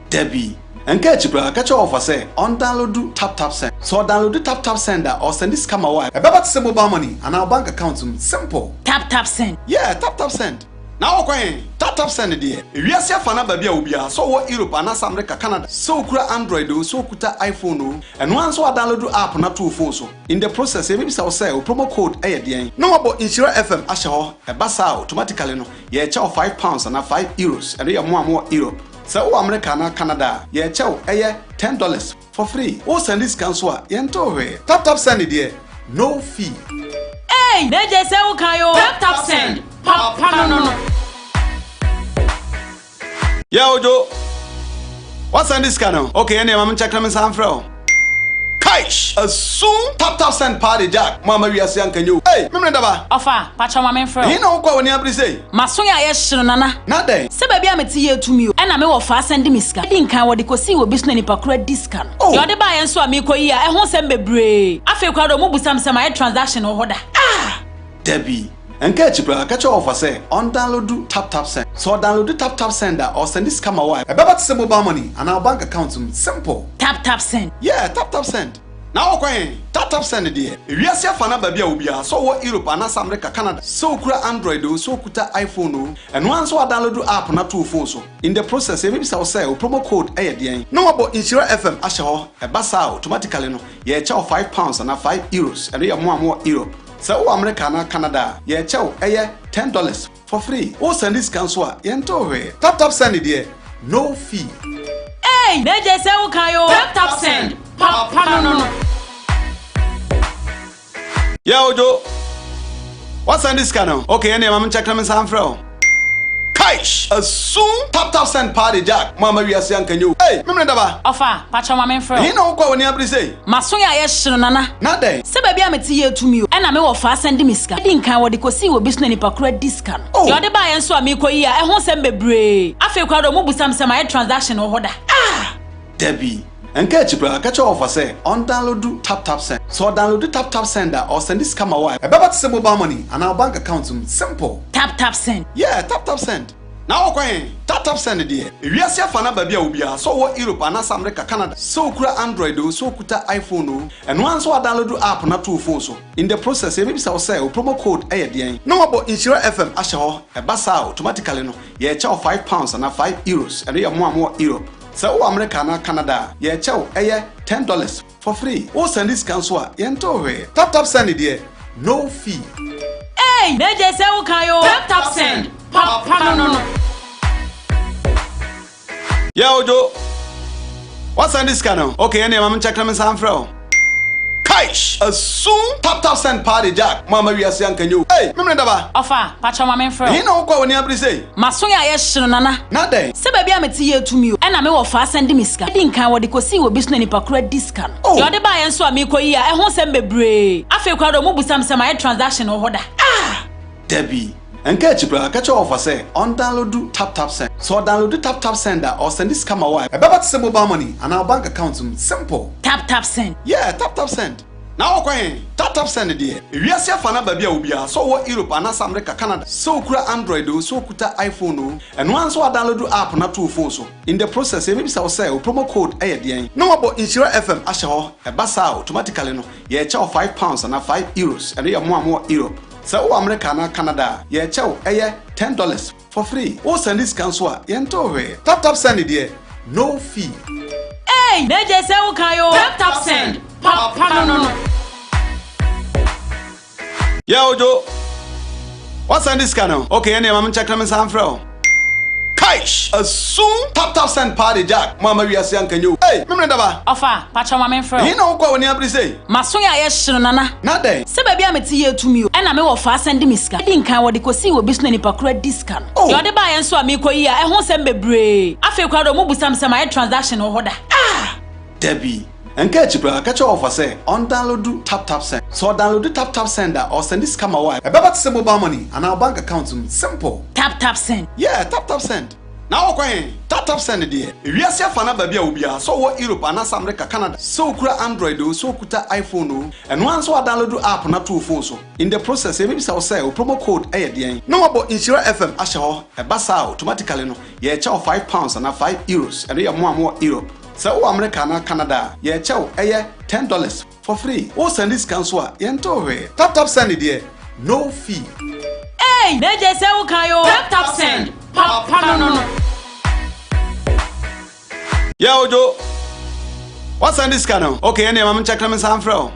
Debbie. Enke chibra catch offer say on download tap send. So download tap sender or send this camera wire. About to mobile money and our bank account simple.
Tap send.
Yeah, tap send. Now okay, tap send there. Wiase afa na ba bia obia so wo Europe anasa America Canada. So kura Android o so kuta iPhone o and once wa download app na to phone so. In the process e maybe say promo code den. No about Nhyira FM ahye ho e basa automatically no. Ye cha £5 and €5 and ye more Europe. So America na Canada, ye cha $10 for free. O send this cancel a yento we. Tap send there, no fee.
Hey, they just say okay yo tap send. Papa no.
Yeah, Ojo. What's on this channel? Okay, any mama check them some fro. Kaish. Soon tap send party jack. Mama we are saying can you? Hey, me daba.
Offer, pacha mama fro.
You know kwa woni abri say.
Masoya ye hye nana.
Na den.
Se ba bia meti ye tumi o. E na me wo fa send me sika. Di nkan wo de kosi wo bisu na nipa kura discount. Yo de ba ye nso a me koyi a e ho sem bebre. Afi kwa do mo busam sem a transaction hoda.
Debbie. Enke chibra catch offer say on download tap send. So download tap sender or send this camera wire. About to mobile money and our bank account simple.
Tap send.
Yeah, tap send. Now okay, tap send there. Wiase afa na ba bia obia so wo Europe anasa America Canada. So kura Android o so kuta iPhone o and once wa download app na to phone so. In the process e maybe say promo code den. No about Nhyira FM ahye ho e basa automatically no. Ye cha £5 and €5 and ye more Europe. So America na Canada, ye cha $10 for free. O send this cancel a yento we. Tap send there, no fee.
Hey, they just say okay yo tap send. Papa no.
Yeah, Ojo. What's on this channel? Okay, any mama check them some fro. Kaish. Soon tap send party jack. Mama we are saying can you? Hey, me daba.
Offer, pacha mama fro.
You know kwa woni abri say.
Masoya ye hye nana.
Na den.
Se ba bia meti ye tumi o. E na me wo fa send me sika. Di nkan wo de kosi wo bisu na nipa kura discount. Yo de ba ye nso a me koyi a e ho sem bebre. Afi kwa do mo busam sem a transaction hoda.
Debbie. Enke chibra catch offer say on download tap send. So download tap sender or send this camera wire. About to mobile money and our bank account simple.
Tap send.
Yeah, tap send. Now okay, tap send there. Wiase afa na ba bia obia so wo Europe anasa America Canada. So kura Android o so kuta iPhone o and once wa download app na to phone so. In the process e maybe say promo code den. No about Nhyira FM ahye ho e basa automatically no. Ye cha £5 and €5 and ye more Europe. So America na Canada, ye cha $10 for free. O send this cancel a yento we. Tap send there, no fee.
Hey, they just say okay yo. Tap send. Papa no.
Yeah, Ojo. What's on this channel? Okay, any mama check them some fro. Kaish, a soon tap send party jack. Mama we are saying can you? Hey, remember that?
Ofa, pacha mama fro.
You know what when you have say?
Masoya yeshino nana.
Not day.
Se baby ameti ye to me. And I'm off fast send miska. Didn't can what they see will be snowy pacred discount. Oh, you're the buy and so amico here. I won't send bebre. I feel crowd of some transaction or order. Ah,
Debbie. And catch you, catch your offer say on download do tap send. So download the tap sender or send this camera wire. About to send mobile money and our bank account simple.
Tap send.
Yeah, tap send. Now okay, tap send the dear. If you see a fan baby ubia, so what Europe and America, Canada, so kura Android, so kuta iPhone, and once what download do app na true phone so. In the process, maybe say promo code ADN. No about Nhyira FM ashaho a basa automatically no. Yeah, chow £5 and €5 and you more Europe. So America and Canada, yeah, chow $10 for free. Oh, send this cancel, yentore. Tap send it there, no fee.
Hey, they just say okay yo. Tap send. Papa no.
Yeah, Ojo. What's on this channel? Okay, any mama check them some fro. Kaish, a soon tap send party jack. Mama we are saying can you? Hey, remember that?
Ofa, pacha mama fro.
You know what when you have say?
Masoya yeshino nana.
Not day.
Se baby ameti ye to me. And I'm off fast send miska. Didn't can what they see will be snowy pacred discount. Oh, you're the buy and so amico here. I won't send bebre. I feel crowd of some transaction or order. Ah,
Debbie. And catch you, catch your offer say on download do tap send. So download the tap sender or send this camera wire. About to send mobile money and our bank account simple.
Tap send.
Yeah, tap send. Now okay, tap send the dear. If you see a fan baby ubia, so what Europe and America, Canada, so kura Android, so kuta iPhone, and once what download do app na true phone so. In the process, maybe say promo code ADN. No about Nhyira FM ashaho a basa automatically no. Yeah, chow £5 and €5 and you more Europe. So America and Canada, yeah, chow $10 for free. Oh, send this cancel, yentore. Tap send it there, no fee.
Hey, they just say okay yo. Tap send. Papa no.
Yeah, Ojo. What's on this channel? Okay, any mama check them some fro.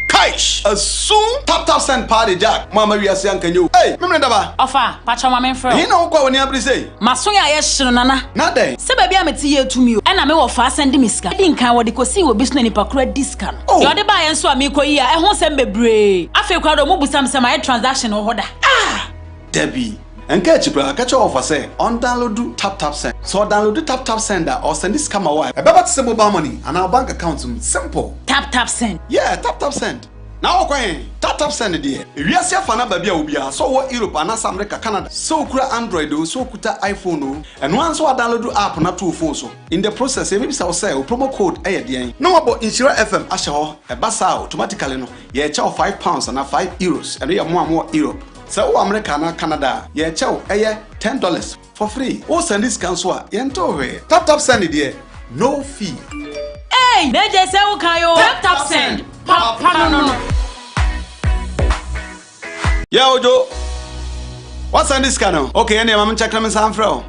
Kaish, a soon tap send party jack. Mama we are saying can you? Hey, remember that?
Ofa, pacha mama fro.
You know what when you have say?
Masoya yeshino nana.
Not day.
Se baby ameti ye to me. And I'm off fast send miska. Didn't can what they see will be snowy pacred discount. Oh, you're the buy and so amico here. I won't send bebre. I feel crowd of some transaction or order. Ah,
Debbie. And catch you, catch your offer say on download do tap send. So download the tap sender or send this camera wire. About to send mobile money and our bank account simple.
Tap send.
Yeah, tap send. Now okay, tap send the dear. If you see a fan baby ubia, so what Europe and America, Canada, so kura Android, so kuta iPhone, and once what download do app na true phone so. In the process, maybe say promo code ADN. No about Nhyira FM ashaho a basa automatically no. Yeah, chow £5 and €5 and you more Europe. So America and Canada, yeah, chow $10 for free. Oh, send this cancel, yentore. Tap send it there, no fee.
Hey, they just say okay yo. Tap send. Papa no.
Yeah, Ojo. What's on this channel? Okay, any mama check them some fro.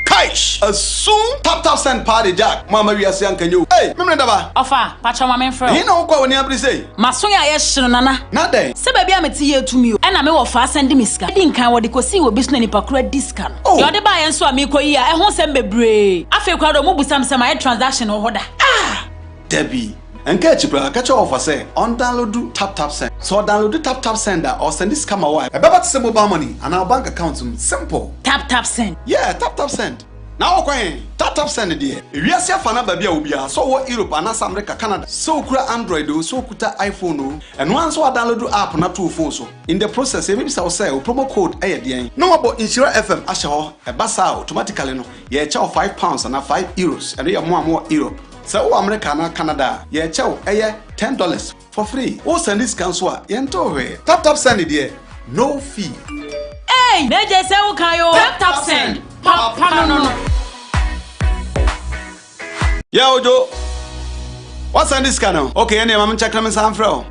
Kaish, a soon tap send party jack. Mama we are saying can you? Hey, remember that?
Ofa, pacha mama fro.
You know what when you have say?
Masoya yeshino nana.
Not day.
Se baby ameti ye to me. And I'm off fast send miska. Didn't can what they see will be snowy pacred discount. Oh, you're the buy and so amico here. I won't send bebre. I feel crowd of some transaction or order. Ah,
Debbie. And catch you, catch your offer say on download do tap send. So download the tap sender or send this camera wire. About to send mobile money and our bank account simple.
Tap send.
Yeah, tap send. Now okay, tap send it there. If you see a fan baby ubia, so what Europe and America, Canada, so kura Android, so kuta iPhone, and once what download do app na true phone so. In the process, maybe say promo code ADN. No about Nhyira FM ashaho a basa automatically no. Yeah, chow £5 and €5 and you more Europe. So America and Canada, yeah, chow $10 for free. Oh, send this cancel, yentore. Tap send it there, no fee.
Hey, they just say okay yo. Tap send. Papa no.
Yeah, Ojo. What's on this channel? Okay, any mama check them some fro.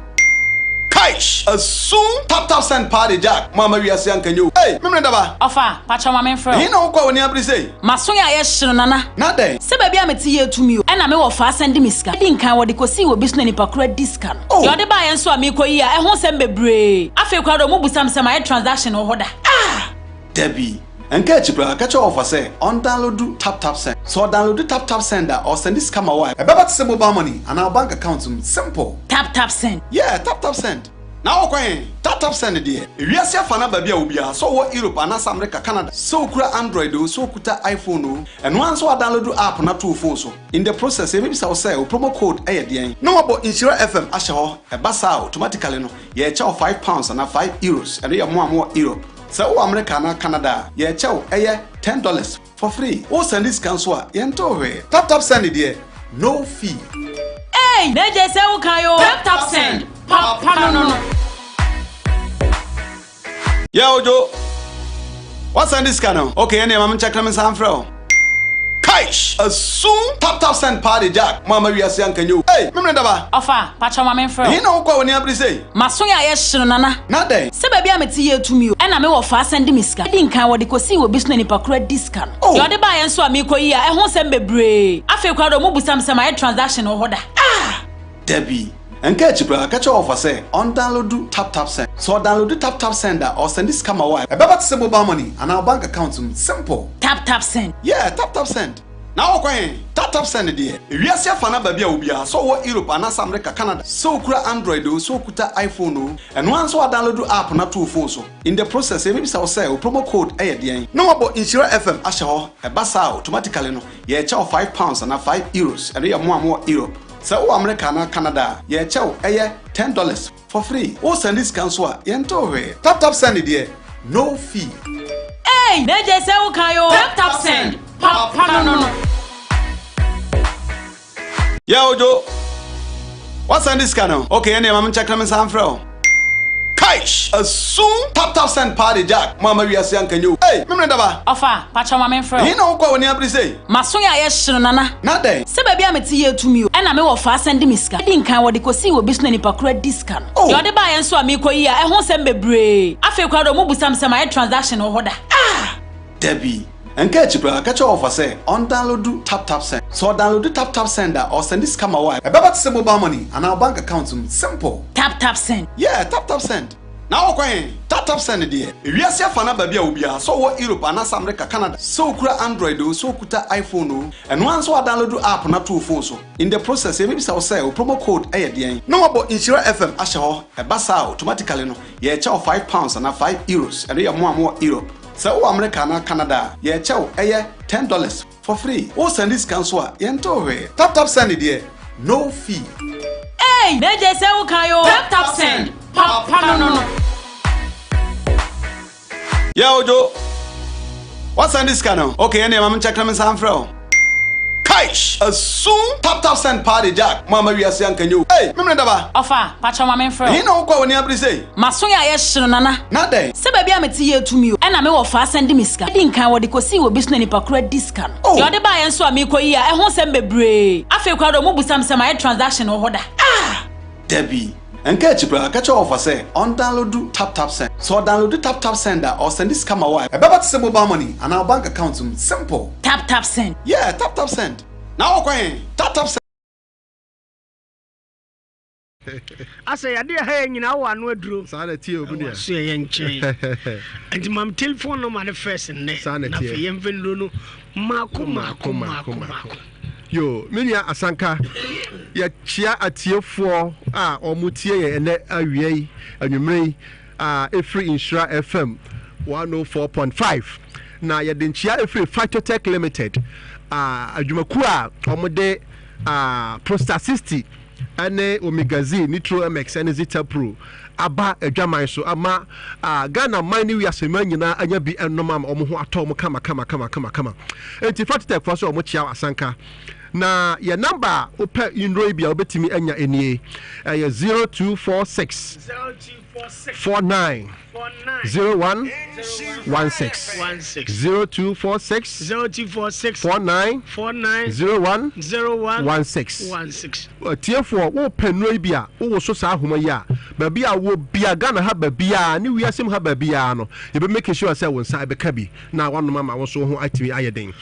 Kaish, a soon tap send party jack. Mama, we are saying, can you? Hey, Mimrendaba.
Ofa, Pacha Mamma Fro.
You know what when you say?
Masuya yes, Nana.
Not there.
Se baby, I'm a tea to me, and I'm a fast and miska. I didn't count what they could see with business in Pacred discount. Oh, you're the buy and so amico here. I won't send me bray. I feel crowd of mobile some transaction or order. Ah,
Debbie. And catch your offer say on download tap send. So download the tap sender or send this camera wire. About to mobile money and our bank account simple.
Tap send.
Yeah, tap send. Now okay, tap send dear. If you see fana baby ubia, so what Europe and America, Canada, so kura Android, so kuta iPhone, and once I download the app na 2 phones. In the process, maybe so say promo code ADN. No about Nhyira FM asho a basa automatically no. Yeah, chow £5 and €5 and you more Europe. So America na Canada, yeah chow $10 for free. Oh send this cancel, yento tap send it dear. No fee.
Hey, they just say okay, tap send. No.
Yeah, Ojo. What's on this channel? Okay, any mama check them some from. Kaish, a soon tap send party jack. Mama, we are saying, can you? Hey, Mimrendaba.
Ofa, Pacha Mamma Fro.
You know what when you say?
Masuya yes, Nana.
Not there.
Se baby, I'm a tea to me, and I'm a fast and miska. I didn't count what they could see with business in Pacred discount. Oh, you're the buy and so amico here. I won't send me bray. I feel crowd of mobile some transaction or order. Ah,
Debbie. And catch your offer say on download tap send. So download the tap sender or send this camera wire. About to mobile money and our bank account simple.
Tap send.
Yeah, tap send. Now okay, tap send dear. If you see fana baby ubia, so what Europe and America, Canada, so kura Android, so kuta iPhone, and once I download the app na 2 phones. In the process, maybe so say promo code ADN. No about Nhyira FM asho a basa automatically no. Yeah, chow £5 and €5 and you more Europe. So America na Canada, yeah chow $10 for free. Oh send this cancel, yento tap send it dear. No fee.
Hey, they just say okay, tap send. No.
Yeah, Ojo. What's on this channel? Okay, any mama check them some from. Kaish, a soon tap send party jack. Mama, we are saying, can you? Hey, Mimrendaba.
Ofa, Pacha Mamma Fro.
You know what when you say?
Masuya yes, Nana.
Not there.
Se baby, I'm a tea to me, and I'm a fast and miska. I didn't count what they could see with business in Pacred discount. Oh, you're the buy and so amico here. I won't send me bray. I feel crowd of mobile some transaction or order. Ah,
Debbie. And catch your offer say on download tap send. So download the tap sender or send this camera wire. About to mobile money and our bank account simple.
Tap send.
Yeah, tap send. Now okay, tap send dear. If you see fana baby ubia, so what Europe and America, Canada, so kura Android, so kuta iPhone, and once I download the app na 2 phones. In the process, maybe so say promo code ADN. No about Nhyira FM asho a basa automatically no. Yeah, chow £5 and €5 and you more Europe. So America na Canada, yeah chow $10 for free. Oh send this cancel, yento tap send it dear. No fee.
Hey, they just say okay, tap send. No.
Yeah, Ojo. What's on this channel? Okay, any mama check them some from. Kaish, a soon tap send party jack. Mama, we are saying, can you? Hey, Mimrendaba.
Ofa, Pacha Mamma Fro.
You know what when you say?
Masuya yes, Nana.
Not there.
Se baby, I'm a tea to me, and I'm a fast and miska. I didn't count what they could see with business in Pacred discount. Oh, you're the buy and so amico here. I won't send me bray. I feel crowd of mobile some transaction or order. Ah,
Debbie. And catch your offer say on download tap send. So download the tap sender or send this camera wire. About to mobile money and our bank account simple.
Tap send.
Yeah, tap send. Now okay, tap send.
I say I dear hey you know one word drew.
Sanity obunia.
Say yenche. And my telephone no manifest and next.
Sanity.
Yemvendo mako.
Yo, minya asanka ya chia atiefo a omutie ye ene awie anwumrei every Nhyira FM 104.5 na ya denchia every Phytotech Limited adwumaku a omode Prostar60 ane Omega-Z Nitro MX ane Zeta Pro aba adwaman so ama Ghana mine wi asema nyina anya bi enoma omo ho atom kama enti Phytotech for so omo chia asanka na your number open in Robia obetimi anya enie 0246
49 01 16 0246 49 01 16 tiefoɔ wo pɛnuro bi a wo so saa ahoma yi a baabi a wo bia Ghana ha baabi a ne wiasem ha baabi a no yɛbɛ make sure sɛ wo nsa bɛka bi na wanom ama wo so ho atimi ayɛ den